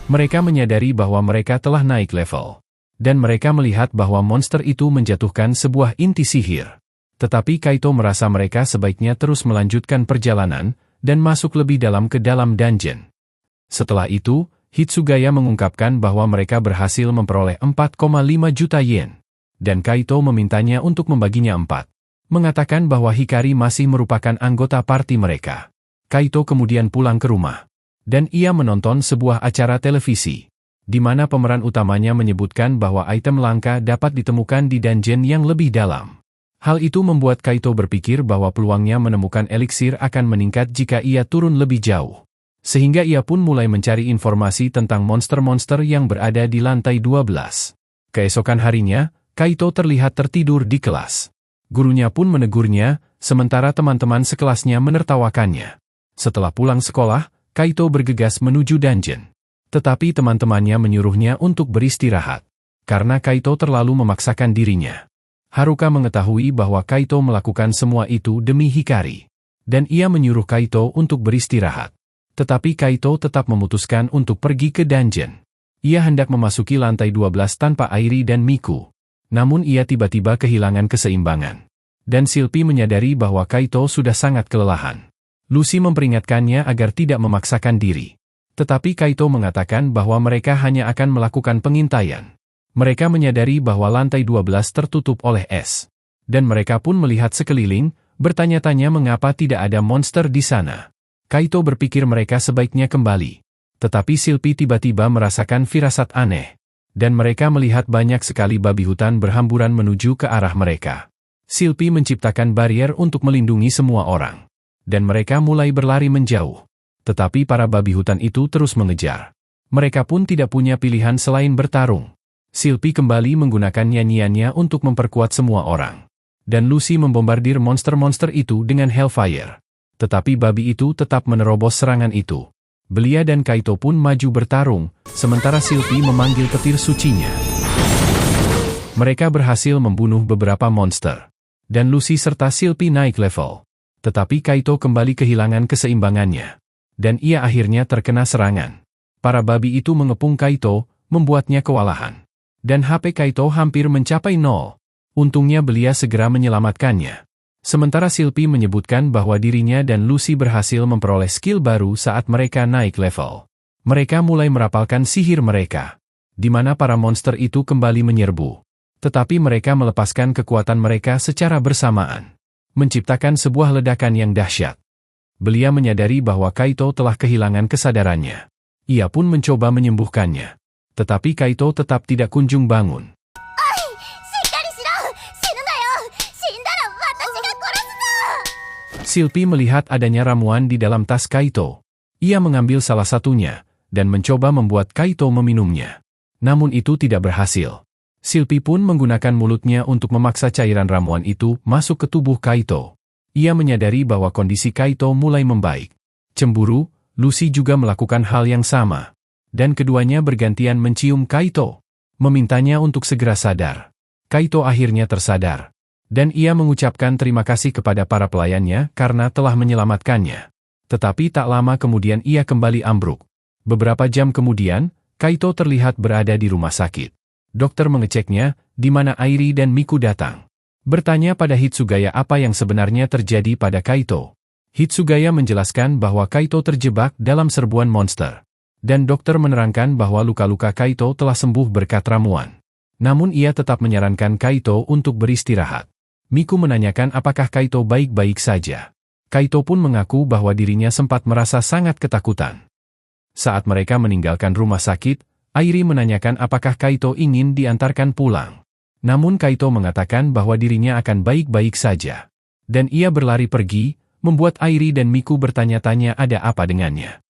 Mereka menyadari bahwa mereka telah naik level. Dan mereka melihat bahwa monster itu menjatuhkan sebuah inti sihir. Tetapi Kaito merasa mereka sebaiknya terus melanjutkan perjalanan, dan masuk lebih dalam ke dalam dungeon. Setelah itu, Hitsugaya mengungkapkan bahwa mereka berhasil memperoleh 4,5 juta yen. Dan Kaito memintanya untuk membaginya 4. Mengatakan bahwa Hikari masih merupakan anggota parti mereka. Kaito kemudian pulang ke rumah. Dan ia menonton sebuah acara televisi, di mana pemeran utamanya menyebutkan bahwa item langka dapat ditemukan di dungeon yang lebih dalam. Hal itu membuat Kaito berpikir bahwa peluangnya menemukan eliksir akan meningkat jika ia turun lebih jauh. Sehingga ia pun mulai mencari informasi tentang monster-monster yang berada di lantai 12. Keesokan harinya, Kaito terlihat tertidur di kelas. Gurunya pun menegurnya, sementara teman-teman sekelasnya menertawakannya. Setelah pulang sekolah, Kaito bergegas menuju dungeon. Tetapi teman-temannya menyuruhnya untuk beristirahat, karena Kaito terlalu memaksakan dirinya. Haruka mengetahui bahwa Kaito melakukan semua itu demi Hikari. Dan ia menyuruh Kaito untuk beristirahat. Tetapi Kaito tetap memutuskan untuk pergi ke dungeon. Ia hendak memasuki lantai 12 tanpa Airi dan Miku. Namun ia tiba-tiba kehilangan keseimbangan. Dan Silpi menyadari bahwa Kaito sudah sangat kelelahan. Lucy memperingatkannya agar tidak memaksakan diri. Tetapi Kaito mengatakan bahwa mereka hanya akan melakukan pengintaian. Mereka menyadari bahwa lantai 12 tertutup oleh es. Dan mereka pun melihat sekeliling, bertanya-tanya mengapa tidak ada monster di sana. Kaito berpikir mereka sebaiknya kembali. Tetapi Silpi tiba-tiba merasakan firasat aneh. Dan mereka melihat banyak sekali babi hutan berhamburan menuju ke arah mereka. Silpi menciptakan barrier untuk melindungi semua orang. Dan mereka mulai berlari menjauh. Tetapi para babi hutan itu terus mengejar. Mereka pun tidak punya pilihan selain bertarung. Silpi kembali menggunakan nyanyiannya untuk memperkuat semua orang. Dan Lucy membombardir monster-monster itu dengan Hellfire. Tetapi babi itu tetap menerobos serangan itu. Belia dan Kaito pun maju bertarung, sementara Silpi memanggil petir sucinya. Mereka berhasil membunuh beberapa monster. Dan Lucy serta Silpi naik level. Tetapi Kaito kembali kehilangan keseimbangannya. Dan ia akhirnya terkena serangan. Para babi itu mengepung Kaito, membuatnya kewalahan. Dan HP Kaito hampir mencapai 0. Untungnya Belia segera menyelamatkannya. Sementara Silpi menyebutkan bahwa dirinya dan Lucy berhasil memperoleh skill baru saat mereka naik level. Mereka mulai merapalkan sihir mereka. Di mana para monster itu kembali menyerbu. Tetapi mereka melepaskan kekuatan mereka secara bersamaan. Menciptakan sebuah ledakan yang dahsyat. Belia menyadari bahwa Kaito telah kehilangan kesadarannya. Ia pun mencoba menyembuhkannya. Tetapi Kaito tetap tidak kunjung bangun. Silpi melihat adanya ramuan di dalam tas Kaito. Ia mengambil salah satunya, dan mencoba membuat Kaito meminumnya. Namun itu tidak berhasil. Silpi pun menggunakan mulutnya untuk memaksa cairan ramuan itu masuk ke tubuh Kaito. Ia menyadari bahwa kondisi Kaito mulai membaik. Cemburu, Lucy juga melakukan hal yang sama. Dan keduanya bergantian mencium Kaito, memintanya untuk segera sadar. Kaito akhirnya tersadar. Dan ia mengucapkan terima kasih kepada para pelayannya karena telah menyelamatkannya. Tetapi tak lama kemudian ia kembali ambruk. Beberapa jam kemudian, Kaito terlihat berada di rumah sakit. Dokter mengeceknya, di mana Airi dan Miku datang. Bertanya pada Hitsugaya apa yang sebenarnya terjadi pada Kaito. Hitsugaya menjelaskan bahwa Kaito terjebak dalam serbuan monster. Dan dokter menerangkan bahwa luka-luka Kaito telah sembuh berkat ramuan. Namun ia tetap menyarankan Kaito untuk beristirahat. Miku menanyakan apakah Kaito baik-baik saja. Kaito pun mengaku bahwa dirinya sempat merasa sangat ketakutan. Saat mereka meninggalkan rumah sakit, Airi menanyakan apakah Kaito ingin diantarkan pulang. Namun Kaito mengatakan bahwa dirinya akan baik-baik saja. Dan ia berlari pergi, membuat Airi dan Miku bertanya-tanya ada apa dengannya.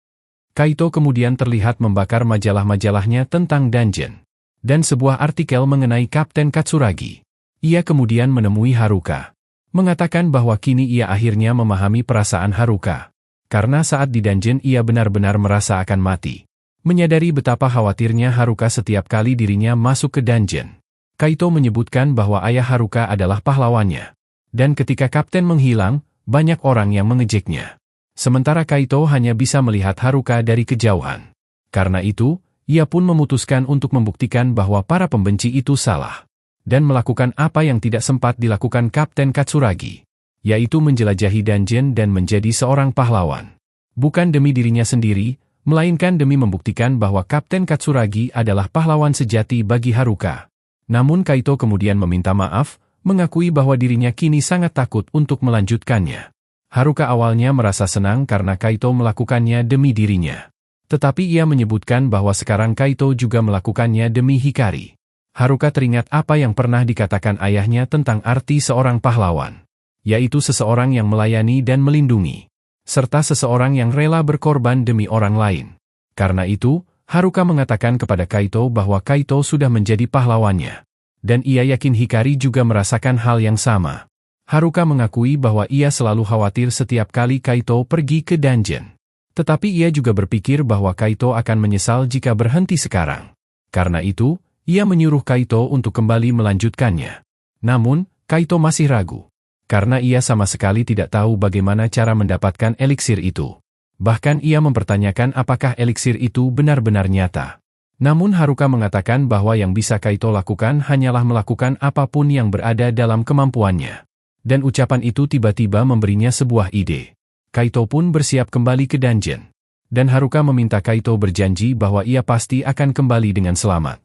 Kaito kemudian terlihat membakar majalah-majalahnya tentang dungeon. Dan sebuah artikel mengenai Kapten Katsuragi. Ia kemudian menemui Haruka. Mengatakan bahwa kini ia akhirnya memahami perasaan Haruka. Karena saat di dungeon ia benar-benar merasa akan mati. Menyadari betapa khawatirnya Haruka setiap kali dirinya masuk ke dungeon. Kaito menyebutkan bahwa ayah Haruka adalah pahlawannya. Dan ketika kapten menghilang, banyak orang yang mengejeknya. Sementara Kaito hanya bisa melihat Haruka dari kejauhan. Karena itu, ia pun memutuskan untuk membuktikan bahwa para pembenci itu salah. Dan melakukan apa yang tidak sempat dilakukan Kapten Katsuragi. Yaitu menjelajahi dungeon dan menjadi seorang pahlawan. Bukan demi dirinya sendiri, melainkan demi membuktikan bahwa Kapten Katsuragi adalah pahlawan sejati bagi Haruka. Namun Kaito kemudian meminta maaf, mengakui bahwa dirinya kini sangat takut untuk melanjutkannya. Haruka awalnya merasa senang karena Kaito melakukannya demi dirinya. Tetapi ia menyebutkan bahwa sekarang Kaito juga melakukannya demi Hikari. Haruka teringat apa yang pernah dikatakan ayahnya tentang arti seorang pahlawan. Yaitu seseorang yang melayani dan melindungi. Serta seseorang yang rela berkorban demi orang lain. Karena itu, Haruka mengatakan kepada Kaito bahwa Kaito sudah menjadi pahlawannya. Dan ia yakin Hikari juga merasakan hal yang sama. Haruka mengakui bahwa ia selalu khawatir setiap kali Kaito pergi ke dungeon. Tetapi ia juga berpikir bahwa Kaito akan menyesal jika berhenti sekarang. Karena itu, ia menyuruh Kaito untuk kembali melanjutkannya. Namun, Kaito masih ragu. Karena ia sama sekali tidak tahu bagaimana cara mendapatkan eliksir itu. Bahkan ia mempertanyakan apakah eliksir itu benar-benar nyata. Namun Haruka mengatakan bahwa yang bisa Kaito lakukan hanyalah melakukan apapun yang berada dalam kemampuannya. Dan ucapan itu tiba-tiba memberinya sebuah ide. Kaito pun bersiap kembali ke dungeon. Dan Haruka meminta Kaito berjanji bahwa ia pasti akan kembali dengan selamat.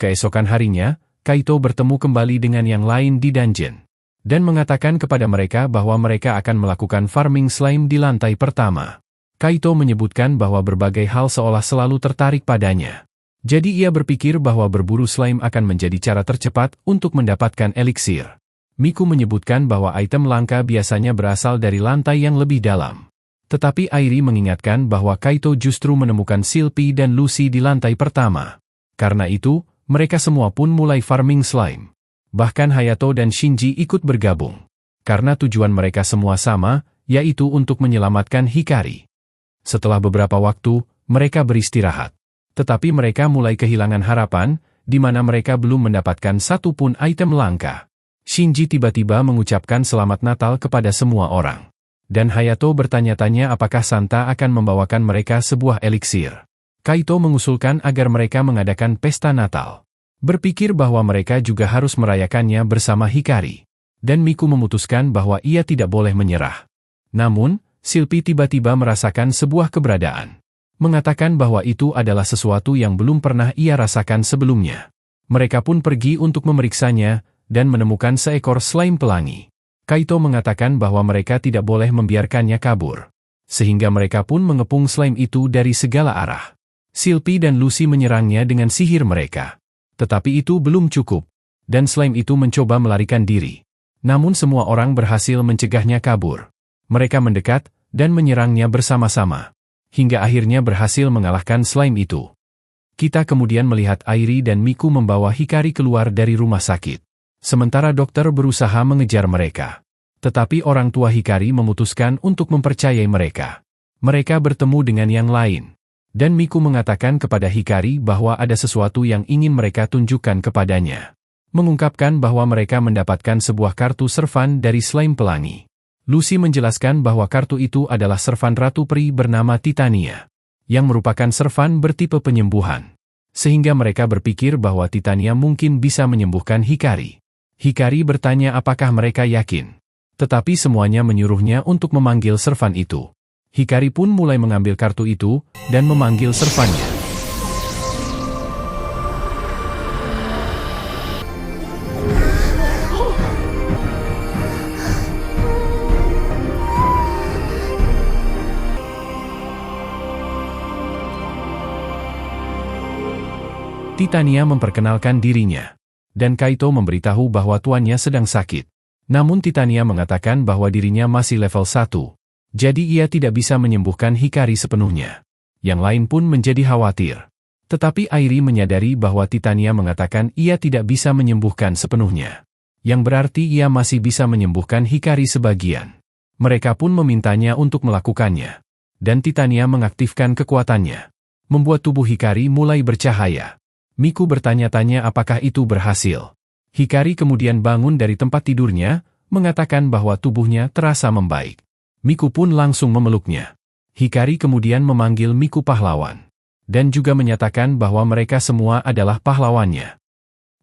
Keesokan harinya, Kaito bertemu kembali dengan yang lain di dungeon. Dan mengatakan kepada mereka bahwa mereka akan melakukan farming slime di lantai pertama. Kaito menyebutkan bahwa berbagai hal seolah selalu tertarik padanya. Jadi ia berpikir bahwa berburu slime akan menjadi cara tercepat untuk mendapatkan eliksir. Miku menyebutkan bahwa item langka biasanya berasal dari lantai yang lebih dalam. Tetapi Airi mengingatkan bahwa Kaito justru menemukan Silpy dan Lucy di lantai pertama. Karena itu, mereka semua pun mulai farming slime. Bahkan Hayato dan Shinji ikut bergabung. Karena tujuan mereka semua sama, yaitu untuk menyelamatkan Hikari. Setelah beberapa waktu, mereka beristirahat. Tetapi mereka mulai kehilangan harapan, di mana mereka belum mendapatkan satu pun item langka. Shinji tiba-tiba mengucapkan selamat Natal kepada semua orang. Dan Hayato bertanya-tanya apakah Santa akan membawakan mereka sebuah eliksir. Kaito mengusulkan agar mereka mengadakan pesta Natal. Berpikir bahwa mereka juga harus merayakannya bersama Hikari. Dan Miku memutuskan bahwa ia tidak boleh menyerah. Namun, Silpy tiba-tiba merasakan sebuah keberadaan. Mengatakan bahwa itu adalah sesuatu yang belum pernah ia rasakan sebelumnya. Mereka pun pergi untuk memeriksanya, dan menemukan seekor slime pelangi. Kaito mengatakan bahwa mereka tidak boleh membiarkannya kabur. Sehingga mereka pun mengepung slime itu dari segala arah. Silpy dan Lucy menyerangnya dengan sihir mereka. Tetapi itu belum cukup. Dan slime itu mencoba melarikan diri. Namun semua orang berhasil mencegahnya kabur. Mereka mendekat, dan menyerangnya bersama-sama. Hingga akhirnya berhasil mengalahkan slime itu. Kita kemudian melihat Airi dan Miku membawa Hikari keluar dari rumah sakit. Sementara dokter berusaha mengejar mereka. Tetapi orang tua Hikari memutuskan untuk mempercayai mereka. Mereka bertemu dengan yang lain. Dan Miku mengatakan kepada Hikari bahwa ada sesuatu yang ingin mereka tunjukkan kepadanya. Mengungkapkan bahwa mereka mendapatkan sebuah kartu servan dari slime pelangi. Lucy menjelaskan bahwa kartu itu adalah servan Ratu Peri bernama Titania, yang merupakan servan bertipe penyembuhan. Sehingga mereka berpikir bahwa Titania mungkin bisa menyembuhkan Hikari. Hikari bertanya apakah mereka yakin. Tetapi semuanya menyuruhnya untuk memanggil servan itu. Hikari pun mulai mengambil kartu itu, dan memanggil servannya. Titania memperkenalkan dirinya. Dan Kaito memberitahu bahwa tuannya sedang sakit. Namun Titania mengatakan bahwa dirinya masih level 1. Jadi ia tidak bisa menyembuhkan Hikari sepenuhnya. Yang lain pun menjadi khawatir. Tetapi Airi menyadari bahwa Titania mengatakan ia tidak bisa menyembuhkan sepenuhnya. Yang berarti ia masih bisa menyembuhkan Hikari sebagian. Mereka pun memintanya untuk melakukannya. Dan Titania mengaktifkan kekuatannya. Membuat tubuh Hikari mulai bercahaya. Miku bertanya-tanya apakah itu berhasil. Hikari kemudian bangun dari tempat tidurnya, mengatakan bahwa tubuhnya terasa membaik. Miku pun langsung memeluknya. Hikari kemudian memanggil Miku pahlawan. Dan juga menyatakan bahwa mereka semua adalah pahlawannya.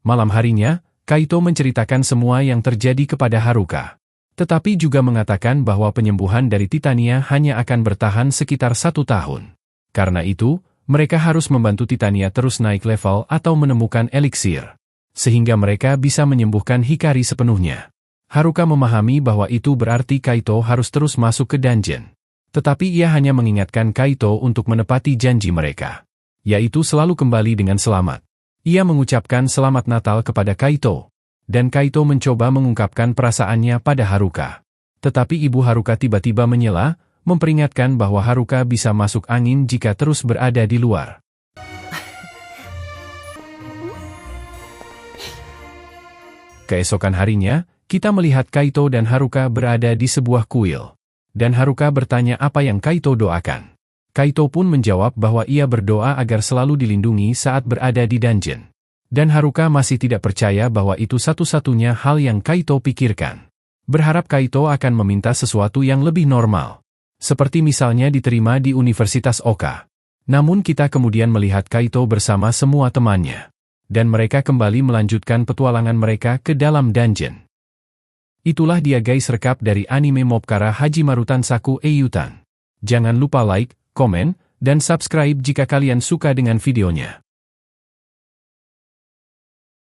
Malam harinya, Kaito menceritakan semua yang terjadi kepada Haruka. Tetapi juga mengatakan bahwa penyembuhan dari Titania hanya akan bertahan sekitar 1 tahun. Karena itu, mereka harus membantu Titania terus naik level atau menemukan eliksir. Sehingga mereka bisa menyembuhkan Hikari sepenuhnya. Haruka memahami bahwa itu berarti Kaito harus terus masuk ke dungeon. Tetapi ia hanya mengingatkan Kaito untuk menepati janji mereka. Yaitu selalu kembali dengan selamat. Ia mengucapkan selamat Natal kepada Kaito. Dan Kaito mencoba mengungkapkan perasaannya pada Haruka. Tetapi ibu Haruka tiba-tiba menyela, memperingatkan bahwa Haruka bisa masuk angin jika terus berada di luar. Keesokan harinya, kita melihat Kaito dan Haruka berada di sebuah kuil. Dan Haruka bertanya apa yang Kaito doakan. Kaito pun menjawab bahwa ia berdoa agar selalu dilindungi saat berada di dungeon. Dan Haruka masih tidak percaya bahwa itu satu-satunya hal yang Kaito pikirkan. Berharap Kaito akan meminta sesuatu yang lebih normal. Seperti misalnya diterima di Universitas Oka. Namun kita kemudian melihat Kaito bersama semua temannya. Dan mereka kembali melanjutkan petualangan mereka ke dalam dungeon. Itulah dia guys rekap dari anime Mobkara Hajimaru Tansaku Eiyutan. Jangan lupa like, komen, dan subscribe jika kalian suka dengan videonya.